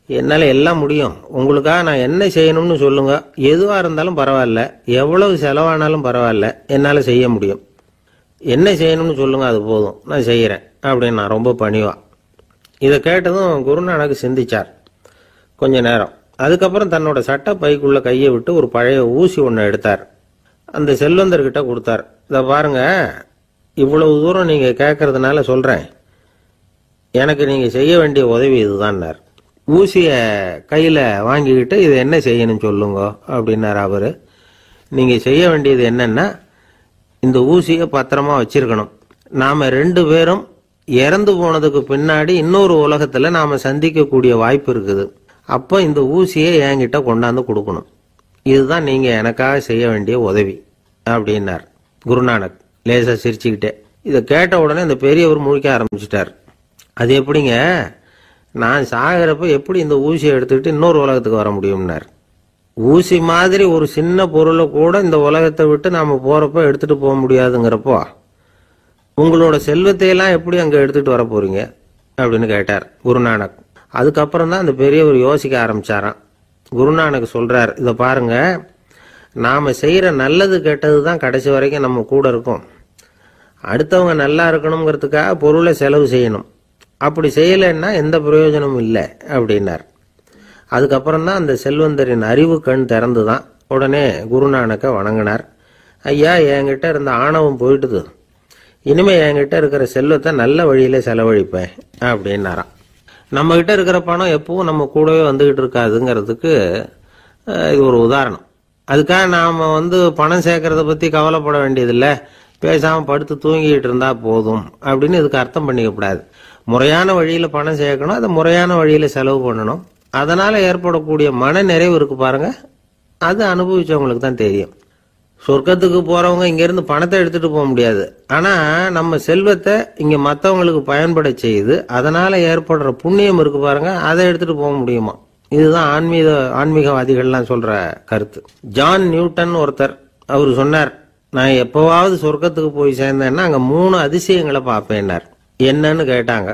என்னால எல்லாம் முடியும், உங்களுக்காக நான் என்ன செய்யணும்னு சொல்லுங்க, எதுவா இருந்தாலும் பரவாயில்ல, எவ்வளவு செலவானாலும் பரவாயில்ல, என்னால செய்ய முடியும், என்ன செய்யணும்னு சொல்லுங்க, அது போதும், நான் செய்யறேன் அப்படின்னு நான் ரொம்ப பணிவா. இதை கேட்டதும் குருநானக் சிந்திச்சார் கொஞ்ச நேரம். அதுக்கப்புறம் தன்னோட சட்ட பைக்குள்ள கையை விட்டு ஒரு பழைய ஊசி ஒன்று எடுத்தார். அந்த செல்வந்தர்கிட்ட கொடுத்தார். இதை பாருங்க, இவ்வளவு தூரம் நீங்க கேட்கறதுனால சொல்றேன், எனக்கு நீங்க செய்ய வேண்டிய உதவி இதுதான்னார். ஊசிய கையில வாங்கிக்கிட்டு இதை என்ன செய்யணும் சொல்லுங்க அப்படின்னார் அவரு. நீங்க செய்ய வேண்டியது என்னன்னா, இந்த ஊசியை பத்திரமா வச்சிருக்கணும். நாம 2 பேரும் இறந்து போனதுக்கு பின்னாடி இன்னொரு உலகத்துல நாம சந்திக்கக்கூடிய வாய்ப்பு இருக்குது. அப்போ இந்த ஊசியை என்கிட்ட கொண்டாந்து கொடுக்கணும். இதுதான் நீங்க எனக்காக செய்ய வேண்டிய உதவி அப்படின்னார் குருநானக் லேசா சிரிச்சுக்கிட்டே. இதை கேட்ட உடனே இந்த பெரியவர் முழிக்க ஆரம்பிச்சிட்டார். அது எப்படிங்க, நான் சாகிறப்ப எப்படி இந்த ஊசியை எடுத்துக்கிட்டு இன்னொரு உலகத்துக்கு வர முடியும்னார். ஊசி மாதிரி ஒரு சின்ன பொருளை கூட இந்த உலகத்தை விட்டு நாம போறப்ப எடுத்துட்டு போக முடியாதுங்கிறப்போ உங்களோட செல்வத்தையெல்லாம் எப்படி அங்க எடுத்துட்டு வர போறீங்க அப்படின்னு கேட்டார் குருநானக். அதுக்கப்புறம் தான் அந்த பெரியவர் யோசிக்க ஆரம்பிச்சாராம். குருநானக் சொல்றார், இதை பாருங்க, நாம செய்யற நல்லது கெட்டது தான் கடைசி வரைக்கும் நம்ம கூட இருக்கும். அடுத்தவங்க நல்லா இருக்கணுங்கிறதுக்காக பொருளை செலவு செய்யணும், அப்படி செய்யலைன்னா எந்த பிரயோஜனமும் இல்லை அப்படின்னார். அதுக்கப்புறம் தான் அந்த செல்வந்தரின் அறிவு கண் திறந்துதான். உடனே குருநானக்க வணங்கினார். ஐயா, என்கிட்ட இருந்த ஆணவம் போயிட்டுது, இனிமே என்கிட்ட இருக்கிற செல்வத்தை நல்ல வழியில செலவழிப்பேன் அப்படின்னாராம். நம்ம கிட்ட இருக்கிற பணம் எப்பவும் நம்ம கூடவே வந்துகிட்டு இருக்காதுங்கிறதுக்கு இது ஒரு உதாரணம். அதுக்காக நாம பணம் சேர்க்கறத பத்தி கவலைப்பட வேண்டியதில்லை, பேசாம படுத்து தூங்கிட்டு இருந்தா போதும் அப்படின்னு இதுக்கு அர்த்தம் பண்ணிக்க கூடாது. முறையான வழியில பணம் சேர்க்கணும், அதை முறையான வழியில செலவு பண்ணணும். அதனால ஏற்படக்கூடிய மன நிறைவு இருக்கு பாருங்க, அது அனுபவிச்சவங்களுக்கு தான் தெரியும். சொர்க்கத்துக்கு போறவங்க இங்க இருந்து பணத்தை எடுத்துட்டு போக முடியாது. ஆனா நம்ம செல்வத்தை இங்க மற்றவங்களுக்கு பயன்பட செய்து அதனால ஏற்படுற புண்ணியம் இருக்கு பாருங்க, அதை எடுத்துட்டு போக முடியுமா. இதுதான் ஆன்மீகவாதிகள்லாம் சொல்ற கருத்து. ஜான் நியூட்டன் ஒருத்தர், அவரு சொன்னார், நான் எப்பவாவது சொர்க்கத்துக்கு போய் சேர்ந்தேன்னா அங்க 3 அதிசயங்களை பார்ப்பேன்னார். என்னன்னு கேட்டாங்க.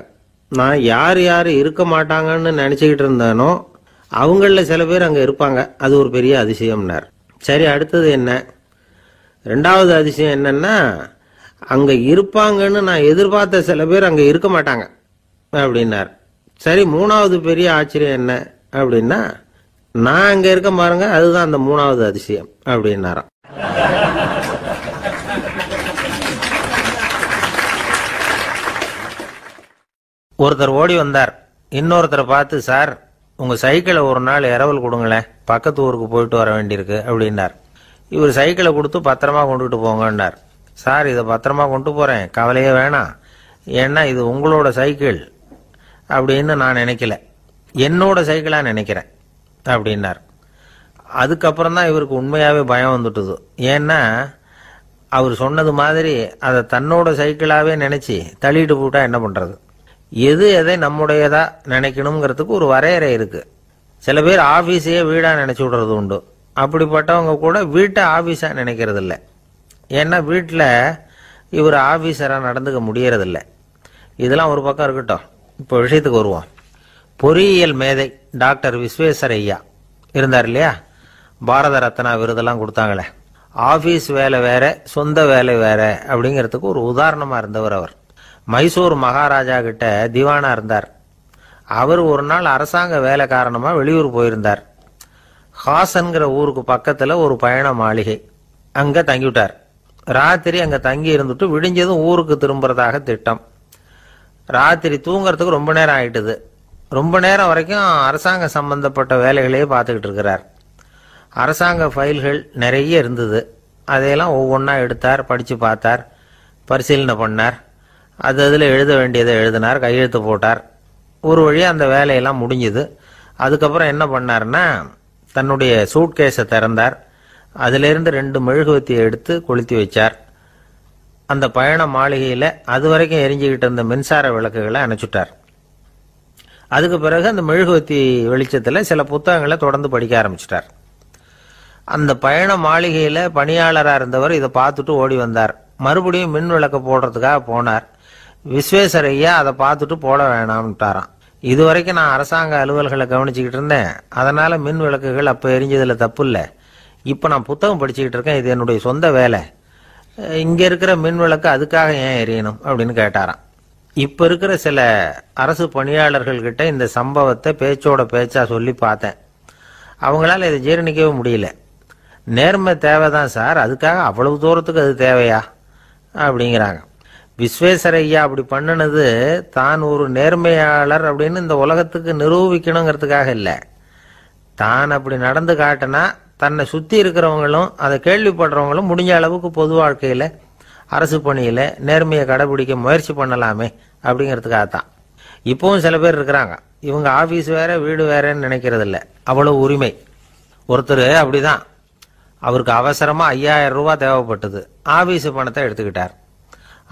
நான் யார் யாரு இருக்க மாட்டாங்கன்னு நினைச்சுக்கிட்டு இருந்தேனோ அவங்கள சில பேர் அங்க இருப்பாங்க, அது ஒரு பெரிய அதிசயம்னார். சரி, அடுத்தது என்ன? 2வது அதிசயம் என்னன்னா, அங்க இருப்பாங்கன்னு நான் எதிர்பார்த்த சில பேர் அங்க இருக்க மாட்டாங்க அப்படின்னார். சரி, 3வது பெரிய ஆச்சரியம் என்ன அப்படின்னா, நான் அங்க இருக்க பாருங்க, அதுதான் அந்த 3வது அதிசயம் அப்படின்னாராம். ஒருத்தர் ஓடி வந்தார். இன்னொருத்தரை பார்த்து, சார், உங்க சைக்கிளை ஒரு நாள் இரவல் கொடுங்களேன், பக்கத்து ஊருக்கு போயிட்டு வர வேண்டியிருக்கு அப்படின்னார். இவர் சைக்கிளை கொடுத்து பத்திரமா கொண்டுட்டு போங்கன்னார். சார், இதை பத்திரமா கொண்டு போறேன், கவலையே வேணாம், ஏன்னா இது உங்களோட சைக்கிள் அப்படின்னு நான் நினைக்கல, என்னோட சைக்கிளா நினைக்கிறேன் அப்படின்னார். அதுக்கப்புறம் தான் இவருக்கு உண்மையாவே பயம் வந்துட்டுது. ஏன்னா அவர் சொன்னது மாதிரி அதை தன்னோட சைக்கிளாவே நினைச்சு தள்ளிட்டு போட்டா என்ன பண்றது? எது எதை நம்முடையதா நினைக்கணுங்கிறதுக்கு ஒரு வரையறை இருக்கு. சில பேர் ஆபீஸையே வீடா நினைச்சு விடுறது உண்டு. அப்படிப்பட்டவங்க கூட வீட்டை ஆபீஸா நினைக்கிறது இல்லை. ஏன்னா வீட்டில் இவர் ஆபீஸரா நடந்துக்க முடியறதில்லை. இதெல்லாம் ஒரு பக்கம் இருக்கட்டும். இப்போ விஷயத்துக்கு வருவோம். பொறியியல் மேதை டாக்டர் விஸ்வேஸ்வரய்யா இருந்தார் இல்லையா, பாரத ரத்னா விருதெல்லாம் கொடுத்தாங்களே. ஆபீஸ் வேலை வேற, சொந்த வேலை வேற அப்படிங்கிறதுக்கு ஒரு உதாரணமா இருந்தவர் அவர். மைசூர் மகாராஜா கிட்ட திவானா இருந்தார். அவர் ஒரு நாள் அரசாங்க வேலை காரணமா வெளியூர் போயிருந்தார். ஹாசன்கிற ஊருக்கு பக்கத்துல ஒரு பயண மாளிகை, அங்க தங்கிவிட்டார். ராத்திரி அங்க தங்கி இருந்துட்டு விடிஞ்சதும் ஊருக்கு திரும்புறதாக திட்டம். ராத்திரி தூங்கறதுக்கு ரொம்ப நேரம் ஆயிட்டுது. ரொம்ப நேரம் வரைக்கும் அரசாங்க சம்பந்தப்பட்ட வேலைகளையே பார்த்துக்கிட்டு இருக்கிறார். அரசாங்க ஃபைல்கள் நிறைய இருந்தது. அதையெல்லாம் ஒவ்வொன்றா எடுத்தார், படித்து பார்த்தார், பரிசீலனை பண்ணார். அதில் எழுத வேண்டியதை எழுதினார், கையெழுத்து போட்டார். ஒரு வழியாக அந்த வேலையெல்லாம் முடிஞ்சுது. அதுக்கப்புறம் என்ன பண்ணார்னா, தன்னுடைய சூட்கேஸை திறந்தார். அதிலிருந்து 2 மெழுகுவத்தியை எடுத்து கொளுத்தி வச்சார். அந்த பயண மாளிகையில் அது வரைக்கும் எரிஞ்சுக்கிட்டு இருந்த மின்சார விளக்குகளை அணைச்சுட்டார். அதுக்கு பிறகு அந்த மெழுகுவத்தி வெளிச்சத்தில் சில புத்தகங்களை தொடர்ந்து படிக்க ஆரம்பிச்சிட்டார். அந்த பயண மாளிகையில் பணியாளராக இருந்தவர் இதை பார்த்துட்டு ஓடி வந்தார். மறுபடியும் மின் விளக்க போடுறதுக்காக போனார். விஸ்வேஸ்வரய்யா அதை பார்த்துட்டு போட வேணாம்ட்டாராம். இதுவரைக்கும் நான் அரசாங்க அலுவல்களை கவனிச்சுக்கிட்டு இருந்தேன், அதனால மின் விளக்குகள் அப்போ எரிஞ்சதில் தப்பு இல்லை. இப்போ நான் புத்தகம் படிச்சுக்கிட்டு இருக்கேன், இது என்னுடைய சொந்த வேலை. இங்கே இருக்கிற மின் விளக்கு அதுக்காக ஏன் எரியணும் அப்படின்னு கேட்டாராம். இப்போ இருக்கிற சில அரசு பணியாளர்கள்கிட்ட இந்த சம்பவத்தை பேச்சோட பேச்சா சொல்லி பார்த்தேன். அவங்களால இதை ஜீரணிக்கவே முடியல. நேர்மை தேவைதான் சார், அதுக்காக அவ்வளவு தூரத்துக்கு அது தேவையா அப்படிங்கிறாங்க. விஸ்வேஸ்வரய்யா அப்படி பண்ணினது தான் ஒரு நேர்மையாளர் அப்படின்னு இந்த உலகத்துக்கு நிரூபிக்கணுங்கிறதுக்காக இல்லை. தான் அப்படி நடந்து காட்டினா தன்னை சுற்றி இருக்கிறவங்களும் அதை கேள்விப்படுறவங்களும் முடிஞ்ச அளவுக்கு பொது வாழ்க்கையில் அரசு பணியில் நேர்மையை கடைபிடிக்க முயற்சி பண்ணலாமே அப்படிங்கிறதுக்காகத்தான். இப்போவும் சில பேர் இருக்கிறாங்க, இவங்க ஆஃபீஸ் வேற வீடு வேறன்னு நினைக்கிறது இல்லை, அவ்வளோ உரிமை. ஒருத்தர் அப்படிதான், அவருக்கு அவசரமாக 5000 ரூபா தேவைப்பட்டது. ஆஃபீஸு பணத்தை எடுத்துக்கிட்டார்.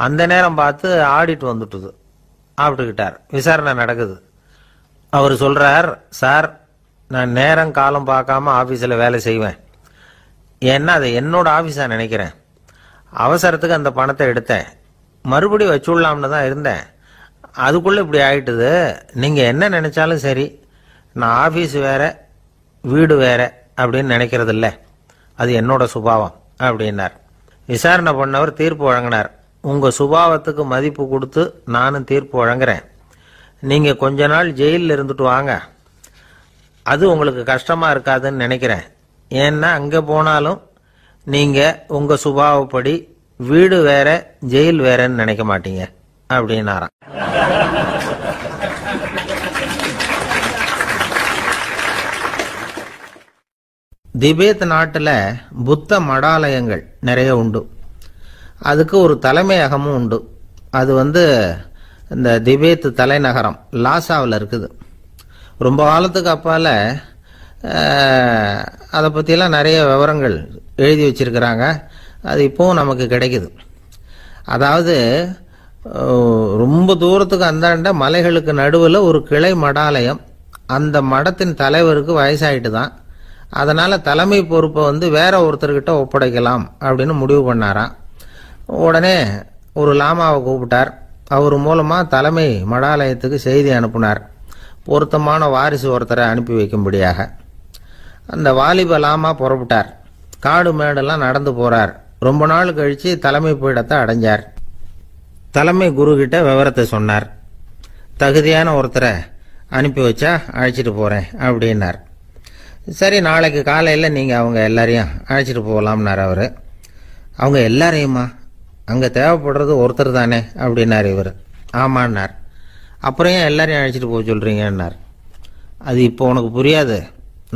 அந்த நேரம் பார்த்து ஆடிட் வந்துட்டுது, ஆப்பிட்டுக்கிட்டார். விசாரணை நடக்குது. அவர் சொல்றார், சார் நான் நேரம் காலம் பார்க்காம ஆஃபீஸில் வேலை செய்வேன், ஏன்னா அதை என்னோட ஆஃபீஸாக நினைக்கிறேன். அவசரத்துக்கு அந்த பணத்தை எடுத்தேன், மறுபடியும் வச்சுடலாம்னு தான் இருந்தேன், அதுக்குள்ளே இப்படி ஆயிட்டுது. நீங்கள் என்ன நினைச்சாலும் சரி, நான் ஆஃபீஸ் வேற வீடு வேற அப்படின்னு நினைக்கிறது இல்லை, அது என்னோட சுபாவம் அப்படின்னார். விசாரணை பண்ணவர் தீர்ப்பு வழங்கினார். உங்கள் சுபாவத்துக்கு மதிப்பு கொடுத்து நானும் தீர்ப்பு வழங்குறேன். நீங்கள் கொஞ்ச நாள் ஜெயிலில் இருந்துட்டு வாங்க, அது உங்களுக்கு கஷ்டமாக இருக்காதுன்னு நினைக்கிறேன். ஏன்னா அங்கே போனாலும் நீங்கள் உங்கள் சுபாவப்படி வீடு வேற ஜெயில் வேறன்னு நினைக்க மாட்டீங்க அப்படின்னாராம். திபேத் நாட்டில் புத்த மடாலயங்கள் நிறைய உண்டு. அதுக்கு ஒரு தலைமையகமும் உண்டு. அது இந்த திபேத் தலைநகரம் லாசாவில் இருக்குது. ரொம்ப காலத்துக்கு அப்பால் அதை பற்றியெல்லாம் நிறைய விவரங்கள் எழுதி வச்சிருக்கிறாங்க. அது இப்போவும் நமக்கு கிடைக்குது. அதாவது ரொம்ப தூரத்துக்கு அந்தாண்ட மலைகளுக்கு நடுவில் ஒரு கிளை மடாலயம். அந்த மடத்தின் தலைவருக்கு வயசாயிட்டு தான், அதனால் தலைமை பொறுப்பை வேற ஒருத்தர்கிட்ட ஒப்படைக்கலாம் அப்படின்னு முடிவு பண்ணாராம். உடனே ஒரு லாமாவை கூப்பிட்டார். அவர் மூலமாக தலைமை மடாலயத்துக்கு செய்தி அனுப்புனார், பொருத்தமான வாரிசு ஒருத்தரை அனுப்பி வைக்கும்படியாக. அந்த வாலிப லாமா புறப்பட்டார். காடு மேடெல்லாம் நடந்து போகிறார். ரொம்ப நாள் கழித்து தலைமை பீடத்தை அடைஞ்சார். தலைமை குரு கிட்ட விவரத்தை சொன்னார். தகுதியான ஒருத்தரை அனுப்பி வச்சா அழைச்சிட்டு போகிறேன் அப்படின்னார். சரி, நாளைக்கு காலையில் நீங்கள் அவங்க எல்லாரையும் அழைச்சிட்டு போகலாம்னார் அவர். அவங்க எல்லாரையுமா? அங்கே தேவைப்படுறது ஒருத்தர் தானே அப்படின்னார் இவர். ஆமான்னார். அப்புறம் ஏன் எல்லாரையும் அழைச்சிட்டு போக சொல்கிறீங்கன்னார். அது இப்போ உனக்கு புரியாது.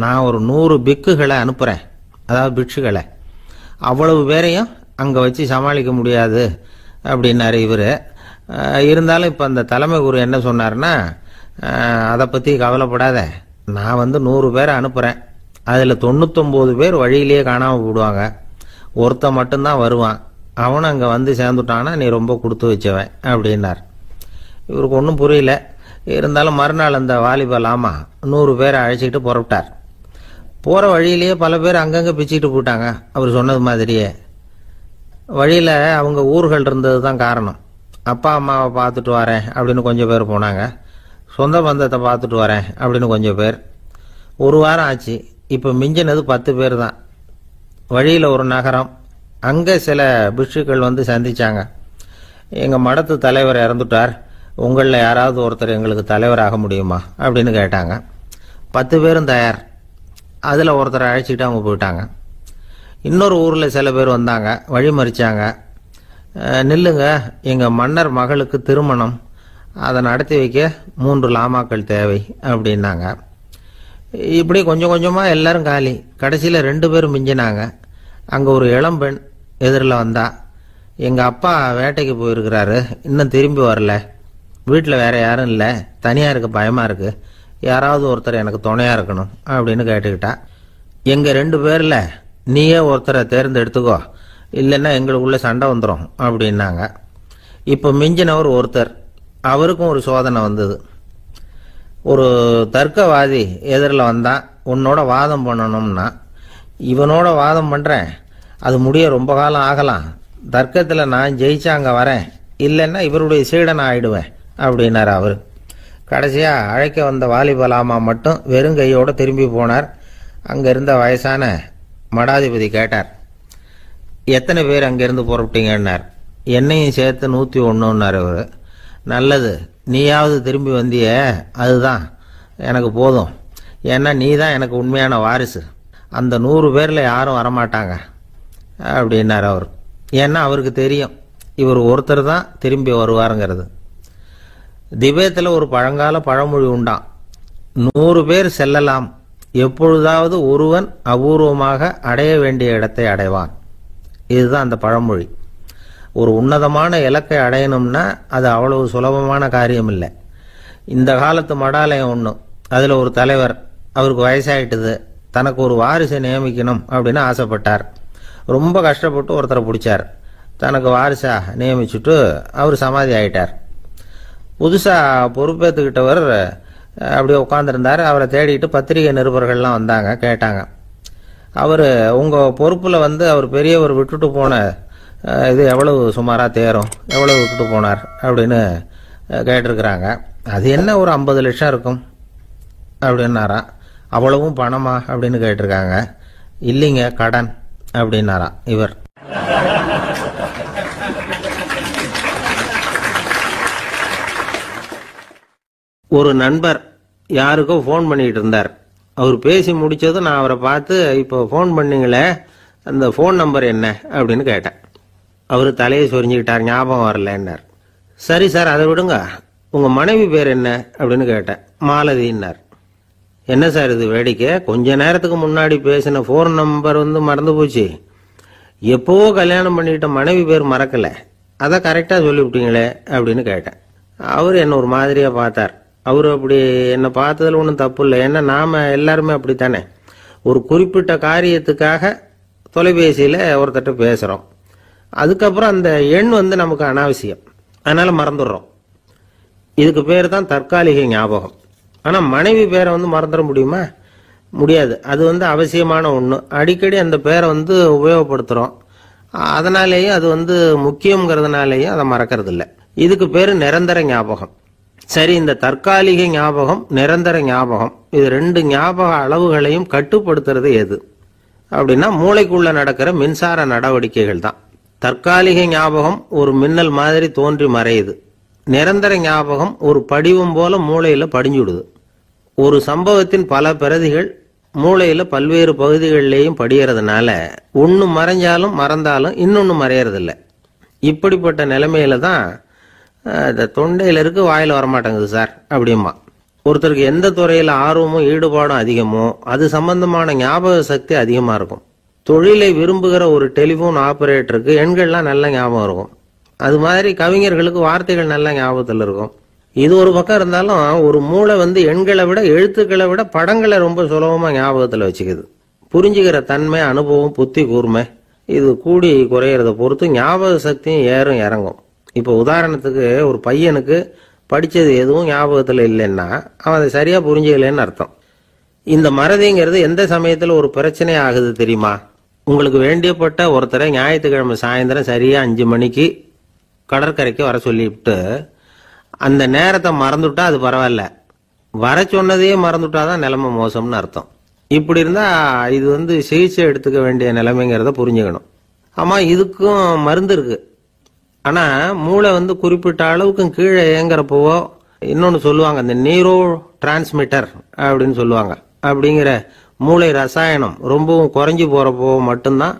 நான் ஒரு 100 பிக்குகளை அனுப்புகிறேன், அதாவது பிட்சுகளை. அவ்வளவு பேரையும் அங்கே வச்சு சமாளிக்க முடியாது அப்படின்னாரு இவர். இருந்தாலும் இப்போ அந்த தலைமை குரு என்ன சொன்னார்னா, அதை பற்றி கவலைப்படாத, நான் 100 பேரை அனுப்புகிறேன், அதில் 99 பேர் வழியிலேயே காணாமல் போடுவாங்க, ஒருத்தன் மட்டும்தான் வருவான். அவனும் அங்கே வந்து சேர்ந்துட்டானா நீ ரொம்ப கொடுத்து வச்சவன் அப்படின்னார். இவருக்கு ஒன்றும் புரியல. இருந்தாலும் மறுநாள் அந்த வாலிபல் 100 பேரை அழைச்சிக்கிட்டு புறப்பட்டார். போகிற வழியிலேயே பல பேர் அங்கங்கே பிச்சுக்கிட்டு போட்டாங்க. அவர் சொன்னது மாதிரியே வழியில் அவங்க ஊர்கள் இருந்தது தான் காரணம். அப்பா அம்மாவை பார்த்துட்டு வரேன் அப்படின்னு கொஞ்சம் பேர் போனாங்க. சொந்த பந்தத்தை பார்த்துட்டு வரேன் அப்படின்னு கொஞ்சம் பேர். ஒரு வாரம் ஆச்சு. இப்போ மிஞ்சினது 10 பேர் தான். வழியில் ஒரு நகரம். அங்கே சில பிட்சுக்கள் வந்து சந்திச்சாங்க. எங்கள் மடத்து தலைவர் இறந்துட்டார், உங்களில் யாராவது ஒருத்தர் எங்களுக்கு தலைவராக முடியுமா அப்படின்னு கேட்டாங்க. 10 பேரும் தயார். அதில் ஒருத்தரை அழைச்சிக்கிட்டு அவங்க போயிட்டாங்க. இன்னொரு ஊரில் சில பேர் வந்தாங்க, வழி மறிச்சாங்க. நில்லுங்க, எங்கள் மன்னர் மகளுக்கு திருமணம், அதை நடத்தி வைக்க 3 லாமாக்கள் தேவை அப்படின்னாங்க. இப்படி கொஞ்சம் கொஞ்சமாக எல்லாரும் காலி. கடைசியில் 2 பேரும் மிஞ்சினாங்க. அங்கே ஒரு இளம்பெண் எதிரில் வந்தா, எங்கள் அப்பா வேட்டைக்கு போயிருக்கிறாரு, இன்னும் திரும்பி வரல, வீட்டில் வேற யாரும் இல்லை, தனியாக இருக்க பயமாக இருக்கு, யாராவது ஒருத்தர் எனக்கு துணையாக இருக்கணும் அப்படின்னு கேட்டுக்கிட்டா. எங்கள் 2 பேரில் நீயே ஒருத்தரை தேர்ந்தெடுத்துக்கோ, இல்லைன்னா எங்களுக்குள்ள சண்டை வந்துடும் அப்படின்னாங்க. இப்போ மிஞ்சினவர் ஒருத்தர். அவருக்கும் ஒரு சோதனை வந்தது. ஒரு தர்க்கவாதி எதிரில் வந்தான், உன்னோட வாதம் பண்ணணும்னா. இவனோட வாதம் பண்ணுறேன், அது முடிய ரொம்ப காலம் ஆகலாம், தர்க்கத்தில் நான் ஜெயிச்சா அங்கே வரேன், இல்லைன்னா இவருடைய சீடனை ஆயிடுவேன் அப்படின்னார் அவர். கடைசியாக அழைக்க வந்த வாலிபலாமா மட்டும் வெறும் கையோடு திரும்பி போனார். அங்கே இருந்த வயசான மடாதிபதி கேட்டார், எத்தனை பேர் அங்கேருந்து புறப்பட்டீங்கன்னார். என்னையும் சேர்த்து 101ன்னார் அவர். நல்லது, நீயாவது திரும்பி வந்திய, அதுதான் எனக்கு போதும், ஏன்னா நீ தான் எனக்கு உண்மையான வாரிசு, அந்த 100 பேரில் யாரும் வரமாட்டாங்க அப்படின்னார் அவர். ஏன்னா அவருக்கு தெரியும் இவர் ஒருத்தர் தான் திரும்பி வருவாருங்கிறது. திபேத்தில் ஒரு பழங்கால பழமொழி உண்டாம், 100 பேர் செல்லலாம், எப்பொழுதாவது ஒருவன் அபூர்வமாக அடைய வேண்டிய இடத்தை அடைவான். இதுதான் அந்த பழமொழி. ஒரு உன்னதமான இலக்கை அடையணும்னா அது அவ்வளவு சுலபமான காரியம் இல்லை. இந்த காலத்து மடாலயம் ஒன்று, அதில் ஒரு தலைவர், அவருக்கு வயசாயிட்டுது, தனக்கு ஒரு வாரிசை நியமிக்கணும் அப்படின்னு ஆசைப்பட்டார். ரொம்ப கஷ்டப்பட்டு ஒருத்தரை பிடிச்சார், தனக்கு வாரிசா நியமிச்சுட்டு அவர் சமாதி ஆயிட்டார். புதுசாக பொறுப்பேற்றுக்கிட்டவர் அப்படியே உட்காந்துருந்தார். அவரை தேடிட்டு பத்திரிகை நிருபர்கள்லாம் வந்தாங்க, கேட்டாங்க. அவர் உங்கள் பொறுப்பில் வந்து அவர் பெரியவர் விட்டுட்டு போன இது எவ்வளவு சுமாராக தேரும், எவ்வளவு விட்டுட்டு போனார் அப்படின்னு கேட்டிருக்கிறாங்க. அது என்ன ஒரு 50 லட்சம் இருக்கும் அப்படின்னாராம். அவ்வளவும் பணமா அப்படின்னு கேட்டிருக்காங்க. இல்லைங்க, கடன் அப்படின்னாராம் இவர். ஒரு நண்பர் யாருக்கோ ஃபோன் பண்ணிட்டு இருந்தார். அவர் பேசி முடிச்சதும் நான் அவரை பார்த்து, இப்போ ஃபோன் பண்ணீங்களே, அந்த ஃபோன் நம்பர் என்ன அப்படின்னு கேட்டேன். அவர் தலையை சொரிஞ்சுக்கிட்டார், ஞாபகம் வரலன்னார். சரி சார், அதை விடுங்க, உங்கள் மனைவி பேர் என்ன அப்படின்னு கேட்டேன். மாலதின்னார். என்ன சார் இது வேடிக்கை, கொஞ்ச நேரத்துக்கு முன்னாடி பேசின ஃபோன் நம்பர் வந்து மறந்து போச்சு, எப்போவோ கல்யாணம் பண்ணிட்ட மனைவி பேர் மறக்கலை, அதை கரெக்டாக சொல்லிவிட்டீங்களே அப்படின்னு கேட்டேன். அவர் என்ன ஒரு மாதிரியாக பார்த்தார். அவர் அப்படி என்னை பார்த்ததில் ஒன்றும் தப்பு இல்லை, ஏன்னா நாம் எல்லாருமே அப்படித்தானே, ஒரு குறிப்பிட்ட காரியத்துக்காக தொலைபேசியில் ஒருத்தட்ட பேசுகிறோம், அதுக்கப்புறம் அந்த எண் வந்து நமக்கு அனாவசியம், அதனால் மறந்துடுறோம். இதுக்கு பேர் தான் தற்காலிக ஞாபகம். ஆனால் மனைவி பேரை வந்து மறந்துட முடியுமா? முடியாது. அது வந்து அவசியமான ஒன்று. அடிக்கடி அந்த பேரை வந்து உபயோகப்படுத்துகிறோம், அதனாலேயும் அது வந்து முக்கியங்கிறதுனாலேயும் அதை மறக்கிறது இல்லை. இதுக்கு பேர் நிரந்தர ஞாபகம். சரி, இந்த தற்காலிக ஞாபகம், நிரந்தர ஞாபகம், இது 2 ஞாபக அளவுகளையும் கட்டுப்படுத்துறது எது அப்படின்னா மூளைக்குள்ள நடக்கிற மின்சார நடவடிக்கைகள் தான். தற்காலிக ஞாபகம் ஒரு மின்னல் மாதிரி தோன்றி மறையுது. நிரந்தர ஞாபகம் ஒரு படிவம் போல மூளையில படிஞ்சுடுது. ஒரு சம்பவத்தின் பல பிரதிகள் மூளையில பல்வேறு பகுதிகளிலேயும் படியறதுனால ஒன்று மறைஞ்சாலும் மறந்தாலும் இன்னொன்று மறையறதில்ல. இப்படிப்பட்ட நிலைமையில தான் இந்த தொண்டையில இருக்கு, வாயில வரமாட்டேங்குது சார் அப்படிமா. ஒருத்தருக்கு எந்த துறையில ஆர்வமும் ஈடுபாடும் அதிகமோ அது சம்பந்தமான ஞாபக சக்தி அதிகமா இருக்கும். தொழிலை விரும்புகிற ஒரு டெலிபோன் ஆபரேட்டருக்கு எண்கள்லாம் நல்ல ஞாபகம் இருக்கும். அது மாதிரி கவிஞர்களுக்கு வார்த்தைகள் நல்ல ஞாபகத்தில் இருக்கும். இது ஒரு பக்கம் இருந்தாலும் ஒரு மூளை வந்து எண்களை விட எழுத்துக்களை விட படங்களை ரொம்ப சுலபமா ஞாபகத்தில் வச்சுக்குது. புரிஞ்சுக்கிற தன்மை, அனுபவம், புத்தி கூர்மை இது கூடி குறையிறத பொறுத்து ஞாபக சக்தியும் ஏறும் இறங்கும். இப்போ உதாரணத்துக்கு ஒரு பையனுக்கு படித்தது எதுவும் ஞாபகத்தில் இல்லைன்னா அவன் அதை சரியாக புரிஞ்சுக்கலன்னு அர்த்தம். இந்த மறதிங்கிறது எந்த சமயத்தில் ஒரு பிரச்சனை ஆகுது தெரியுமா? உங்களுக்கு வேண்டியப்பட்ட ஒருத்தரை ஞாயிற்றுக்கிழமை சாயந்தரம் சரியாக 5 மணிக்கு கடற்கரைக்கு வர சொல்லிவிட்டு அந்த நேரத்தை மறந்துவிட்டா அது பரவாயில்ல, வர சொன்னதையே மறந்துவிட்டாதான் நிலைமை மோசம்னு அர்த்தம். இப்படி இருந்தால் இது சிகிச்சை எடுத்துக்க வேண்டிய நிலைமைங்கிறத புரிஞ்சுக்கணும். ஆமாம், இதுக்கும் மருந்து இருக்கு. ஆனால் மூளை குறிப்பிட்ட அளவுக்கு கீழே இயங்குறப்போவோ இன்னொன்று சொல்லுவாங்க, இந்த நியூரோ டிரான்ஸ்மிட்டர் அப்படின்னு சொல்லுவாங்க. அப்படிங்கிற மூளை ரசாயனம் ரொம்பவும் குறைஞ்சி போகிறப்போ மட்டும்தான்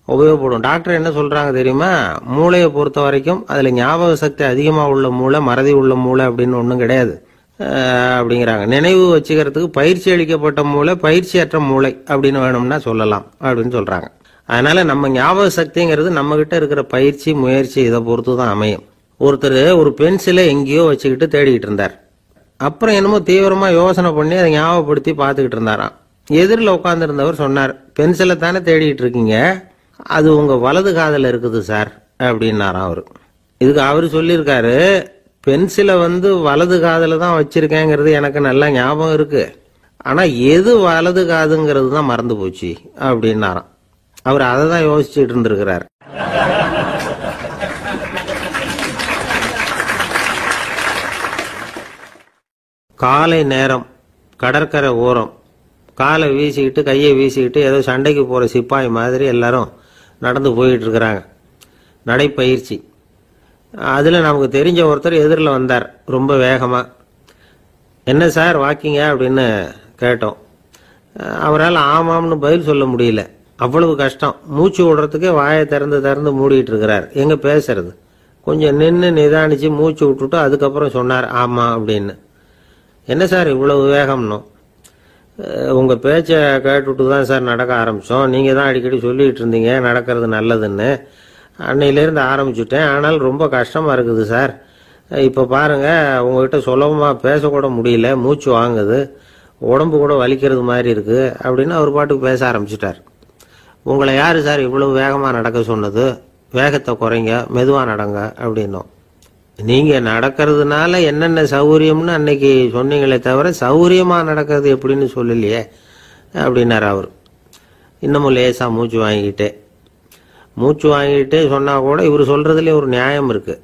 உபயோகப்படும். டாக்டர் என்ன சொல்கிறாங்க தெரியுமா? மூளையை பொறுத்த வரைக்கும் அதில் ஞாபக சக்தி அதிகமாக உள்ள மூளை, மறதி உள்ள மூளை அப்படின்னு ஒன்றும் கிடையாது அப்படிங்கிறாங்க. நினைவு வச்சுக்கிறதுக்கு பயிற்சி அளிக்கப்பட்ட மூளை, பயிற்சியற்ற மூளை அப்படின்னு வேணும்னா சொல்லலாம் அப்படின்னு சொல்கிறாங்க. அதனால நம்ம ஞாபக சக்திங்கிறது நம்ம கிட்ட இருக்கிற பயிற்சி, முயற்சி இதை பொறுத்து தான் அமையும். ஒருத்தர் ஒரு பென்சிலை எங்கேயோ வச்சுக்கிட்டு தேடிக்கிட்டு இருந்தார். அப்புறம் என்னமோ தீவிரமா யோசனை பண்ணி அதை ஞாபகப்படுத்தி பார்த்துக்கிட்டு இருந்தாராம். எதிரில் உட்காந்துருந்தவர் சொன்னார், பென்சிலை தானே தேடிட்டு இருக்கீங்க, அது உங்க வலது காதில் இருக்குது சார் அப்படின்னாராம் அவரு. இதுக்கு அவரு சொல்லியிருக்காரு, பென்சிலை வலது காதில் தான் வச்சிருக்கேங்கிறது எனக்கு நல்லா ஞாபகம் இருக்கு, ஆனா எது வலது காதுங்கிறது தான் மறந்து போச்சு அப்படின்னாராம். அவர் அதை தான் யோசிச்சுட்டு இருந்திருக்கிறார். காலை நேரம் கடற்கரை ஓரம் காலை வீசிக்கிட்டு கையை வீசிக்கிட்டு ஏதோ சண்டைக்கு போகிற சிப்பாய் மாதிரி எல்லாரும் நடந்து போயிட்டு இருக்கிறாங்க. நடைப்பயிற்சி. அதில் நமக்கு தெரிஞ்ச ஒருத்தர் எதிரில் வந்தார் ரொம்ப வேகமாக. என்ன சார் வாக்கிங்க அப்படின்னு கேட்டோம். அவரால் ஆமாம்னு பதில் சொல்ல முடியல, அவ்வளவு கஷ்டம். மூச்சு விடுறதுக்கே வாயை திறந்து மூடிட்டு இருக்கிறார். எங்கே பேசுறது? கொஞ்சம் நின்று நிதானிச்சு மூச்சு விட்டுட்டு அதுக்கப்புறம் சொன்னார் ஆமாம் அப்படின்னு. என்ன சார் இவ்வளவு வேகம்னோ? உங்கள் பேச்சை கேட்டுவிட்டு தான் சார் நடக்க ஆரம்பித்தோம். நீங்கள் தான் அடிக்கடி சொல்லிகிட்டு இருந்தீங்க நடக்கிறது நல்லதுன்னு. அன்னையிலேருந்து ஆரம்பிச்சுட்டேன், ஆனால் ரொம்ப கஷ்டமாக இருக்குது சார். இப்போ பாருங்கள், உங்கள்கிட்ட சுலபமாக பேசக்கூட முடியல, மூச்சு வாங்குது, உடம்பு கூட வலிக்கிறது மாதிரி இருக்குது அப்படின்னு அவர் பாட்டுக்கு பேச ஆரம்பிச்சிட்டார். உங்களை யார் சார் இவ்வளவு வேகமாக நடக்க சொன்னது? வேகத்தை குறைங்க, மெதுவாக நடங்க அப்படின்னோம். நீங்கள் நடக்கிறதுனால என்னென்ன சௌகரியம்னு அன்னைக்கு சொன்னீங்களே தவிர சௌகரியமாக நடக்கிறது எப்படின்னு சொல்லலையே அப்படின்னார் அவர். இன்னமும் லேசாக மூச்சு வாங்கிக்கிட்டே சொன்னால் கூட இவர் சொல்கிறதுலேயே ஒரு நியாயம் இருக்குது.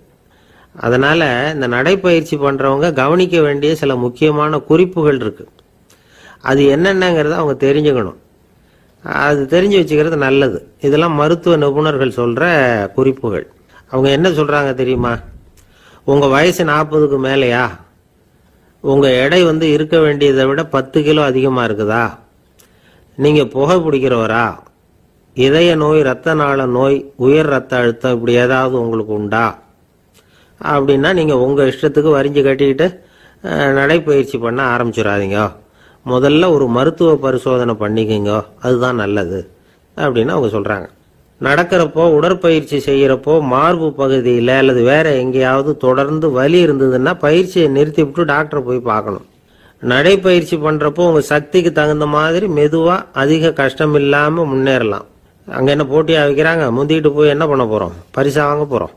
அதனால் இந்த நடைப்பயிற்சி பண்ணுறவங்க கவனிக்க வேண்டிய சில முக்கியமான குறிப்புகள் இருக்குது. அது என்னென்னங்கிறத அவங்க தெரிஞ்சுக்கணும். அது தெரிஞ்சு வச்சுக்கிறது நல்லது. இதெல்லாம் மருத்துவ நிபுணர்கள் சொல்கிற குறிப்புகள். அவங்க என்ன சொல்கிறாங்க தெரியுமா? உங்கள் வயசு 40க்கு மேலேயா? உங்கள் எடை இருக்க வேண்டியதை விட 10 கிலோ அதிகமாக இருக்குதா? நீங்கள் புகை பிடிக்கிறவரா? இதய நோய், இரத்த நாள நோய், உயர் ரத்த அழுத்தம் இப்படி ஏதாவது உங்களுக்கு உண்டா? அப்படின்னா நீங்கள் உங்கள் இஷ்டத்துக்கு வரிஞ்சு கட்டிக்கிட்டு நடைப்பயிற்சி பண்ண ஆரம்பிச்சிடாதீங்க. முதல்ல ஒரு மருத்துவ பரிசோதனை பண்ணிக்கோங்க, அதுதான் நல்லது அப்படின்னு அவங்க சொல்கிறாங்க. நடக்கிறப்போ, உடற்பயிற்சி செய்கிறப்போ மார்பு பகுதியில் அல்லது வேற எங்கேயாவது தொடர்ந்து வலி இருந்ததுன்னா பயிற்சியை நிறுத்தி விட்டு டாக்டரை போய் பார்க்கணும். நடைப்பயிற்சி பண்ணுறப்போ உங்கள் சக்திக்கு தகுந்த மாதிரி மெதுவாக அதிக கஷ்டம் இல்லாமல் முன்னேறலாம். அங்கே என்ன போட்டியாக வைக்கிறாங்க? முந்திக்கிட்டு போய் என்ன பண்ண போகிறோம்? பரிசாக வாங்க போகிறோம்.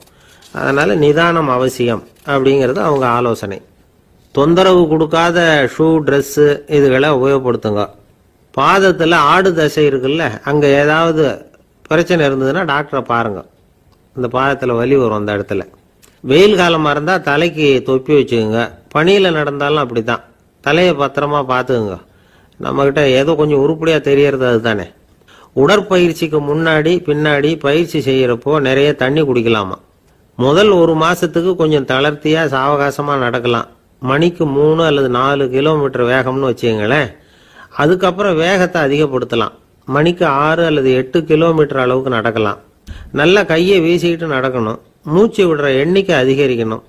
அதனால் நிதானம் அவசியம் அப்படிங்கிறது அவங்க ஆலோசனை. தொந்தரவு கொடுக்காத ஷூ, ட்ரெஸ்ஸு இதுகளை உபயோகப்படுத்துங்க. பாதத்தில் ஆடு தசை இருக்குல்ல, அங்கே ஏதாவது பிரச்சனை இருந்ததுன்னா டாக்டரை பாருங்க. இந்த பாதத்தில் வலி வரும் அந்த இடத்துல. வெயில் காலமாக இருந்தால் தலைக்கு தொப்பி வச்சுக்கோங்க. பனியில் நடந்தாலும் அப்படி தான், தலையை பத்திரமா பார்த்துக்குங்க. நம்மக்கிட்ட ஏதோ கொஞ்சம் உருப்படியாக தெரியறது அதுதானே. உடற்பயிற்சிக்கு முன்னாடி பின்னாடி பயிற்சி செய்கிறப்போ நிறைய தண்ணி குடிக்கலாமா. முதல் 1 மாதத்துக்கு கொஞ்சம் தளர்த்தியாக சாவகாசமாக நடக்கலாம். மணிக்கு 3 அல்லது 4 கிலோமீட்டர் வேகம்னு வச்சுக்கங்களேன். அதுக்கப்புறம் வேகத்தை அதிகப்படுத்தலாம். மணிக்கு 6 அல்லது 8 கிலோமீட்டர் அளவுக்கு நடக்கலாம். நல்லா கையை வீசிக்கிட்டு நடக்கணும். மூச்சு விடுற எண்ணிக்கை அதிகரிக்கணும்.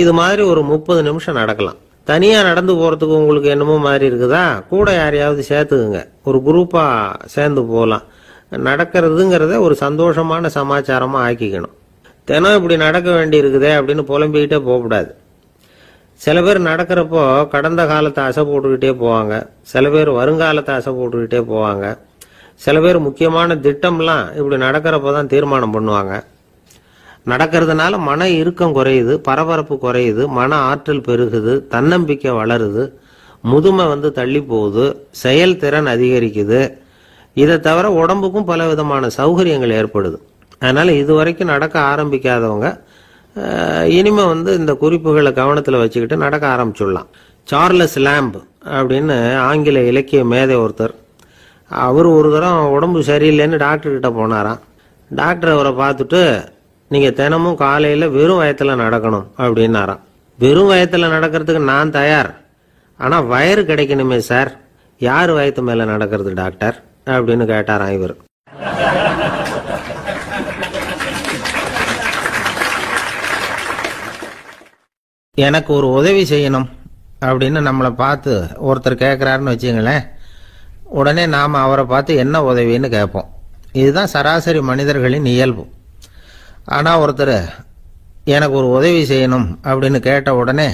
இது மாதிரி ஒரு 30 நிமிஷம் நடக்கலாம். தனியாக நடந்து போகிறதுக்கு உங்களுக்கு என்னமோ மாதிரி இருக்குதா? கூட யாரையாவது சேர்த்துக்குங்க, ஒரு குரூப்பாக சேர்ந்து போகலாம். நடக்கிறதுங்கிறத ஒரு சந்தோஷமான சமாச்சாரமாக ஆக்கிக்கணும். தினம் இப்படி நடக்க வேண்டி இருக்குதே அப்படின்னு புலம்பிக்கிட்டே போகக்கூடாது. சில பேர் நடக்கிறப்போ கடந்த காலத்தை அசை போட்டுக்கிட்டே போவாங்க, சில பேர் வருங்காலத்தை அசை போட்டுக்கிட்டே போவாங்க, சில பேர் முக்கியமான திட்டம்லாம் இப்படி நடக்கிறப்ப தான் தீர்மானம் பண்ணுவாங்க. நடக்கிறதுனால மன இறுக்கம் குறையுது, பரபரப்பு குறையுது, மன ஆற்றல் பெருகுது, தன்னம்பிக்கை வளருது, முதுமை தள்ளி போகுது, செயல்திறன் அதிகரிக்குது. இதை தவிர உடம்புக்கும் பல விதமான சௌகரியங்கள் ஏற்படுது. அதனால இதுவரைக்கும் நடக்க ஆரம்பிக்காதவங்க இனிமே இந்த குறிப்புகளை கவனத்தில் வச்சுக்கிட்டு நடக்க ஆரம்பிச்சுடலாம். சார்லஸ் லேம்ப் அப்படின்னு ஆங்கில இலக்கிய மேதை ஒருத்தர், அவர் ஒரு தரம் உடம்பு சரியில்லைன்னு டாக்டர் கிட்ட போனாராம். டாக்டர் அவரை பார்த்துட்டு, நீங்க தினமும் காலையில வெறும் வயத்துல நடக்கணும் அப்படின்னாராம். வெறும் வயத்துல நடக்கிறதுக்கு நான் தயார், ஆனா வயிறு கிடைக்கணுமே சார், யார் வயத்து மேல நடக்கிறது டாக்டர் அப்படின்னு கேட்டாராம் இவர். எனக்கு ஒரு உதவி செய்யணும் அப்படின்னு நம்மளை பார்த்து ஒருத்தர் கேட்குறாருன்னு வச்சுங்களேன், உடனே நாம் அவரை பார்த்து என்ன உதவின்னு கேட்போம். இதுதான் சராசரி மனிதர்களின் இயல்பு. ஆனால் ஒருத்தர் எனக்கு ஒரு உதவி செய்யணும் அப்படின்னு கேட்ட உடனே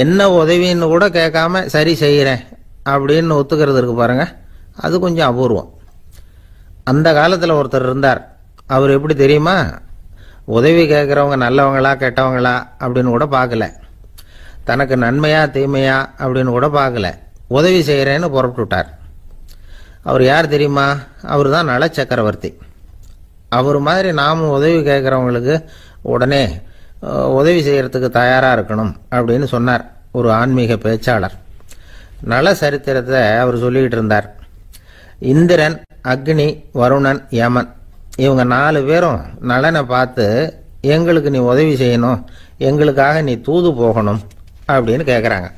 என்ன உதவின்னு கூட கேட்காம சரி செய்கிறேன் அப்படின்னு ஒத்துக்கிறது இருக்கு பாருங்க, அது கொஞ்சம் அபூர்வம். அந்த காலத்தில் ஒருத்தர் இருந்தார். அவர் எப்படி தெரியுமா, உதவி கேட்குறவங்க நல்லவங்களா கெட்டவங்களா அப்படின்னு கூட பார்க்கல, தனக்கு நன்மையா தீமையா அப்படின்னு கூட பார்க்கல, உதவி செய்கிறேன்னு புறப்பட்டு விட்டார். அவர் யார் தெரியுமா, அவர் தான் நல சக்கரவர்த்தி. அவர் மாதிரி நாமும் உதவி கேட்குறவங்களுக்கு உடனே உதவி செய்யறதுக்கு தயாராக இருக்கணும் அப்படின்னு சொன்னார் ஒரு ஆன்மீக பேச்சாளர். நல சரித்திரத்தை அவர் சொல்லிக்கிட்டு இருந்தார். இந்திரன், அக்னி, வருணன், யமன் இவங்க 4 பேரும் நலனை பார்த்து எங்களுக்கு நீ உதவி செய்யணும், எங்களுக்காக நீ தூது போகணும் அப்படின்னு கேட்குறாங்க.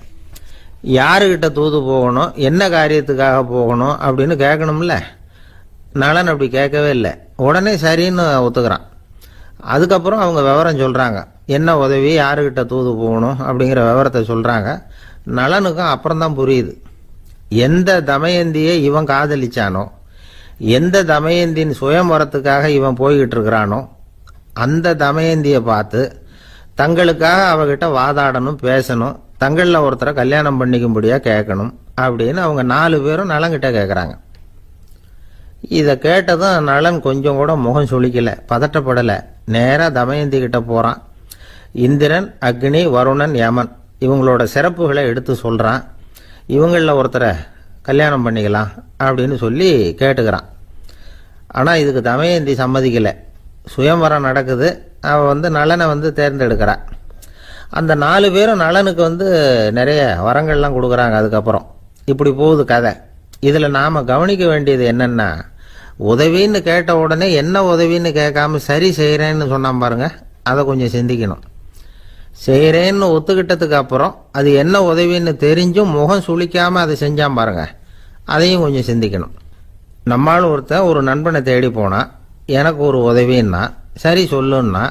யாருக்கிட்ட தூது போகணும், என்ன காரியத்துக்காக போகணும் அப்படின்னு கேட்கணும்ல. நலன் அப்படி கேட்கவே இல்லை, உடனே சரின்னு ஒத்துக்கிறான். அதுக்கப்புறம் அவங்க விவரம் சொல்கிறாங்க, என்ன உதவி, யாருக்கிட்ட தூது போகணும் அப்படிங்கிற விவரத்தை சொல்கிறாங்க. நலனுக்கும் அப்புறம்தான் புரியுது, எந்த தமயந்தியை இவன் காதலிச்சானோ, எந்த தமயந்தின் சுயம்பரத்துக்காக இவன் போய்கிட்டு இருக்கிறானோ அந்த தமயந்தியை பார்த்து தங்களுக்காக அவகிட்ட வாதாடணும், பேசணும், தங்களில் ஒருத்தரை கல்யாணம் பண்ணிக்கும்படியா கேட்கணும் அப்படின்னு அவங்க 4 பேரும் நலன்கிட்ட கேட்குறாங்க. இதை கேட்டதும் நலன் கொஞ்சம் கூட முகம் சுளிக்கல, பதட்டப்படலை, நேராக தமயந்தி கிட்ட போகிறான். இந்திரன், அக்னி, வருணன், யமன் இவங்களோட சிறப்புகளை எடுத்து சொல்கிறான். இவங்களில் ஒருத்தரை கல்யாணம் பண்ணிக்கலாம் அப்படின்னு சொல்லி கேட்டுக்கிறான். ஆனால் இதுக்கு தமயந்தி சம்மதிக்கலை. சுயம்பரம் நடக்குது, அவள் நலனை தேர்ந்தெடுக்கிறான். அந்த 4 பேரும் நலனுக்கு நிறைய வரங்கள்லாம் கொடுக்குறாங்க. அதுக்கப்புறம் இப்படி போகுது கதை. இதில் நாம் கவனிக்க வேண்டியது என்னென்னா, உதவின்னு கேட்ட உடனே என்ன உதவின்னு கேட்காம சரி செய்கிறேன்னு சொன்னான் பாருங்க, அதை கொஞ்சம் சிந்திக்கணும். செய்கிறேன்னு ஒத்துக்கிட்டதுக்கு அப்புறம் அது என்ன உதவின்னு தெரிஞ்சும் முகம் சுளிக்காமல் அதை செஞ்சான் பாருங்க, அதையும் கொஞ்சம் சிந்திக்கணும். நம்மளும் ஒருத்தன் ஒரு நண்பனை தேடி போனான், எனக்கு ஒரு உதவின்னா சரி சொல்லுன்னா,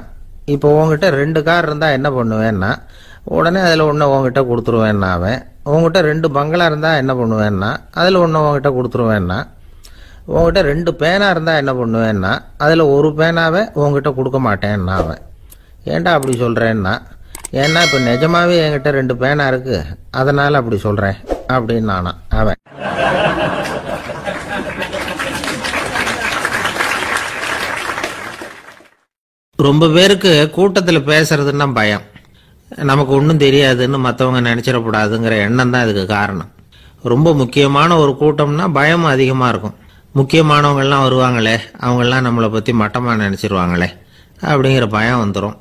இப்போ உங்ககிட்ட 2 கார் இருந்தால் என்ன பண்ணுவேன்னா, உடனே அதில் ஒன்று உங்ககிட்ட கொடுத்துருவேன்னா, அவன் உங்ககிட்ட 2 பங்களா இருந்தால் என்ன பண்ணுவேன்னா, அதில் ஒன்று உங்ககிட்ட கொடுத்துருவேன்னா, உங்ககிட்ட 2 பேனா இருந்தால் என்ன பண்ணுவேன்னா, அதில் ஒரு பேனாவை உங்ககிட்ட கொடுக்க மாட்டேன்னா அவன். ஏன்டா அப்படி சொல்கிறேன்னா, ஏன்னா இப்போ நிஜமாவே என்கிட்ட 2 பேனா இருக்குது, அதனால் அப்படி சொல்கிறேன் அப்படின்னு நானா அவன். ரொம்ப பேருக்கு கூட்டத்தில் பேசுறதுன்னா பயம். நமக்கு ஒன்றும் தெரியாதுன்னு மற்றவங்க நினச்சிடக்கூடாதுங்கிற எண்ணம் தான் இதுக்கு காரணம். ரொம்ப முக்கியமான ஒரு கூட்டம்னா பயமும் அதிகமாக இருக்கும். முக்கியமானவங்கள்லாம் வருவாங்களே, அவங்கெல்லாம் நம்மளை பற்றி மட்டமாக நினச்சிருவாங்களே அப்படிங்கிற பயம் வந்துடும்.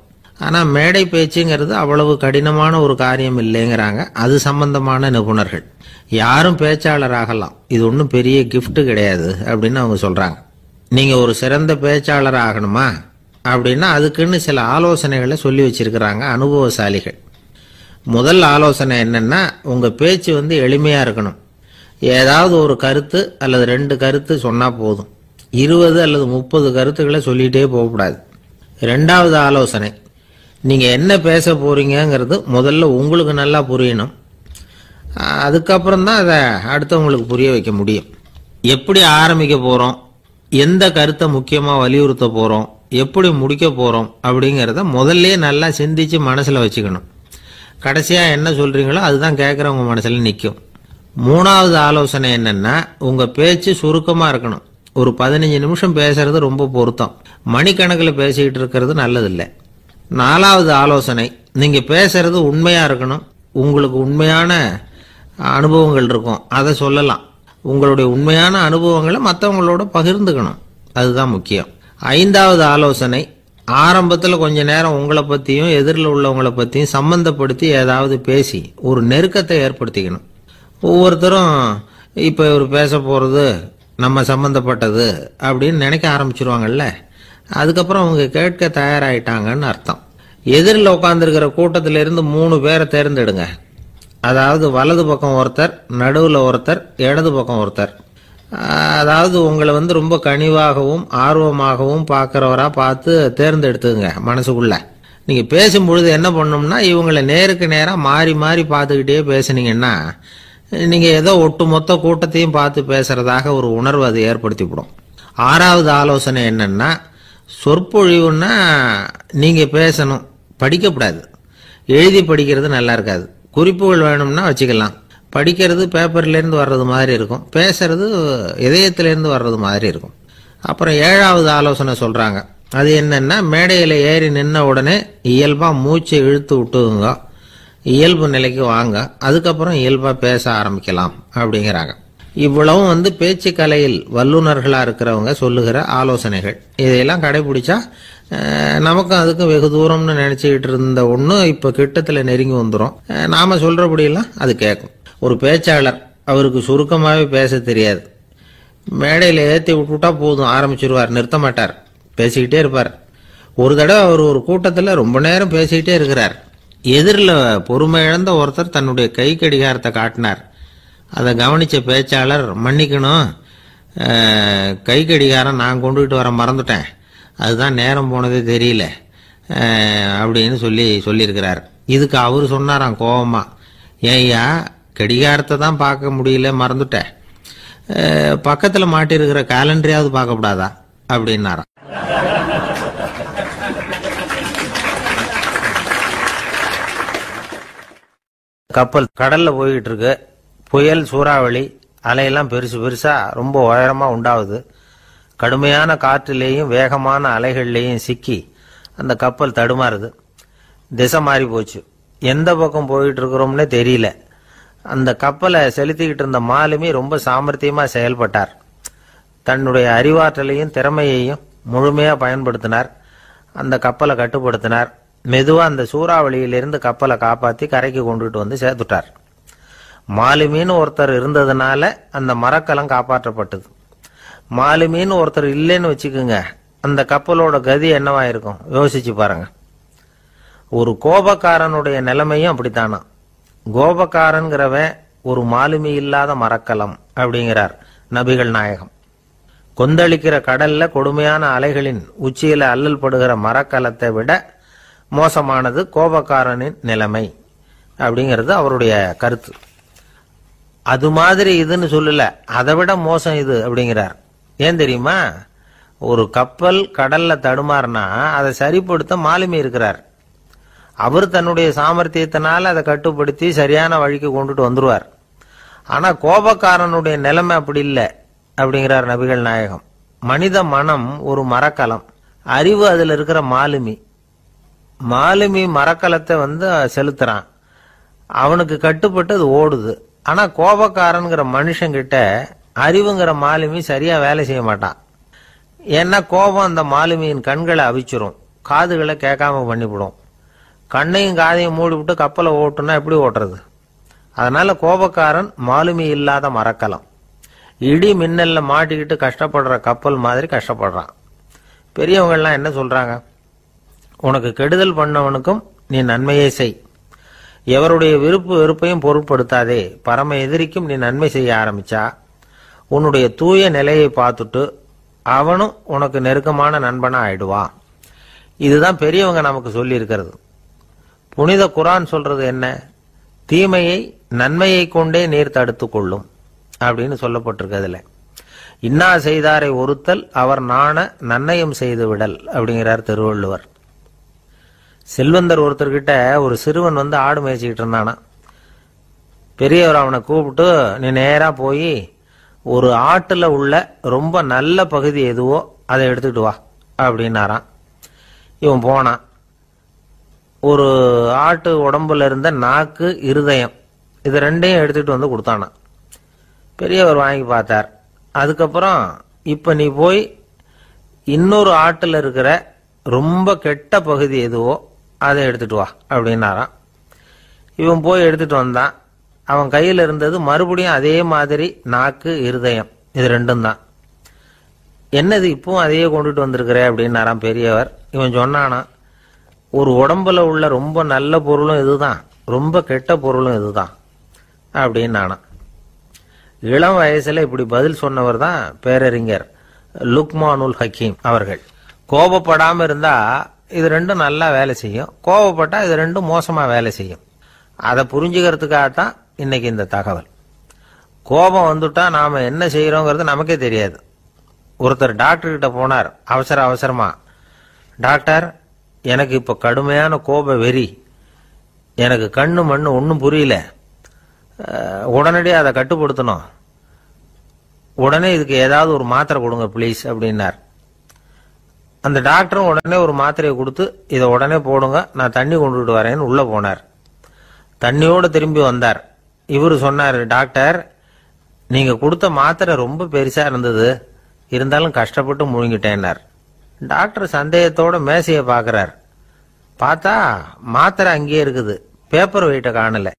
ஆனால் மேடை பேச்சுங்கிறது அவ்வளவு கடினமான ஒரு காரியம் இல்லைங்கிறாங்க அது சம்பந்தமான நிபுணர்கள். யாரும் பேச்சாளர் ஆகலாம், இது ஒன்றும் பெரிய கிஃப்ட் கிடையாது அப்படின்னு அவங்க சொல்கிறாங்க. நீங்கள் ஒரு சிறந்த பேச்சாளர் ஆகணுமா அப்படின்னா அதுக்குன்னு சில ஆலோசனைகளை சொல்லி வச்சிருக்கிறாங்க அனுபவசாலிகள். முதல் ஆலோசனை என்னன்னா, உங்கள் பேச்சு எளிமையாக இருக்கணும். ஏதாவது ஒரு கருத்து அல்லது 2 கருத்து சொன்னால் போதும், 20 அல்லது 30 கருத்துக்களை சொல்லிகிட்டே போகக்கூடாது. 2வது ஆலோசனை, நீங்கள் என்ன பேச போறீங்கிறது முதல்ல உங்களுக்கு நல்லா புரியணும். அதுக்கப்புறம் தான் அதை அடுத்தவங்களுக்கு புரிய வைக்க முடியும். எப்படி ஆரம்பிக்க போகிறோம், எந்த கருத்தை முக்கியமாக வலியுறுத்த போகிறோம், எப்படி முடிக்க போகிறோம் அப்படிங்கிறத முதல்ல நல்லா சிந்திச்சு மனசில் வச்சுக்கணும். கடைசியாக என்ன சொல்கிறீங்களோ அதுதான் கேட்குறவங்க மனசில் நிற்கும். 3வது ஆலோசனை என்னென்னா, உங்கள் பேச்சு சுருக்கமாக இருக்கணும். ஒரு 15 நிமிஷம் பேசுறது ரொம்ப பொருத்தம். மணிக்கணக்கில் பேசிக்கிட்டு இருக்கிறது நல்லதில்லை. 4வது ஆலோசனை, நீங்க பேசுறது உண்மையா இருக்கணும். உங்களுக்கு உண்மையான அனுபவங்கள் இருக்கும், அதை சொல்லலாம். உங்களுடைய உண்மையான அனுபவங்களை மற்றவங்களோட பகிர்ந்துக்கணும், அதுதான் முக்கியம். 5வது ஆலோசனை, ஆரம்பத்தில் கொஞ்ச நேரம் உங்களை பற்றியும் எதிரில் உள்ளவங்களை பற்றியும் சம்பந்தப்படுத்தி ஏதாவது பேசி ஒரு நெருக்கத்தை ஏற்படுத்திக்கணும். ஒவ்வொருத்தரும் இப்போ இவர் பேச போகிறது நம்ம சம்பந்தப்பட்டது அப்படின்னு நினைக்க ஆரம்பிச்சிருவாங்கல்ல, அதுக்கப்புறம் அவங்க கேட்க தயாராகிட்டாங்கன்னு அர்த்தம். எதிரில் உட்காந்துருக்கிற கூட்டத்திலிருந்து 3 பேரை தேர்ந்தெடுங்க. அதாவது வலது பக்கம் ஒருத்தர், நடுவில் ஒருத்தர், இடது பக்கம் ஒருத்தர். அதாவது உங்களை ரொம்ப கனிவாகவும் ஆர்வமாகவும் பார்க்குறவராக பார்த்து தேர்ந்தெடுத்துங்க. மனசுக்குள்ள நீங்கள் பேசும்பொழுது என்ன பண்ணணும்னா, இவங்களை நேருக்கு நேராக மாறி மாறி பார்த்துக்கிட்டே பேசுனீங்கன்னா நீங்கள் ஏதோ ஒட்டுமொத்த கூட்டத்தையும் பார்த்து பேசுறதாக ஒரு உணர்வு அது ஏற்படுத்திவிடும். 6வது ஆலோசனை என்னன்னா, சொற்பொழிவுன்னா நீங்கள் பேசணும், படிக்கக்கூடாது. எழுதி படிக்கிறது நல்லா இருக்காது. குறிப்புகள் வேணும்னா வச்சுக்கலாம். படிக்கிறது பேப்பர்லேருந்து வர்றது மாதிரி இருக்கும், பேசுறது இதயத்திலேருந்து வர்றது மாதிரி இருக்கும். அப்புறம் 7வது ஆலோசனை சொல்கிறாங்க. அது என்னன்னா, மேடையில் ஏறி நின்ன உடனே இயல்பாக மூச்சை இழுத்து விட்டுங்க, இயல்பு நிலைக்கு வாங்க, அதுக்கப்புறம் இயல்பாக பேச ஆரம்பிக்கலாம் அப்படிங்கிறாங்க. இவ்வளவும் பேச்சு கலையில் வல்லுநர்களாக இருக்கிறவங்க சொல்லுகிற ஆலோசனைகள். இதையெல்லாம் கடைபிடிச்சா நமக்கும் அதுக்கும் வெகு தூரம்னு நினச்சிக்கிட்டு இருந்த ஒன்று இப்போ கிட்டத்தில் நெருங்கி வந்துடும். நாம் சொல்கிறபடியெல்லாம் அது கேட்கும். ஒரு பேச்சாளர், அவருக்கு சுருக்கமாகவே பேச தெரியாது. மேடையில் ஏற்றி விட்டுவிட்டா போதும், ஆரம்பிச்சிருவார், நிறுத்த மாட்டார், பேசிக்கிட்டே இருப்பார். ஒரு தடவை அவர் ஒரு கூட்டத்தில் ரொம்ப நேரம் பேசிக்கிட்டே இருக்கிறார். எதிரில் பொறுமை இழந்த ஒருத்தர் தன்னுடைய கை கடிகாரத்தை காட்டினார். அதை கவனித்த பேச்சாளர், மன்னிக்கணும், கை கடிகாரம் நான் கொண்டுகிட்டு வர மறந்துட்டேன், அதுதான் நேரம் போனதே தெரியல அப்படின்னு சொல்லியிருக்கிறார். இதுக்கு அவர் சொன்னாராம் கோபமா, ஏய்யா கடிகாரத்தை தான் பார்க்க முடியல, மறந்துட்டேன், பக்கத்தில் மாட்டிருக்கிற கேலண்டரையாவது பார்க்கக்கூடாதா அப்படின்னாராம். கப்பல் கடல்ல போய்கிட்டு இருக்கு. புயல், சூறாவளி, அலையெல்லாம் பெருசு பெருசா ரொம்ப உயரமா உண்டாகுது. கடுமையான காற்றிலேயும் வேகமான அலைகள்லேயும் சிக்கி அந்த கப்பல் தடுமாறுது. திசை மாறி போச்சு. எந்த பக்கம் போயிட்டு இருக்கிறோம்னே தெரியல. அந்த கப்பலை செலுத்திக்கிட்டு இருந்த மாலுமி ரொம்ப சாமர்த்தியமா செயல்பட்டார். தன்னுடைய அறிவாற்றலையும் திறமையையும் முழுமையா பயன்படுத்தினார். அந்த கப்பலை கட்டுப்படுத்தினார். மெதுவா அந்த சூறாவளியிலிருந்து கப்பலை காப்பாற்றி கரைக்கு கொண்டுட்டு சேர்த்துட்டார். மாலுமின்னு ஒருத்தர் இருந்ததுனால அந்த மரக்கலம் காப்பாற்றப்பட்டது. மாலுமின்னு ஒருத்தர் இல்லைன்னு வச்சுக்கோங்க, அந்த கப்பலோட கதி என்னவா இருக்கும் யோசிச்சு பாருங்க. ஒரு கோபக்காரனுடைய நிலைமையும் அப்படித்தானா. கோபக்காரன்கிறவன் ஒரு மாலுமி இல்லாத மரக்கலம் அப்படிங்கிறார் நபிகள் நாயகம். கொந்தளிக்கிற கடல்ல கொடுமையான அலைகளின் உச்சியில அல்லல் படுகிற மரக்கலத்தை விட மோசமானது கோபக்காரனின் நிலைமை அப்படிங்கிறது அவருடைய கருத்து. அது மாதிரி இதுன்னு சொல்லல, அதை விட மோசம் இது அப்படிங்கிறார். ஏன் தெரியுமா? ஒரு கப்பல் கடல்ல தடுமாறினா அதை சரிப்படுத்த மாலுமி இருக்கிறார். அவர் தன்னுடைய சாமர்த்தியத்தினால அதை கட்டுப்படுத்தி சரியான வழிக்கு கொண்டுட்டு வந்துருவார். ஆனா கோபக்காரனுடைய நிலைமை அப்படி இல்லை அப்படிங்கிறார் நபிகள் நாயகம். மனித மனம் ஒரு மரக்கலம், அறிவு அதுல இருக்கிற மாலுமி. மாலுமி மரக்கலத்தை செலுத்துறான், அவனுக்கு கட்டுப்பட்டு அது ஓடுது. ஆனா கோபக்காரன்கிற மனுஷங்கிட்ட அறிவுங்கிற மாலுமி சரியா வேலை செய்ய மாட்டான். ஏன்னா கோபம் அந்த மாலுமியின் கண்களை அவிச்சிரும், காதுகளை கேட்காம பண்ணிவிடும். கண்ணையும் காதையும் மூடிவிட்டு கப்பலை ஓட்டுனா எப்படி ஓட்டுறது? அதனால கோபக்காரன் மாலுமி இல்லாத மரக்கலம். இடி மின்னல்ல மாட்டிக்கிட்டு கஷ்டப்படுற கப்பல் மாதிரி கஷ்டப்படுறான். பெரியவங்கள்லாம் என்ன சொல்றாங்க? உனக்கு கெடுதல் பண்ணவனுக்கும் நீ நன்மையை செய், எவருடைய விருப்பு வெறுப்பையும் பொருட்படுத்தாதே, பரம எதிரிக்கும் நீ நன்மை செய்ய ஆரம்பிச்சா உன்னுடைய தூய நிலையை பார்த்துட்டு அவனும் உனக்கு நெருக்கமான நண்பனா ஆயிடுவான். இதுதான் பெரியவங்க நமக்கு சொல்லி இருக்கிறது. புனித குர்ஆன் சொல்றது என்ன? தீமையை நன்மையை கொண்டே நீர் தடுத்து கொள்ளும் அப்படின்னு சொல்லப்பட்டிருக்கிறதுல. இன்னா செய்தாரை ஒருத்தல் அவர் நாண நன்னயம் செய்து விடல் அப்படிங்கிறார் திருவள்ளுவர். செல்வந்தர் ஒருத்தர்கிட்ட ஒரு சிறுவன் ஆடு மேய்ச்சிக்கிட்டு இருந்தானா. பெரியவர் அவனை கூப்பிட்டு, நீ நேரா போய் ஒரு ஆட்டுல உள்ள ரொம்ப நல்ல பகுதி எதுவோ அதை எடுத்துட்டு வா அப்படின்னாராம். இவன் போனான். ஒரு ஆட்டு உடம்புல இருந்த நாக்கு, இருதயம், இது ரெண்டையும் எடுத்துட்டு வந்து கொடுத்தானான். பெரியவர் வாங்கி பார்த்தார். அதுக்கப்புறம் இப்ப நீ போய் இன்னொரு ஆட்டுல இருக்கிற ரொம்ப கெட்ட பகுதி எதுவோ அதை எடுத்துட்டு வா அப்படின்னாராம். இவன் போய் எடுத்துட்டு வந்தான். அவன் கையில் இருந்தது மறுபடியும் அதே மாதிரி நாக்கு, இருதயம், இது ரெண்டும் தான். என்னது இப்பவும் அதையே கொண்டுட்டு வந்திருக்கிற அப்படின்னாராம் பெரியவர். இவன் சொன்னானா, ஒரு உடம்புல உள்ள ரொம்ப நல்ல பொருளும் இதுதான், ரொம்ப கெட்ட பொருளும் இதுதான் அப்படின்னானா. இளம் வயசுல இப்படி பதில் சொன்னவர் தான் பேரறிஞர் லுக்மானுல் ஹக்கீம் அவர்கள். கோபப்படாம இருந்தா இது ரெண்டும் நல்லா வேலை செய்யும், கோபப்பட்டா இது ரெண்டும் மோசமா வேலை செய்யும். அதை புரிஞ்சுக்கிறதுக்காகத்தான் இன்னைக்கு இந்த தகவல். கோபம் வந்துட்டா நாம என்ன செய்யறோங்கிறது நமக்கே தெரியாது. ஒருத்தர் டாக்டர் கிட்ட போனார் அவசரமா. டாக்டர், எனக்கு இப்ப கடுமையான கோப வெறி, எனக்கு கண்ணு மண்ணு ஒன்றும் புரியல, உடனடியாக அதை கட்டுப்படுத்தணும், உடனே இதுக்கு ஏதாவது ஒரு மாத்திரை கொடுங்க ப்ளீஸ் அப்படின்னார். அந்த டாக்டரும் உடனே ஒரு மாத்திரையை கொடுத்து இதை உடனே போடுங்க, நான் தண்ணி கொண்டுட்டு வரேன்னு உள்ள போனார். தண்ணியோடு திரும்பி வந்தார். இவரு சொன்னார், டாக்டர், நீங்க கொடுத்த மாத்திரை ரொம்ப பெருசா இருந்தது, இருந்தாலும் கஷ்டப்பட்டு முழுங்கிட்டேன்னார். டாக்டர் சந்தேகத்தோட மேசையை பார்க்கிறார். பார்த்தா மாத்திரை அங்கேயே இருக்குது, பேப்பர் வெயிட்ட காணல.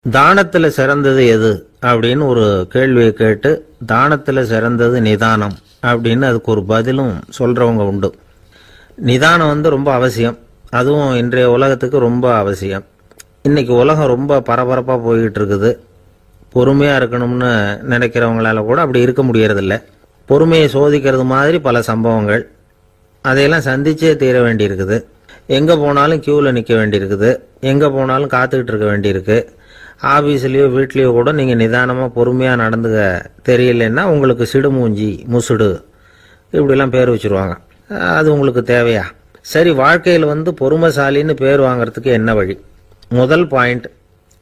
தானத்துல சிறந்தது எது அப்படின்னு ஒரு கேள்வியை கேட்டு, தானத்துல சிறந்தது நிதானம் அப்படின்னு அதுக்கு ஒரு பதிலும் சொல்றவங்க உண்டு. நிதானம் ரொம்ப அவசியம், அதுவும் இன்றைய உலகத்துக்கு ரொம்ப அவசியம். இன்னைக்கு உலகம் ரொம்ப பரபரப்பா போய்கிட்டு இருக்குது. பொறுமையா இருக்கணும்னு நினைக்கிறவங்களால கூட அப்படி இருக்க முடியறதில்ல. பொறுமையை சோதிக்கிறது மாதிரி பல சம்பவங்கள், அதையெல்லாம் சந்திச்சே தீர வேண்டியிருக்குது. எங்க போனாலும் கியூல நிக்க வேண்டியிருக்குது, எங்க போனாலும் காத்துக்கிட்டு இருக்க வேண்டியிருக்கு. ஆபீஸ்லயோ வீட்லயோ கூட நீங்க நிதானமா பொறுமையா நடந்துக்க தெரியலன்னா உங்களுக்கு சிடுமூஞ்சி, முசுடு இப்படிலாம் பேர் வச்சிருவாங்க. அது உங்களுக்கு தேவையா? சரி, வாழ்க்கையில் பொறுமைசாலின்னு பேர் வாங்கறதுக்கு என்ன வழி? முதல் பாயிண்ட்,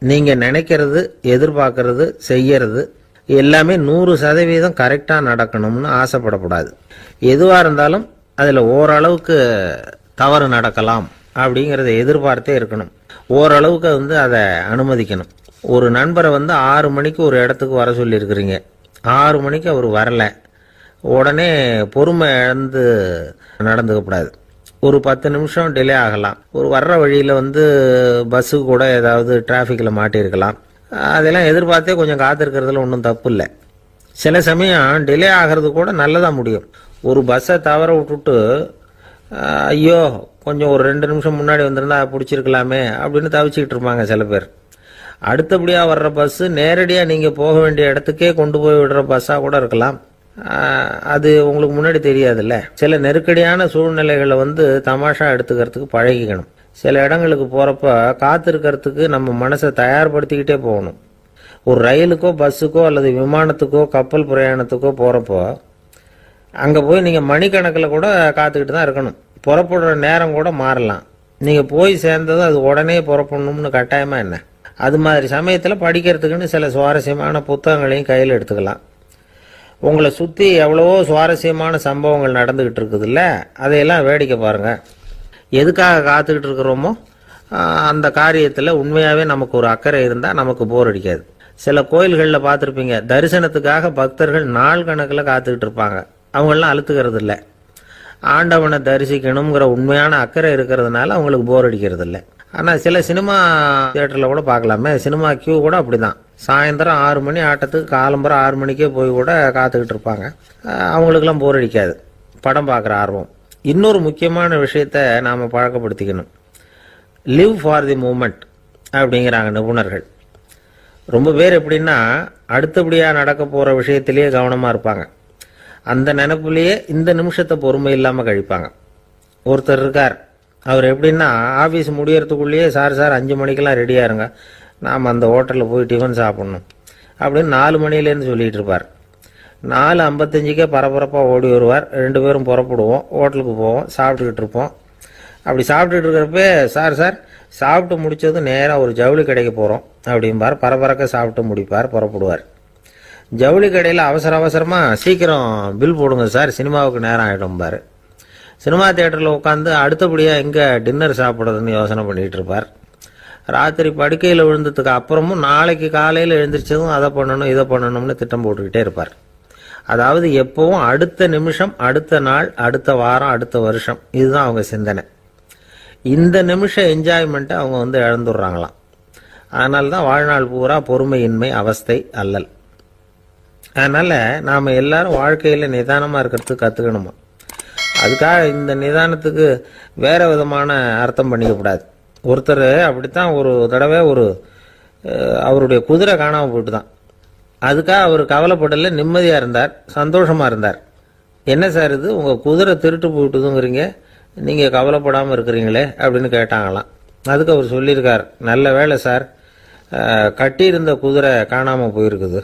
நீங்க நினைக்கிறது, எதிர்பார்க்கறது, செய்யறது எல்லாமே 100% கரெக்டா நடக்கணும்னு ஆசைப்படக்கூடாது. எதுவா இருந்தாலும் அதுல ஓரளவுக்கு தவறு நடக்கலாம் அப்படிங்கறத எதிர்பார்த்தே இருக்கணும். ஓரளவுக்கு அதை அனுமதிக்கணும். ஒரு நண்பரை 6 மணிக்கு ஒரு இடத்துக்கு வர சொல்லி இருக்கிறீங்க, 6 மணிக்கு அவர் வரல, உடனே பொறுமை இழந்து நடந்துக்கப்படாது. ஒரு 10 நிமிஷம் டிலே ஆகலாம். ஒரு வர்ற வழியில பஸ்ஸு கூட ஏதாவது டிராஃபிக்ல மாட்டிருக்கலாம். அதெல்லாம் எதிர்பார்த்தே கொஞ்சம் காத்திருக்கிறதுல ஒன்றும் தப்பு இல்லை. சில சமயம் டிலே ஆகிறது கூட நல்லதா முடியும். ஒரு பஸ்ஸை தவற விட்டுட்டு, ஐயோ கொஞ்சம் ஒரு 2 நிமிஷம் முன்னாடி வந்திருந்தா பிடிச்சிருக்கலாமே அப்படின்னு தவிச்சுக்கிட்டு இருப்பாங்க சில பேர். அடுத்தபடியா வர்ற பஸ் நேரடியா நீங்க போக வேண்டிய இடத்துக்கே கொண்டு போய் விடுற பஸ்ஸா கூட இருக்கலாம். அது உங்களுக்கு முன்னாடி தெரியாதுல்ல. சில நெருக்கடியான சூழ்நிலைகளை தமாஷா எடுத்துக்கிறதுக்கு பழகிக்கணும். சில இடங்களுக்கு போறப்ப காத்திருக்கிறதுக்கு நம்ம மனசை தயார்படுத்திக்கிட்டே போகணும். ஒரு ரயிலுக்கோ பஸ்ஸுக்கோ அல்லது விமானத்துக்கோ கப்பல் பிரயாணத்துக்கோ போறப்போ அங்க போய் நீங்க மணிக்கணக்கில் கூட காத்துக்கிட்டு தான் இருக்கணும். புறப்படுற நேரம் கூட மாறலாம். நீங்க போய் சேர்ந்ததும் அது உடனே புறப்படணும்னு கட்டாயமா என்ன? அது மாதிரி சமயத்துல படிக்கிறதுக்குன்னு சில சுவாரஸ்யமான புத்தகங்களையும் கையில் எடுத்துக்கலாம். உங்களை சுத்தி எவ்வளவோ சுவாரஸ்யமான சம்பவங்கள் நடந்துகிட்டு இருக்குதுல்ல, அதையெல்லாம் வேடிக்கை பாருங்க. எதுக்காக காத்துக்கிட்டு இருக்கிறோமோ அந்த காரியத்துல உண்மையாவே நமக்கு ஒரு அக்கறை இருந்தா நமக்கு போர் அடிக்காது. சில கோயில்களில் பார்த்துருப்பீங்க, தரிசனத்துக்காக பக்தர்கள் நாள் கணக்கில் காத்துக்கிட்டு இருப்பாங்க. அவங்களெலாம் அழுத்துக்கிறது இல்லை. ஆண்டவனை தரிசிக்கணுங்கிற உண்மையான அக்கறை இருக்கிறதுனால அவங்களுக்கு போர் அடிக்கிறது இல்லை. ஆனால் சில சினிமா தியேட்டரில் கூட பார்க்கலாமே, சினிமா கியூ கூட அப்படிதான். சாயந்தரம் 6 மணி ஆட்டத்துக்கு காலம்பரம் 6 மணிக்கே போய் கூட காத்துக்கிட்டு இருப்பாங்க. அவங்களுக்கெல்லாம் போர் அடிக்காது, படம் பார்க்குற ஆர்வம். இன்னொரு முக்கியமான விஷயத்த நாம் பழக்கப்படுத்திக்கணும். லிவ் ஃபார் தி மூமெண்ட் அப்படிங்கிறாங்க நிபுணர்கள். ரொம்ப பேர் எப்படின்னா அடுத்தபடியாக நடக்க போகிற விஷயத்திலேயே கவனமாக இருப்பாங்க. அந்த நினைப்புலேயே இந்த நிமிஷத்தை பொறுமை இல்லாமல் கழிப்பாங்க. ஒருத்தர் இருக்கார், அவர் எப்படின்னா ஆஃபீஸ் முடியறதுக்குள்ளேயே சார் 5 மணிக்கெல்லாம் ரெடியாக இருங்க, நாம் அந்த ஹோட்டலில் போய் டிஃபன் சாப்பிட்ணும் அப்படின்னு 4 மணிலேருந்து சொல்லிகிட்டு இருப்பார். 4:55 பரபரப்பாக ஓடி வருவார். 2 பேரும் புறப்படுவோம், ஹோட்டலுக்கு போவோம், சாப்பிட்டுக்கிட்டு இருப்போம். அப்படி சாப்பிட்டுட்டு இருக்கிறப்ப சார் சாப்பிட்டு முடிச்சதும் நேராக ஒரு ஜவுளி கடைக்கு போகிறோம் அப்படிம்பார். பரபரக்க சாப்பிட்டு முடிப்பார், புறப்படுவார். ஜவுளி கடையில் அவசர அவசரமாக சீக்கிரம் பில் போடுங்க சார், சினிமாவுக்கு நேரம் ஆகிடும்பார். சினிமா தியேட்டரில் உட்காந்து அடுத்தபடியாக எங்கே டின்னர் சாப்பிட்றதுன்னு யோசனை பண்ணிகிட்டு இருப்பார். ராத்திரி படுக்கையில் விழுந்ததுக்கு அப்புறமும் நாளைக்கு காலையில் எழுந்திரிச்சதும் அதை பண்ணணும் இதை பண்ணணும்னு திட்டம் போட்டுக்கிட்டே இருப்பார். அதாவது எப்பவும் அடுத்த நிமிஷம், அடுத்த நாள், அடுத்த வாரம், அடுத்த வருஷம், இதுதான் அவங்க சிந்தனை. இந்த நிமிஷம் என்ஜாய்மெண்ட்டை அவங்க இழந்துடுறாங்களாம். அதனால தான் வாழ்நாள் பூரா பொறுமையின்மை, அவஸ்தை, அல்லல். அதனால் நாம் எல்லாரும் வாழ்க்கையில் நிதானமாக இருக்கிறதுக்கு கற்றுக்கணுமா. அதுக்காக இந்த நிதானத்துக்கு வேறு விதமான அர்த்தம் பண்ணிக்கக்கூடாது. ஒருத்தர் அப்படித்தான் ஒரு தடவை அவருடைய குதிரை காணாமல் போயிட்டு தான். அதுக்காக அவர் கவலைப்படல, நிம்மதியாக இருந்தார், சந்தோஷமாக இருந்தார். என்ன சார் இது, உங்கள் குதிரை திருட்டு போயிட்டுதுங்கிறீங்க, நீங்கள் கவலைப்படாமல் இருக்கிறீங்களே அப்படின்னு கேட்டாங்களாம். அதுக்கு அவர் சொல்லியிருக்கார், நல்ல வேலை சார், கட்டியிருந்த குதிரை காணாமல் போயிருக்குது.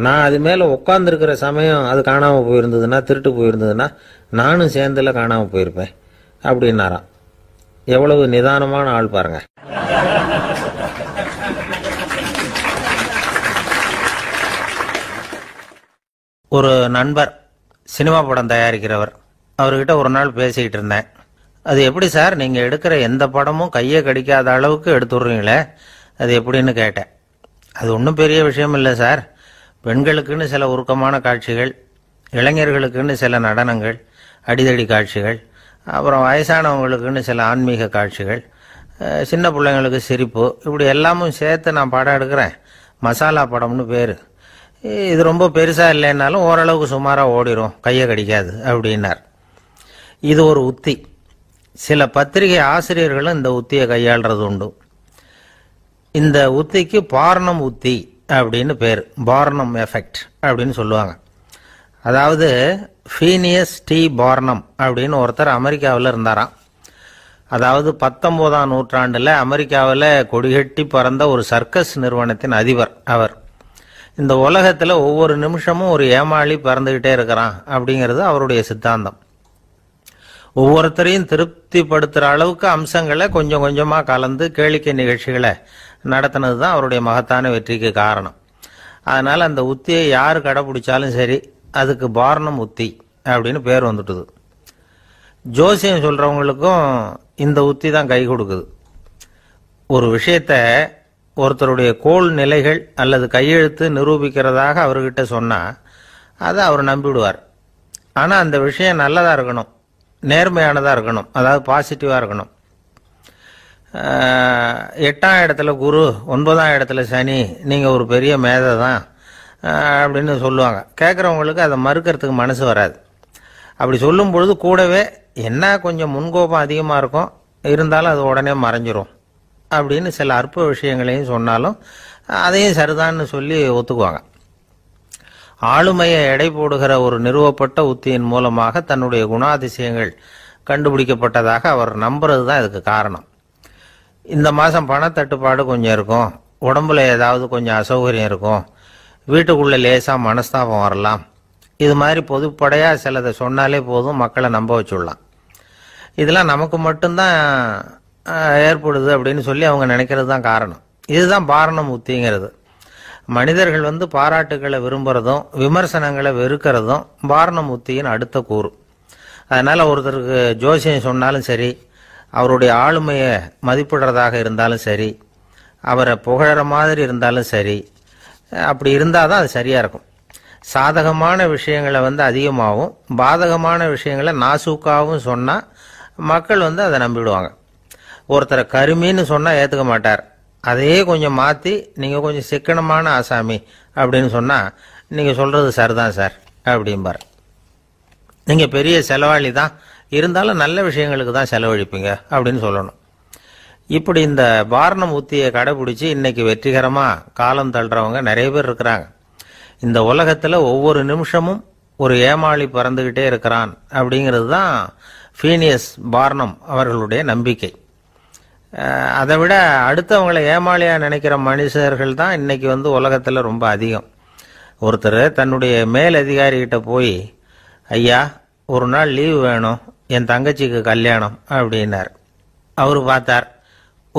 நான் அது மேலே உட்காந்துருக்கிற சமயம் அது காணாமல் போயிருந்ததுன்னா, திருட்டு போயிருந்ததுன்னா நானும் சேர்ந்துல காணாமல் போயிருப்பேன் அப்படின்னாராம். எவ்வளவு நிதானமான ஆள் பாருங்க. ஒரு நண்பர் சினிமா படம் தயாரிக்கிறவர், அவர்கிட்ட ஒரு நாள் பேசிக்கிட்டு இருந்தேன். அது எப்படி சார், நீங்கள் எடுக்கிற எந்த படமும் கையை கடிக்காத அளவுக்கு எடுத்துடுறீங்களே, அது எப்படின்னு கேட்டேன். அது ஒன்றும் பெரிய விஷயம் இல்லை சார், பெண்களுக்குன்னு சில உருக்கமான காட்சிகள், இளைஞர்களுக்குன்னு சில நடனங்கள், அடிதடி காட்சிகள், அப்புறம் வயசானவங்களுக்குன்னு சில ஆன்மீக காட்சிகள், சின்ன பிள்ளைங்களுக்கு சிரிப்பு, இப்படி எல்லாமும் சேர்த்து நான் படம் எடுக்கிறேன். மசாலா படம்னு பேர். இது ரொம்ப பெருசாக இல்லைன்னாலும் ஓரளவுக்கு சுமாராக ஓடிடும், கையை கடிக்காது அப்படின்னார். இது ஒரு உத்தி. சில பத்திரிகை ஆசிரியர்களும் இந்த உத்தியை கையாளுறது உண்டு. இந்த உத்திக்கு பார்னம் உத்தி அப்படின்னு பேர். பார்னம் எஃபெக்ட் அப்படின்னு சொல்லுவாங்க. அதாவது ஃபீனியஸ் டி பார்னம் அப்படின்னு ஒருத்தர் அமெரிக்காவில் இருந்தாராம். அதாவது 19ஆம் நூற்றாண்டில் அமெரிக்காவில் கொடிகட்டி பறந்த ஒரு சர்க்கஸ் நிறுவனத்தின் அதிபர் அவர். இந்த உலகத்தில் ஒவ்வொரு நிமிஷமும் ஒரு ஏமாளி பறந்துக்கிட்டே இருக்கிறான் அப்படிங்கிறது அவருடைய சித்தாந்தம். ஒவ்வொருத்தரையும் திருப்திப்படுத்துகிற அளவுக்கு அம்சங்களை கொஞ்சம் கொஞ்சமாக கலந்து கேளிக்கை நிகழ்ச்சிகளை நடத்தினது தான் அவருடைய மகத்தான வெற்றிக்கு காரணம். அதனால் அந்த உத்தியை யார் கடைப்பிடிச்சாலும் சரி, அதுக்கு பார்னம் உத்தி அப்படின்னு பேர் வந்துட்டுது. ஜோசியம் சொல்கிறவங்களுக்கும் இந்த உத்தி தான் கை கொடுக்குது. ஒரு விஷயத்தை ஒருத்தருடைய கோள் நிலைகள் அல்லது கையெழுத்து நிரூபிக்கிறதாக அவர்கிட்ட சொன்னால் அதை அவர் நம்பிவிடுவார். ஆனால் அந்த விஷயம் நல்லதாக இருக்கணும், நேர்மையானதாக இருக்கணும், அதாவது பாசிட்டிவாக இருக்கணும். 8ஆம் இடத்துல குரு, 9ஆம் இடத்துல சனி, நீங்கள் ஒரு பெரிய மேதை தான் அப்படின்னு சொல்லுவாங்க. கேட்குறவங்களுக்கு அதை மறுக்கிறதுக்கு மனசு வராது. அப்படி சொல்லும் பொழுது கூடவே என்ன கொஞ்சம் முன்கோபம் அதிகமாக இருக்கும், இருந்தாலும் அது உடனே மறைஞ்சிரும் அப்படின்னு சில அற்ப விஷயங்களையும் சொன்னாலும் அதையும் சரிதான்னு சொல்லி ஒத்துக்குவாங்க. ஆளுமையை எடை போடுகிற ஒரு நிறுவப்பட்ட உத்தியின் மூலமாக தன்னுடைய குணாதிசயங்கள் கண்டுபிடிக்கப்பட்டதாக அவர் நம்புறது தான் இதுக்கு காரணம். இந்த மாதம் பணத்தட்டுப்பாடு கொஞ்சம் இருக்கும், உடம்புல ஏதாவது கொஞ்சம் அசௌகரியம் இருக்கும், வீட்டுக்குள்ளே லேசாக மனஸ்தாபம் வரலாம், இது மாதிரி பொதுப்படையாக சிலதை சொன்னாலே போதும், மக்களை நம்ப வச்சுடலாம். இதெல்லாம் நமக்கு மட்டும்தான் ஏற்படுது அப்படின்னு சொல்லி அவங்க நினைக்கிறது தான் காரணம். இதுதான் பார்னம் உத்திங்கிறது. மனிதர்கள் பாராட்டுகளை விரும்புகிறதும் விமர்சனங்களை வெறுக்கிறதும் பார்னம் உத்தியின் அடுத்த கூறு. அதனால் ஒருத்தருக்கு ஜோசியம் சொன்னாலும் சரி, அவருடைய ஆளுமையை மதிப்பிடுறதாக இருந்தாலும் சரி, அவரை புகழற மாதிரி இருந்தாலும் சரி, அப்படி இருந்தால் தான் அது சரியாக இருக்கும். சாதகமான விஷயங்களை அதிகமாகவும் பாதகமான விஷயங்களை நாசூக்காகவும் சொன்னால் மக்கள் அதை நம்பிடுவாங்க. ஒருத்தரை கருமின்னு சொன்னால் ஏற்றுக்க மாட்டார். அதையே கொஞ்சம் மாற்றி நீங்கள் கொஞ்சம் சிக்கனமான ஆசாமி அப்படின்னு சொன்னால் நீங்கள் சொல்கிறது சரிதான் சார் அப்படிம்பார். நீங்கள் பெரிய செலவாளி தான், இருந்தாலும் நல்ல விஷயங்களுக்கு தான் செலவழிப்பீங்க அப்படின்னு சொல்லணும். இப்படி இந்த பார்னம் உத்தியை கடைபிடிச்சி இன்னைக்கு வெற்றிகரமாக காலம் தள்ளுறவங்க நிறைய பேர் இருக்கிறாங்க. இந்த உலகத்தில் ஒவ்வொரு நிமிஷமும் ஒரு ஏமாளி பறந்துக்கிட்டே இருக்கிறான் அப்படிங்கிறது தான் ஃபீனியஸ் பார்னம் அவர்களுடைய நம்பிக்கை. அதை விட அடுத்தவங்களை ஏமாளியாக நினைக்கிற மனுஷர்கள் தான் இன்னைக்கு உலகத்தில் ரொம்ப அதிகம். ஒருத்தர் தன்னுடைய மேல் அதிகாரிகிட்ட போய், ஐயா ஒரு நாள் லீவு வேணும், என் தங்கச்சிக்கு கல்யாணம் அப்படின்னார். அவர் பார்த்தார்,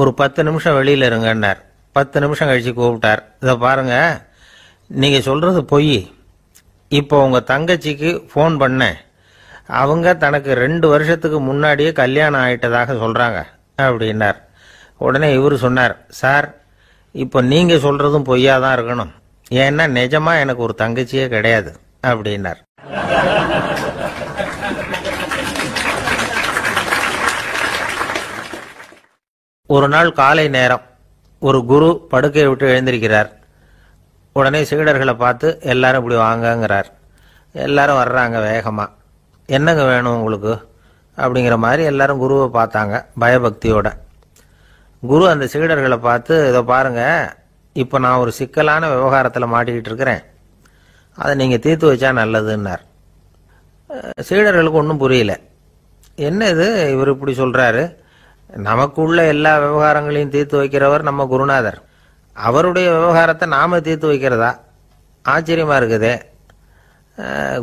ஒரு 10 நிமிஷம் வெளியில் இருங்கன்னார். 10 நிமிஷம் கழிச்சு கூப்பிட்டார். இதை பாருங்க, நீங்கள் சொல்கிறது பொய். இப்போ உங்கள் தங்கச்சிக்கு ஃபோன் பண்ணேன். அவங்க தனக்கு 2 வருஷத்துக்கு முன்னாடியே கல்யாணம் ஆயிட்டதாக சொல்கிறாங்க அப்படின்னார். உடனே இவர் சொன்னார், சார் இப்போ நீங்கள் சொல்கிறதும் பொய்யா தான் இருக்கணும். ஏன்னா நிஜமாக எனக்கு ஒரு தங்கச்சியே கிடையாது அப்படின்னார். ஒரு நாள் காலை நேரம் ஒரு குரு படுக்கையை விட்டு எழுந்திருக்கிறார். உடனே சீடர்களை பார்த்து எல்லாரும் இப்படி வாங்கங்கிறார். எல்லாரும் வர்றாங்க வேகமாக. என்னங்க வேணும் உங்களுக்கு அப்படிங்கிற மாதிரி எல்லாரும் குருவை பார்த்தாங்க பயபக்தியோட. குரு அந்த சீடர்களை பார்த்து, இதை பாருங்க, இப்போ நான் ஒரு சிக்கலான விவகாரத்தில் மாட்டிக்கிட்டு இருக்கிறேன், அதை நீங்கள் தீர்த்து வச்சா நல்லதுன்னார். சீடர்களுக்கு ஒன்றும் புரியல. என்ன இது இவர் இப்படி சொல்கிறாரு? நமக்குள்ள எல்லா விவகாரங்களையும் தீர்த்து வைக்கிறவர் நம்ம குருநாதர். அவருடைய விவகாரத்தை நாம தீர்த்து வைக்கிறதா? ஆச்சரியமாக இருக்குதே,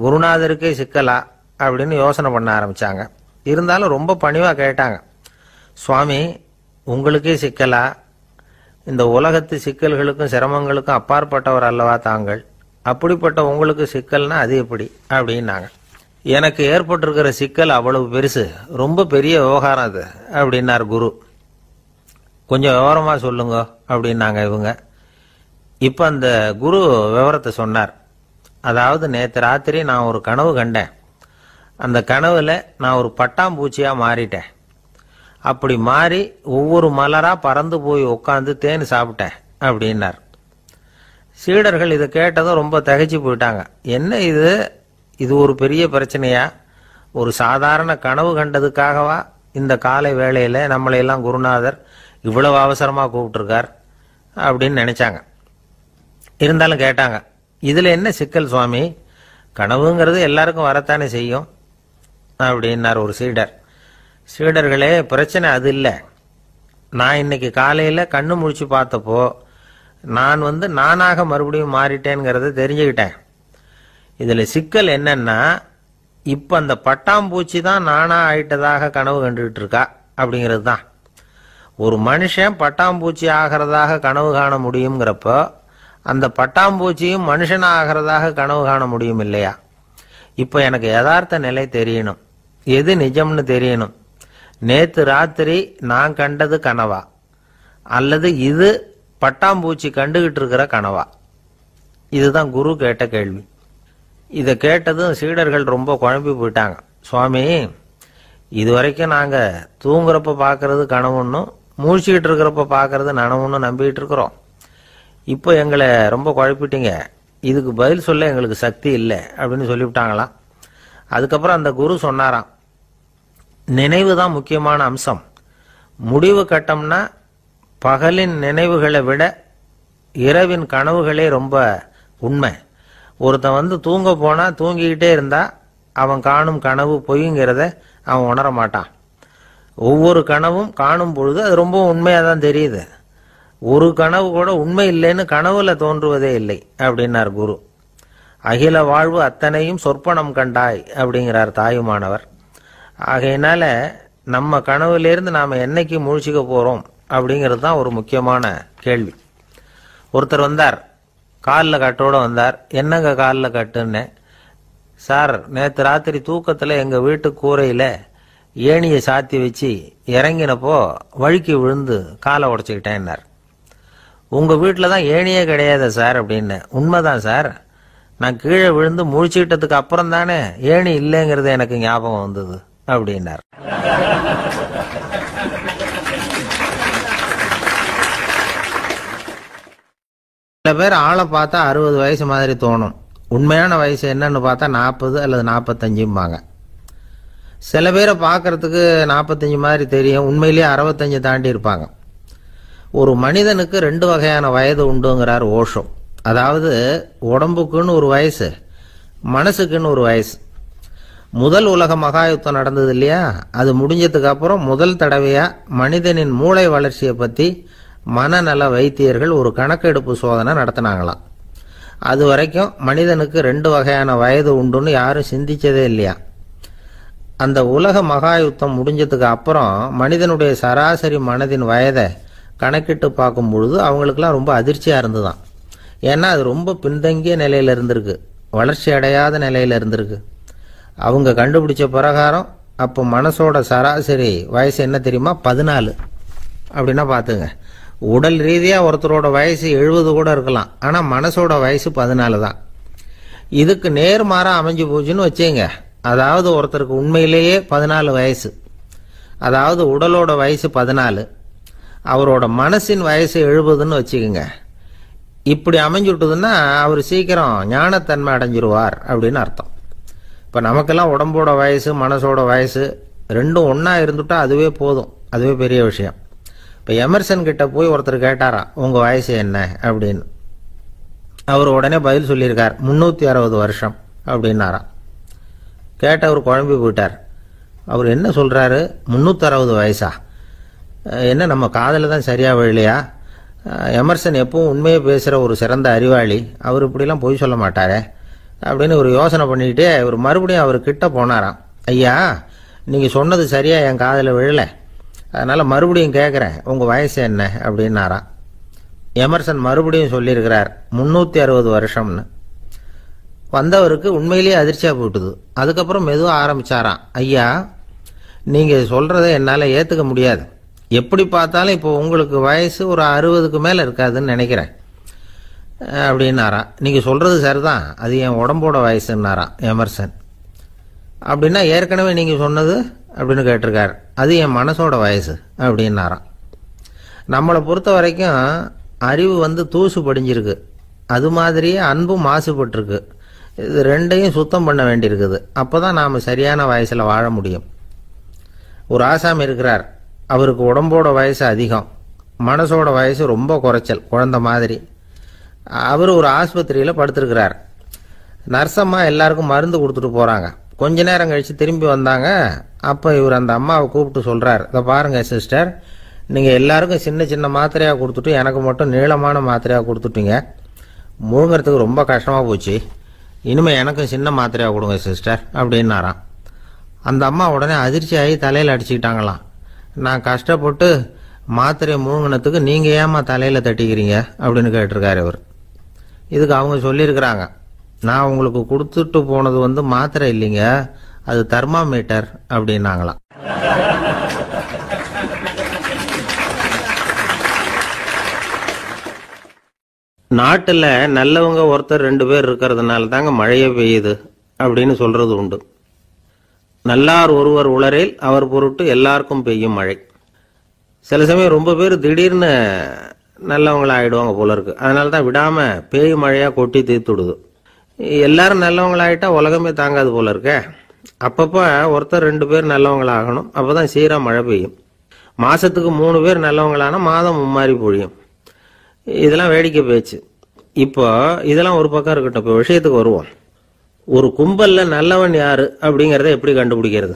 குருநாதருக்கே சிக்கலா அப்படின்னு யோசனை பண்ண ஆரம்பித்தாங்க. இருந்தாலும் ரொம்ப பணிவாக கேட்டாங்க, சுவாமி உங்களுக்கே சிக்கலா? இந்த உலகத்து சிக்கல்களுக்கும் சிரமங்களுக்கும் அப்பாற்பட்டவர் அல்லவா தாங்கள்? அப்படிப்பட்ட உங்களுக்கு சிக்கல்னா அது எப்படி அப்படின்னாங்க. எனக்கு ஏற்பட்டிருக்கிற சிக்கல் அவ்வளவு பெருசு, ரொம்ப பெரிய விவகாரம் அது அப்படின்னார் குரு. கொஞ்சம் விவரமாக சொல்லுங்க அப்படின்னாங்க இவங்க. இப்போ அந்த குரு விவரத்தை சொன்னார். அதாவது நேற்று ராத்திரி நான் ஒரு கனவு கண்டேன். அந்த கனவுல நான் ஒரு பட்டாம்பூச்சியாக மாறிட்டேன். அப்படி மாறி ஒவ்வொரு மலராக பறந்து போய் உட்காந்து தேன் சாப்பிட்டேன் அப்படின்னார். சீடர்கள் இதை கேட்டதும் ரொம்ப திகைச்சு போயிட்டாங்க. என்ன இது, இது ஒரு பெரிய பிரச்சனையா? ஒரு சாதாரண கனவு கண்டதுக்காகவா இந்த காலை வேளையில் நம்மளையெல்லாம் குருநாதர் இவ்வளவு அவசரமாக கூப்பிட்டுருக்கார் அப்படின்னு நினைச்சாங்க. இருந்தாலும் கேட்டாங்க, இதில் என்ன சிக்கல் சுவாமி? கனவுங்கிறது எல்லாருக்கும் வரத்தானே செய்யும் அப்படின்னார் ஒரு சீடர். சீடர்களே, பிரச்சனை அது இல்லை. நான் இன்னைக்கு காலையில் கண்ணு முழிச்சு பார்த்தப்போ நான் நானாக மறுபடியும் மாறிட்டேங்கிறத தெரிஞ்சுக்கிட்டேன். இதில் சிக்கல் என்னன்னா, இப்போ அந்த பட்டாம்பூச்சி தான் நானா ஆயிட்டதாக கனவு கண்டுகிட்டு இருக்கா அப்படிங்கிறது தான். ஒரு மனுஷன் பட்டாம்பூச்சி ஆகிறதாக கனவு காண முடியுங்கிறப்போ அந்த பட்டாம்பூச்சியும் மனுஷனாக ஆகிறதாக கனவு காண முடியும் இல்லையா? இப்போ எனக்கு யதார்த்த நிலை தெரியணும், எது நிஜம்னு தெரியணும். நேற்று ராத்திரி நான் கண்டது கனவா, அல்லது இது பட்டாம்பூச்சி கண்டுகிட்டு இருக்கிற கனவா? இதுதான் குரு கேட்ட கேள்வி. இதை கேட்டதும் சீடர்கள் ரொம்ப குழம்பி போயிட்டாங்க. சுவாமி, இதுவரைக்கும் நாங்கள் தூங்குறப்ப பார்க்கறது கனவுன்னும் மூழ்கிட்டு இருக்கிறப்ப பார்க்கறது நனவுன்னு நம்பிக்கிட்டு இருக்கிறோம். இப்போ எங்களை ரொம்ப குழப்பிட்டீங்க, இதுக்கு பதில் சொல்ல எங்களுக்கு சக்தி இல்லை அப்படின்னு சொல்லிவிட்டாங்களாம். அதுக்கப்புறம் அந்த குரு சொன்னாராம், நினைவு தான் முக்கியமான அம்சம். முடிவு கட்டம்னா பகலின் நினைவுகளை விட இரவின் கனவுகளே ரொம்ப உண்மை. ஒருத்தன் தூங்க போனா தூங்கிக்கிட்டே இருந்தா அவன் காணும் கனவு பொய்ங்கிறத அவன் உணர மாட்டான். ஒவ்வொரு கனவும் காணும் பொழுது அது ரொம்ப உண்மையாக தான் தெரியுது. ஒரு கனவு கூட உண்மை இல்லைன்னு கனவுல தோன்றுவதே இல்லை அப்படின்னார் குரு. அகில வாழ்வு அத்தனையும் சொற்பனம் கண்டாய் அப்படிங்கிறார் தாயுமானவர். ஆகையினால நம்ம கனவுலேருந்து நாம் என்னைக்கு முழிச்சிக்க போகிறோம் அப்படிங்கிறது தான் ஒரு முக்கியமான கேள்வி. ஒருத்தர் வந்தார், காலில் கட்டோடு வந்தார். என்னங்க காலில் கட்டுன்னு? சார், நேற்று ராத்திரி தூக்கத்தில் எங்கள் வீட்டு கூரையில் ஏணியை சாத்தி வச்சு இறங்கினப்போ வழுக்கி விழுந்து காலை உடச்சிக்கிட்டேன்னார். உங்கள் வீட்டில் தான் ஏணியே கிடையாது சார் அப்படின்னு. உண்மைதான் சார், நான் கீழே விழுந்து முழிச்சுக்கிட்டதுக்கு அப்புறம் தானே ஏணி இல்லைங்கிறது எனக்கு ஞாபகம் வந்தது அப்படின்னார். சில பேர் ஆளை பார்த்தா 60 வயசு மாதிரி தோணும். உண்மையான வயசு என்னன்னு பார்த்தா 40 அல்லது 45 சில பேரை பார்க்கறதுக்கு 45 மாதிரி தெரியும், உண்மையிலேயே 65 தாண்டி இருப்பாங்க. ஒரு மனிதனுக்கு 2 வகையான வயது உண்டுங்கிறார் ஓஷோ. அதாவது உடம்புக்குன்னு ஒரு வயசு, மனசுக்குன்னு ஒரு வயசு. முதல் உலக மகாயுத்தம் நடந்தது இல்லையா, அது முடிஞ்சதுக்கு அப்புறம் முதல் தடவையா மனிதனின் மூளை வளர்ச்சியை பற்றி மனநல வைத்தியர்கள் ஒரு கணக்கெடுப்பு சோதனை நடத்தினாங்களாம். அது வரைக்கும் மனிதனுக்கு 2 வகையான வயது உண்டுன்னு யாரும் சிந்திச்சதே இல்லையா. அந்த உலக மகா யுத்தம் முடிஞ்சதுக்கு அப்புறம் மனிதனுடைய சராசரி மனதின் வயதை கணக்கிட்டு பார்க்கும் பொழுது அவங்களுக்கெல்லாம் ரொம்ப அதிர்ச்சியாக இருந்துதான். ஏன்னா அது ரொம்ப பின்தங்கிய நிலையில் இருந்திருக்கு, வளர்ச்சி அடையாத நிலையில் இருந்திருக்கு. அவங்க கண்டுபிடிச்ச பிரகாரம் அப்போ மனசோட சராசரி வயசு என்ன தெரியுமா? 14. அப்படின்னா பார்த்துங்க, உடல் ரீதியாக ஒருத்தரோட வயசு 70 கூட இருக்கலாம், ஆனால் மனசோட வயசு 14 தான். இதுக்கு நேர்மாறாக அமைஞ்சு போச்சுன்னு வச்சுங்க. அதாவது ஒருத்தருக்கு உண்மையிலேயே 14 வயசு, அதாவது உடலோட வயசு 14, அவரோட மனசின் வயசு 70ன்னு வச்சுக்கோங்க. இப்படி அமைஞ்சுட்டுதுன்னா அவர் சீக்கிரம் ஞானத்தன்மை அடைஞ்சிருவார் அப்படின்னு அர்த்தம். இப்போ நமக்கெல்லாம் உடம்போட வயசு மனசோட வயசு ரெண்டும் ஒன்றா இருந்துட்டா அதுவே போதும், அதுவே பெரிய விஷயம். இப்போ எமர்சன் கிட்ட போய் ஒருத்தர் கேட்டாராம், உங்கள் வயசு என்ன அப்படின்னு. அவர் உடனே பதில் சொல்லியிருக்கார், 360 வருஷம் அப்படின்னாராம். கேட்டவர் குழம்பி போயிட்டார். அவர் என்ன சொல்கிறாரு, 360 வயசா? என்ன நம்ம காதில் தான் சரியாக விழலையா? எமர்சன் எப்பவும் உண்மையை பேசுகிற ஒரு சிறந்த அறிவாளி, அவர் இப்படிலாம் பொய் சொல்ல மாட்டாரே அப்படின்னு ஒரு யோசனை பண்ணிக்கிட்டே இவர் மறுபடியும் அவர் கிட்ட போனாராம். ஐயா, நீங்கள் சொன்னது சரியாக என் காதில் விழலை, அதனால் மறுபடியும் கேட்குறேன், உங்கள் வயசு என்ன அப்படின்னாராம். எமர்சன் மறுபடியும் சொல்லியிருக்கிறார் 360 வருஷம்னு. வந்தவருக்கு உண்மையிலேயே அதிர்ச்சியாக போட்டுது. அதுக்கப்புறம் மெதுவாக ஆரம்பித்தாராம், ஐயா நீங்கள் சொல்கிறத என்னால் ஏற்றுக்க முடியாது, எப்படி பார்த்தாலும் இப்போ உங்களுக்கு வயசு ஒரு 60க்கு மேலே இருக்காதுன்னு நினைக்கிறேன் அப்படின்னாராம். நீங்கள் சொல்கிறது சரிதான், அது என் உடம்போட வயசுன்னாராம் எமர்சன். அப்படின்னா ஏற்கனவே நீங்கள் சொன்னது அப்படின்னு கேட்டிருக்கார், அது என் மனசோட வயசு அப்படின்னாராம். நம்மளை பொறுத்த வரைக்கும் அறிவு தூசு படிஞ்சிருக்கு, அது மாதிரியே அன்பும் மாசுபட்டிருக்கு. இது ரெண்டையும் சுத்தம் பண்ண வேண்டியிருக்குது, அப்போ தான் நாம் சரியான வயசில் வாழ முடியும். ஒரு ஆசாமி இருக்கிறார், அவருக்கு உடம்போட வயசு அதிகம், மனசோட வயசு ரொம்ப குறைச்சல், குழந்தை மாதிரி. அவர் ஒரு ஆஸ்பத்திரியில் படுத்திருக்கிறார். நர்சம்மா எல்லாருக்கும் மருந்து கொடுத்துட்டு போகிறாங்க. கொஞ்ச நேரம் கழித்து திரும்பி வந்தாங்க. அப்போ இவர் அந்த அம்மாவை கூப்பிட்டு சொல்கிறார், இதை பாருங்கள் சிஸ்டர், நீங்கள் எல்லாருக்கும் சின்ன சின்ன மாத்திரையாக கொடுத்துட்டு எனக்கு மட்டும் நீளமான மாத்திரையாக கொடுத்துட்டீங்க, முழுங்கிறதுக்கு ரொம்ப கஷ்டமாக போச்சு, இனிமேல் எனக்கும் சின்ன மாத்திரையாக கொடுங்க சிஸ்டர் அப்படின்னாராம். அந்த அம்மா உடனே அதிர்ச்சி ஆகி தலையில் அடிச்சுக்கிட்டாங்களாம். நான் கஷ்டப்பட்டு மாத்திரையை முழுங்கினத்துக்கு நீங்கள் ஏமா தலையில் தட்டிக்கிறீங்க அப்படின்னு கேட்டிருக்காரு இவர். இதுக்கு அவங்க சொல்லியிருக்கிறாங்க, நான் உங்களுக்கு கொடுத்துட்டு போனது மாத்திரை இல்லைங்க, அது தெர்மாமீட்டர் அப்படின்னாங்களாம். நாட்டில் நல்லவங்க ஒருத்தர் 2 பேர் இருக்கிறதுனால தாங்க மழையே பெய்யுது அப்படின்னு சொல்றது உண்டு. நல்லார் ஒருவர் உளரேல் அவர் பொருட்டு எல்லாருக்கும் பெய்யும் மழை. சில சமயம் ரொம்ப பேர் திடீர்னு நல்லவங்களா ஆயிடுவாங்க போல இருக்கு, அதனால தான் விடாம பேய் மழையா கொட்டி தீர்த்துடுது. எல்லாரும் நல்லவங்களாயிட்டா உலகமே தாங்காது போல இருக்க. அப்பப்போ ஒருத்தர் 2 பேர் நல்லவங்களாகணும், அப்பதான் சீரா மழை பெய்யும். மாசத்துக்கு 3 பேர் நல்லவங்களானா மாதம் மும்மாரி பொழியும். இதெல்லாம் வேடிக்கை பேச்சு. இப்போ இதெல்லாம் ஒரு பக்கம் இருக்கட்டும், இப்போ விஷயத்துக்கு வருவோம். ஒரு கும்பல்ல நல்லவன் யாரு அப்படிங்கிறத எப்படி கண்டுபிடிக்கிறது?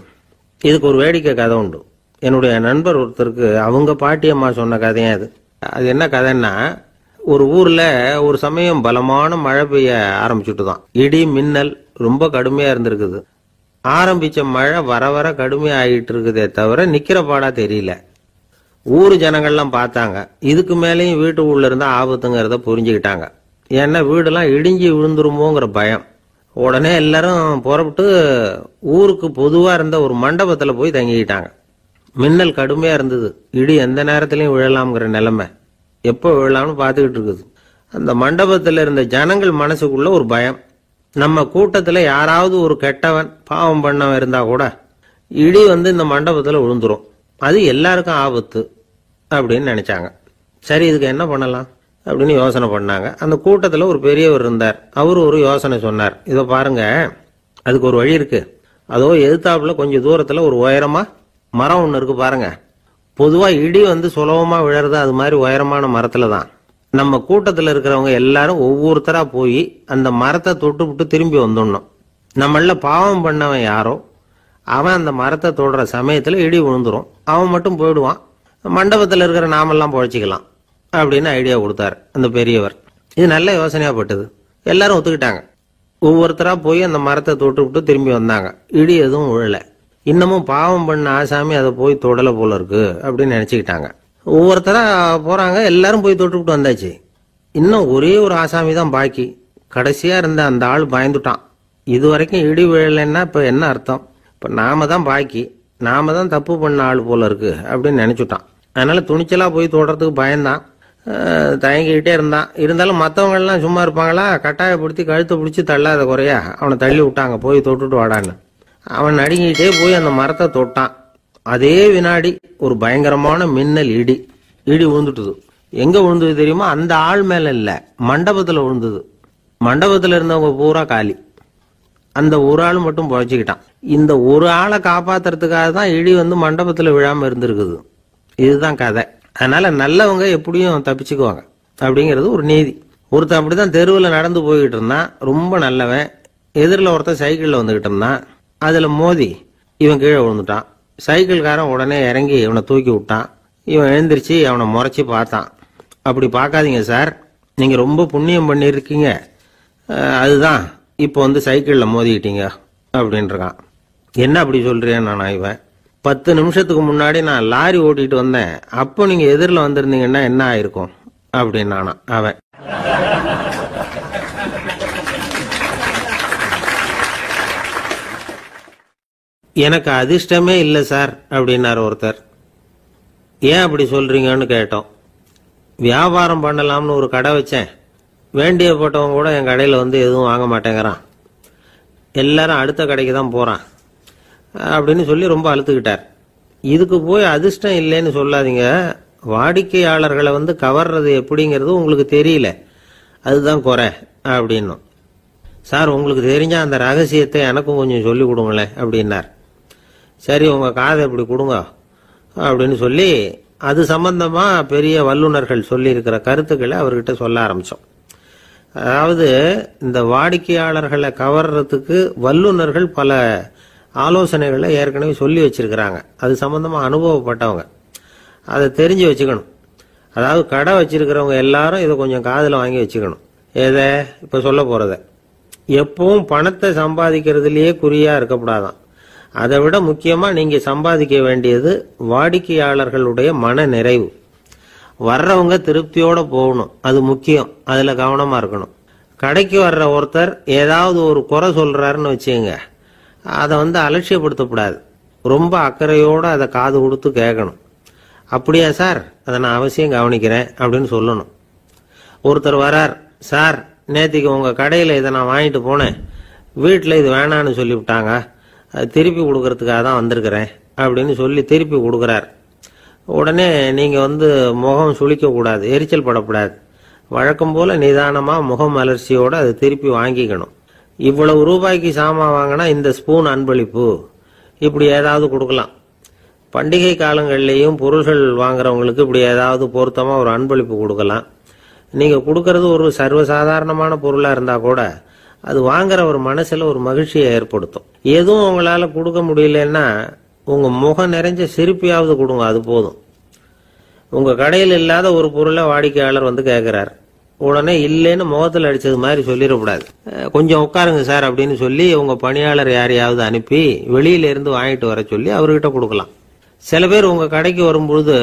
இதுக்கு ஒரு வேடிக்கை கதை உண்டு. என்னுடைய நண்பர் ஒருத்தருக்கு அவங்க பாட்டியம்மா சொன்ன கதையா அது. அது என்ன கதைன்னா, ஒரு ஊர்ல ஒரு சமயம் பலமான மழை பெய்ய ஆரம்பிச்சுட்டு தான், இடி மின்னல் ரொம்ப கடுமையா இருந்திருக்குது. ஆரம்பிச்ச மழை வர வர கடுமையா ஆகிட்டு இருக்குதே தவிர நிக்கிற பாடா தெரியல. ஊர் ஜனங்கள்லாம் பார்த்தாங்க, இதுக்கு மேலேயும் வீட்டு உள்ள இருந்தா ஆபத்துங்கிறத புரிஞ்சுக்கிட்டாங்க. ஏன்னா வீடெல்லாம் இடிஞ்சு விழுந்துருமோங்கிற பயம். உடனே எல்லாரும் புறப்பட்டு ஊருக்கு பொதுவா இருந்த ஒரு மண்டபத்துல போய் தங்கிக்கிட்டாங்க. மின்னல் கடுமையா இருந்தது, இடி எந்த நேரத்திலையும் விழலாம்ங்கிற நிலைமை, எப்போ விழலாம்னு பார்த்துக்கிட்டு இருக்குது. அந்த மண்டபத்தில் இருந்த ஜனங்கள் மனசுக்குள்ள ஒரு பயம், நம்ம கூட்டத்தில் யாராவது ஒரு கெட்டவன் பாவம் பண்ணவன் இருந்தா கூட இடி இந்த மண்டபத்தில் விழுந்துரும், அது எல்லாருக்கும் ஆபத்து அப்படின்னு நினைச்சாங்க. சரி, இதுக்கு என்ன பண்ணலாம் அப்படின்னு யோசனை பண்ணாங்க. அந்த கூட்டத்தில் ஒரு பெரியவர் இருந்தார். அவரு ஒரு யோசனை சொன்னார். இதை பாருங்க, அதுக்கு ஒரு வழி இருக்கு. அதோ எதிர்த்தாப்புல கொஞ்சம் தூரத்தில் ஒரு உயரமா மரம் ஒன்று இருக்கு பாருங்க. பொதுவா இடி சுலபமா விழறது அது மாதிரி உயரமான மரத்துல தான். நம்ம கூட்டத்தில் இருக்கிறவங்க எல்லாரும் ஒவ்வொருத்தரா போய் அந்த மரத்தை தொட்டு விட்டு திரும்பி வந்துடணும். நம்மள பாவம் பண்ணவன் யாரோ அவன் அந்த மரத்தை தொடுற சமயத்துல இடி விழுந்துரும், அவன் மட்டும் போயிடுவான், மண்டபத்தில் இருக்கிற நாமெல்லாம் பொழைச்சிக்கலாம் அப்படின்னு ஐடியா கொடுத்தாரு அந்த பெரியவர். இது நல்ல யோசனையா பட்டது. எல்லாரும் ஒத்துக்கிட்டாங்க. ஒவ்வொருத்தரா போய் அந்த மரத்தை தொட்டு விட்டு திரும்பி வந்தாங்க. இடி எதுவும் விழல. இன்னமும் பாவம் பண்ண ஆசாமி அதை போய் தொடல போல இருக்கு அப்படின்னு நினைச்சுக்கிட்டாங்க. ஒவ்வொருத்தரா போறாங்க, எல்லாரும் போய் தொட்டுவிட்டு வந்தாச்சு. இன்னும் ஒரே ஒரு ஆசாமி தான் பாக்கி. கடைசியா இருந்த அந்த ஆள் பயந்துட்டான். இது வரைக்கும் இடி விழலைன்னா இப்ப என்ன அர்த்தம்? இப்ப நாம தான் பாக்கி, நாம தான் தப்பு பண்ண ஆள் போல இருக்கு அப்படின்னு நினைச்சுட்டான். அதனால துணிச்சலா போய் தொடுறதுக்கு பயந்தான், தயங்கிக்கிட்டே இருந்தான். இருந்தாலும் மற்றவங்க எல்லாம் சும்மா இருப்பாங்களா? கட்டாயப்படுத்தி கழுத்தை பிடிச்சி தள்ளாத குறையா அவனை தள்ளி விட்டாங்க, போய் தொட்டுட்டு வாடான்னு. அவன் நடுங்கிட்டே போய் அந்த மரத்தை தொட்டான். அதே வினாடி ஒரு பயங்கரமான மின்னல் இடி விழுந்துட்டுது. எங்க விழுந்தது தெரியுமா? அந்த ஆள் மேல இல்ல, மண்டபத்துல விழுந்தது. மண்டபத்துல இருந்தவங்க பூரா காலி. அந்த ஒரு ஆள் மட்டும் பொழைச்சிக்கிட்டான். இந்த ஒரு ஆளை காப்பாத்துறதுக்காக தான் இடி வந்து மண்டபத்துல விழாம இருந்திருக்குது. இதுதான் கதை. அதனால நல்லவங்க எப்படியும் தப்பிச்சுக்குவாங்க அப்படிங்கிறது ஒரு நீதி. ஒருத்தன் அப்படிதான் தெருவில் நடந்து போய்கிட்டு இருந்தான், ரொம்ப நல்லவன். எதிரில் ஒருத்தன் சைக்கிள்ல வந்துகிட்டு இருந்தான். அதுல மோதி இவன் கீழே விழுந்துட்டான். சைக்கிள்காரன் உடனே இறங்கி இவனை தூக்கி விட்டான். இவன் எழுந்திரிச்சு அவனை முறைச்சி பார்த்தான். அப்படி பார்க்காதீங்க சார், நீங்க ரொம்ப புண்ணியம் பண்ணியிருக்கீங்க, அதுதான் இப்போ வந்து சைக்கிள்ல மோதிக்கிட்டீங்க அப்படின்றான். என்ன அப்படி சொல்றேன் நான்? இவன் 10 நிமிஷத்துக்கு முன்னாடி நான் லாரி ஓட்டிட்டு வந்தேன், அப்போ நீங்க எதிரில் வந்திருந்தீங்கன்னா என்ன ஆயிருக்கும் அப்படின்னானா அவன். எனக்கு அதிர்ஷ்டமே இல்லை சார் அப்படின்னாரு ஒருத்தர். ஏன் அப்படி சொல்றீங்கன்னு கேட்டோம். வியாபாரம் பண்ணலாம்னு ஒரு கடை வச்சேன், வேண்டியப்பட்டவங்க கூட என் கடையில் வந்து எதுவும் வாங்க மாட்டேங்கிறான், எல்லாரும் அடுத்த கடைக்கு தான் போறான் அப்படின்னு சொல்லி ரொம்ப அழுத்துக்கிட்டார். இதுக்கு போய் அதிர்ஷ்டம் இல்லைன்னு சொல்லாதீங்க, வாடிக்கையாளர்களை வந்து கவர்றது எப்படிங்கிறது உங்களுக்கு தெரியல, அதுதான் குறை அப்படின்னும். சார் உங்களுக்கு தெரிஞ்ச அந்த ரகசியத்தை எனக்கும் கொஞ்சம் சொல்லி கொடுங்களேன் அப்படின்னார். சரி உங்க காதை இப்படி கொடுங்க அப்படின்னு சொல்லி அது சம்பந்தமா பெரிய வல்லுநர்கள் சொல்லி இருக்கிற கருத்துக்களை அவர்கிட்ட சொல்ல ஆரம்பிச்சோம். அதாவது இந்த வாடிக்கையாளர்களை கவர்றதுக்கு வல்லுநர்கள் பல ஆலோசனைகளை ஏற்கனவே சொல்லி வச்சிருக்கிறாங்க. அது சம்பந்தமா அனுபவப்பட்டவங்க, அதை தெரிஞ்சு வச்சுக்கணும். அதாவது கடை வச்சிருக்கிறவங்க எல்லாரும் இதை கொஞ்சம் காதில் வாங்கி வச்சுக்கணும். எதை இப்ப சொல்ல போறத. எப்பவும் பணத்தை சம்பாதிக்கிறதுலயே குறியா இருக்கக்கூடாதான். அதை விட முக்கியமா நீங்க சம்பாதிக்க வேண்டியது வாடிக்கையாளர்களுடைய மன நிறைவு. வர்றவங்க திருப்தியோட போகணும், அது முக்கியம். அதுல கவனமா இருக்கணும். கடைக்கு வர்ற ஒருத்தர் ஏதாவது ஒரு குறை சொல்றாருன்னு வச்சுங்க, அதை வந்து அலட்சியப்படுத்தக்கூடாது. ரொம்ப அக்கறையோட அதை காது கொடுத்து கேட்கணும். அப்படியா சார், அதை நான் அவசியம் கவனிக்கிறேன் அப்படின்னு சொல்லணும். ஒருத்தர் வரார், சார் நேத்திக்கு உங்க கடையில இதை நான் வாங்கிட்டு போனேன், வீட்டில் இது வேணான்னு சொல்லிவிட்டாங்க, அது திருப்பி கொடுக்கறதுக்காக தான் வந்திருக்கிறேன் அப்படின்னு சொல்லி திருப்பி கொடுக்குறார். உடனே நீங்க வந்து முகம் சுளிக்க கூடாது, எரிச்சல் படக்கூடாது. வழக்கம் போல நிதானமா முகம் அலர்ச்சியோட அதை திருப்பி வாங்கிக்கணும். இவ்வளவு ரூபாய்க்கு சாமான் வாங்கினா இந்த ஸ்பூன் அன்பளிப்பு, இப்படி ஏதாவது கொடுக்கலாம். பண்டிகை காலங்கள்லேயும் பொருள்கள் வாங்குறவங்களுக்கு இப்படி ஏதாவது பொருத்தமா ஒரு அன்பளிப்பு கொடுக்கலாம். நீங்க கொடுக்கறது ஒரு சர்வசாதாரணமான பொருளா இருந்தா கூட அது வாங்குற ஒரு மனசுல ஒரு மகிழ்ச்சியை ஏற்படுத்தும். எதுவும் உங்களால கொடுக்க முடியலன்னா உங்க முகம் நிறைஞ்ச சிரிப்பையாவது கொடுங்க, அது போதும். உங்க கடையில் இல்லாத ஒரு பொருளை வாடிக்கையாளர் வந்து கேட்கிறார், உடனே இல்லைன்னு முகத்தில் அடிச்சது மாதிரி சொல்லிடக்கூடாது. கொஞ்சம் உட்காருங்க சார் அப்படின்னு சொல்லி உங்க பணியாளர் யாரையாவது அனுப்பி வெளியில இருந்து வாங்கிட்டு வர சொல்லி அவர்கிட்ட கொடுக்கலாம். சில பேர் உங்க கடைக்கு வரும்பொழுது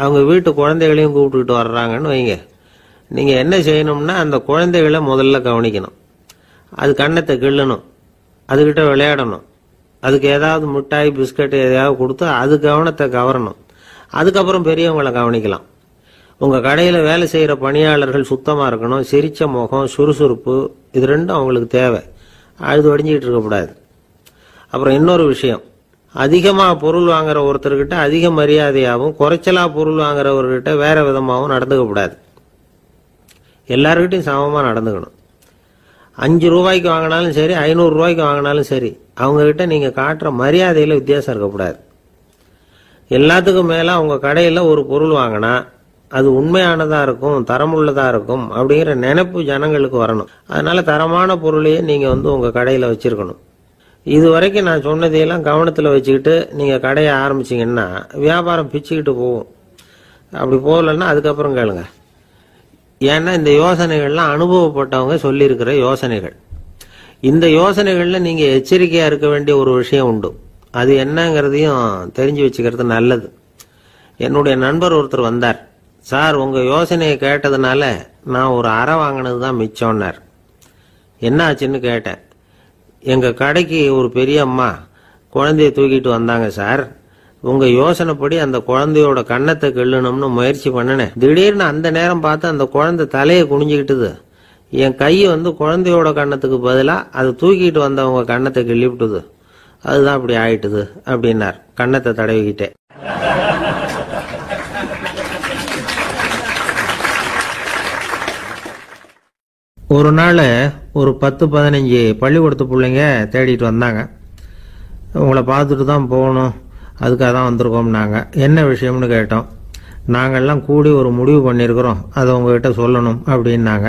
அவங்க வீட்டு குழந்தைகளையும் கூப்பிட்டுக்கிட்டு வர்றாங்கன்னு வைங்க. நீங்க என்ன செய்யணும்னா அந்த குழந்தைகளை முதல்ல கவனிக்கணும். அது கண்ணத்தை கிள்ளணும், அதுகிட்ட விளையாடணும், அதுக்கு ஏதாவது மிட்டாய் பிஸ்கட் எதையாவது கொடுத்து அது கவனத்தை கவரணும். அதுக்கப்புறம் பெரியவங்களை கவனிக்கலாம். உங்க கடையில வேலை செய்யற பணியாளர்கள் சுத்தமா இருக்கணும், சிரிச்ச முகம், சுறுசுறுப்பு, இது ரெண்டும் அவங்களுக்கு தேவை. அழுது வடிஞ்சிக்கிட்டு இருக்கக்கூடாது. அப்புறம் இன்னொரு விஷயம், அதிகமா பொருள் வாங்குற ஒருத்தர்கிட்ட அதிக மரியாதையாகவும் குறைச்சலா பொருள் வாங்குறவர்கிட்ட வேற விதமாகவும் நடந்துக்க கூடாது. எல்லாருக்கிட்டையும் சமமா நடந்துக்கணும். 5 ரூபாய்க்கு வாங்கினாலும் சரி, 500 ரூபாய்க்கு வாங்கினாலும் சரி, அவங்க கிட்ட நீங்க காட்டுற மரியாதையில வித்தியாசம் இருக்கக்கூடாது. எல்லாத்துக்கும் மேல உங்க கடையில ஒரு பொருள் வாங்கினா அது உண்மையானதா இருக்கும், தரமுள்ளதா இருக்கும் அப்படிங்கிற நினைப்பு ஜனங்களுக்கு வரணும். அதனால தரமான பொருளையே நீங்க வந்து உங்க கடையில வச்சிருக்கணும். இது வரைக்கும் நான் சொன்னதையெல்லாம் கவனத்துல வச்சுக்கிட்டு நீங்க கடையை ஆரம்பிச்சீங்கன்னா வியாபாரம் பிச்சுக்கிட்டு போகும். அப்படி போகலன்னா அதுக்கப்புறம் கேளுங்க. ஏன்னா இந்த யோசனைகள்லாம் அனுபவப்பட்டவங்க சொல்லி இருக்கிற யோசனைகள். இந்த யோசனைகள்ல நீங்க எச்சரிக்கையா இருக்க வேண்டிய ஒரு விஷயம் உண்டு. அது என்னங்கிறதையும் தெரிஞ்சு வச்சுக்கிறது நல்லது. என்னுடைய நண்பர் ஒருத்தர் வந்தார். சார், உங்கள் யோசனையை கேட்டதுனால நான் ஒரு அறை வாங்கினது தான் மிச்சம்னார். என்ன ஆச்சுன்னு கேட்டேன். எங்கள் கடைக்கு ஒரு பெரிய அம்மா குழந்தைய தூக்கிட்டு வந்தாங்க சார். உங்கள் யோசனைப்படி அந்த குழந்தையோட கன்னத்தை கிள்ளணும்னு முயற்சி பண்ணினேன். திடீர்னு அந்த நேரம் பார்த்து அந்த குழந்தை தலையை குனிஞ்சிக்கிட்டுது. என் கை குழந்தையோட கன்னத்துக்கு பதிலாக அதை தூக்கிட்டு வந்தவங்க கன்னத்தை கிள்ளி விட்டுது. அதுதான் அப்படி ஆயிட்டுது அப்படின்னார், கன்னத்தை தடவிக்கிட்டே. ஒரு நாள் ஒரு 10-15 பள்ளிக்கூடத்து பிள்ளைங்க தேடிட்டு வந்தாங்க. உங்களை பார்த்துட்டு தான் போகணும், அதுக்காக தான் வந்திருக்கோம்னாங்க. என்ன விஷயம்னு கேட்டோம். நாங்கள்லாம் கூடி ஒரு முடிவு பண்ணியிருக்கிறோம், அதை உங்ககிட்ட சொல்லணும் அப்படின்னாங்க.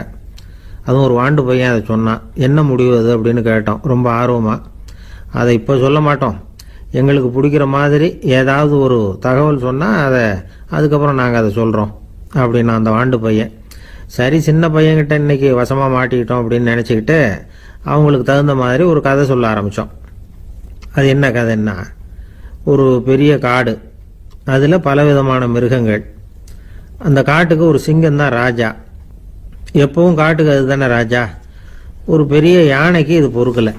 அதுவும் ஒரு வாண்டு பையன் அதை சொன்னான். என்ன முடிவு அது அப்படின்னு கேட்டோம் ரொம்ப ஆர்வமாக. அதை இப்போ சொல்ல மாட்டோம், எங்களுக்கு பிடிக்கிற மாதிரி ஏதாவது ஒரு தகவல் சொன்னால் அதுக்கப்புறம் நாங்கள் அதை சொல்கிறோம் அப்படின்னா அந்த வாண்டு பையன். சரி, சின்ன பையன்கிட்ட இன்னைக்கு வசமாக மாட்டிக்கிட்டோம் அப்படின்னு நினச்சிக்கிட்டு அவங்களுக்கு தகுந்த மாதிரி ஒரு கதை சொல்ல ஆரம்பித்தோம். அது என்ன கதைன்னா, ஒரு பெரிய காடு, அதில் பலவிதமான மிருகங்கள். அந்த காட்டுக்கு ஒரு சிங்கம் தான் ராஜா. எப்பவும் காட்டுக்கு அது தானே ராஜா. ஒரு பெரிய யானைக்கு இது பொறுக்கலை.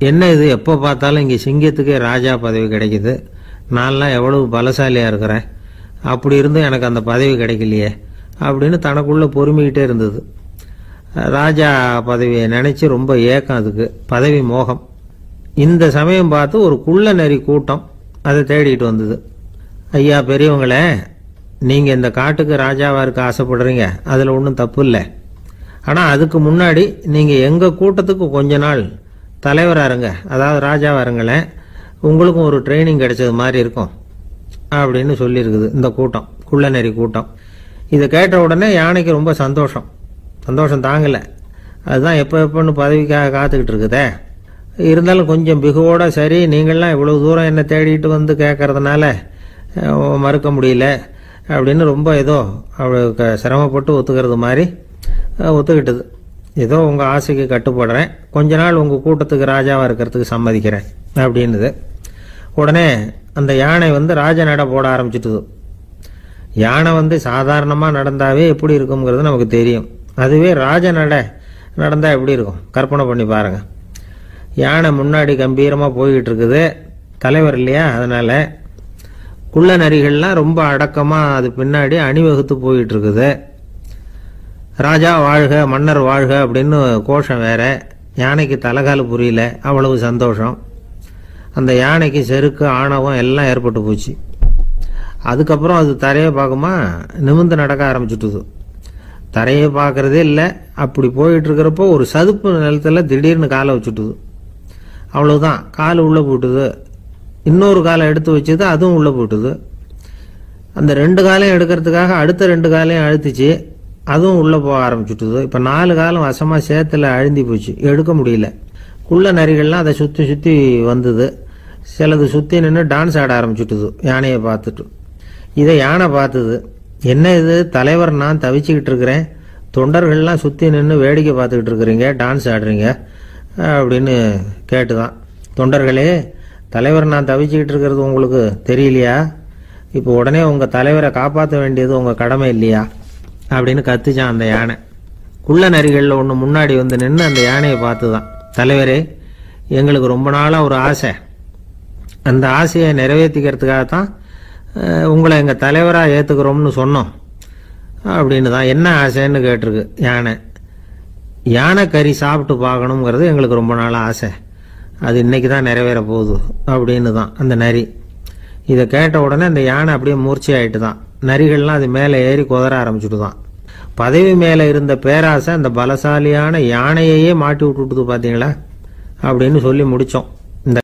என்ன இது, எப்போ பார்த்தாலும் இங்கே சிங்கத்துக்கே ராஜா பதவி கிடைக்குது, நான்லாம் எவ்வளவு பலசாலியாக இருக்கிறேன், அப்படி இருந்தும் எனக்கு அந்த பதவி கிடைக்கலையே அப்படின்னு தனக்குள்ளே பொறுமிக்கிட்டே இருந்தது. ராஜா பதவியை நினச்சி ரொம்ப ஏக்கம், அதுக்கு பதவி மோகம். இந்த சமயம் பார்த்து ஒரு குள்ள நரி கூட்டம் அதை தேடிட்டு வந்தது. ஐயா பெரியவங்களே, நீங்கள் இந்த காட்டுக்கு ராஜாவாக இருக்க ஆசைப்படுறீங்க, அதில் ஒன்றும் தப்பு இல்லை. ஆனால் அதுக்கு முன்னாடி நீங்கள் எங்கள் கூட்டத்துக்கு கொஞ்ச நாள் தலைவராக இருங்க, அதாவது ராஜாவாக இருங்களேன், உங்களுக்கும் ஒரு ட்ரைனிங் கிடைச்சது மாதிரி இருக்கும் அப்படின்னு சொல்லியிருக்குது இந்த கூட்டம், குள்ள நரி கூட்டம். இதை கேட்ட உடனே யானைக்கு ரொம்ப சந்தோஷம் தாங்கலை. அதுதான் எப்போன்னு பதவிக்காக காத்துக்கிட்டு இருக்குதே. இருந்தாலும் கொஞ்சம் பிகுவோட, சரி நீங்கள்லாம் இவ்வளோ தூரம் என்னை தேடிட்டு வந்து கேட்கறதுனால மறுக்க முடியல அப்படின்னு ரொம்ப ஏதோ அவளுக்கு சிரமப்பட்டு ஒத்துக்கிறது மாதிரி ஒத்துக்கிட்டது. ஏதோ உங்கள் ஆசைக்கு கட்டுப்படுறேன், கொஞ்ச நாள் உங்கள் கூட்டத்துக்கு ராஜாவாக இருக்கிறதுக்கு சம்மதிக்கிறேன் அப்படின்னுது. உடனே அந்த யானை ராஜ நட போட ஆரம்பிச்சிட்டுது. யானை சாதாரணமாக நடந்தாவே எப்படி இருக்குங்கிறது நமக்கு தெரியும். அதுவே ராஜ நட நடந்தால் எப்படி இருக்கும் கற்பனை பண்ணி பாருங்கள். யானை முன்னாடி கம்பீரமாக போய்கிட்டு இருக்குது, தலைவர் இல்லையா, அதனால் குள்ள நரிகள்லாம் ரொம்ப அடக்கமாக அது பின்னாடி அணிவகுத்து போயிட்டு இருக்குது. ராஜா வாழ்க, மன்னர் வாழ்க அப்படின்னு கோஷம் வேற. யானைக்கு தலைகால புரியல, அவ்வளவு சந்தோஷம். அந்த யானைக்கு செருக்கு, ஆணவம் எல்லாம் ஏற்பட்டு போச்சு. அதுக்கப்புறம் அது தரையை பார்க்குமா, நிமிர்ந்து நடக்க ஆரம்பிச்சுட்டுது. தரையை பார்க்கறதே இல்லை. அப்படி போயிட்டு இருக்கிறப்போ ஒரு சதுப்பு நிலத்தில் திடீர்னு காலை வச்சுட்டுது. அவ்வளவுதான், கால் உள்ளே போட்டுது. இன்னொரு காலை எடுத்து வச்சுது, அதுவும் உள்ளே போட்டுது. அந்த 2 காலையும் எடுக்கிறதுக்காக அடுத்த 2 காலையும் அழுத்திச்சு, அதுவும் உள்ளே போக ஆரம்பிச்சுட்டுது. இப்போ 4 காலம் வசமாக சேத்துல அழுந்தி போச்சு, எடுக்க முடியல. குள்ள நரிகள்லாம் அதை சுற்றி சுற்றி வந்தது. சிலது சுற்றி நின்று டான்ஸ் ஆட ஆரம்பிச்சுட்டுது யானையை பார்த்துட்டு. இதை யானை பார்த்தது. என்ன இது, தலைவர் நான் தவிச்சுக்கிட்டு இருக்கிறேன், தொண்டர்கள்லாம் சுற்றி நின்று வேடிக்கை பார்த்துக்கிட்டு இருக்கிறீங்க, டான்ஸ் ஆடுறீங்க அப்படின்னு கேட்டுதான். தொண்டர்களே, தலைவர் நான் தவிச்சுக்கிட்டு இருக்கிறது உங்களுக்கு தெரியலையா? இப்போ உடனே உங்கள் தலைவரை காப்பாற்ற வேண்டியது உங்கள் கடமை இல்லையா அப்படின்னு கத்துச்சான் அந்த யானை. குள்ள நரிகளில் ஒன்று முன்னாடி நின்று அந்த யானையை பார்த்து தான், தலைவரே எங்களுக்கு ரொம்ப நாளாக ஒரு ஆசை, அந்த ஆசையை நிறைவேற்றிக்கிறதுக்காகத்தான் உங்களை எங்கள் தலைவராக ஏற்றுக்கிறோம்னு சொன்னோம் அப்படின்னு தான். என்ன ஆசைன்னு கேட்டிருக்கு யானை. யானை கறி சாப்பிட்டு பார்க்கணுங்கிறது எங்களுக்கு ரொம்ப நாளாக ஆசை, அது இன்னைக்கு தான் நிறைவேற போகுது அப்படின்னு தான் அந்த நரி. இதை கேட்ட உடனே அந்த யானை அப்படியே மூர்ச்சி ஆகிட்டு தான். நரிகள்லாம் அது மேலே ஏறி குதற ஆரம்பிச்சுட்டு தான். பதவி மேலே இருந்த பேராசை அந்த பலசாலியான யானையையே மாட்டி விட்டுட்டுது பார்த்தீங்களா அப்படின்னு சொல்லி முடித்தோம்.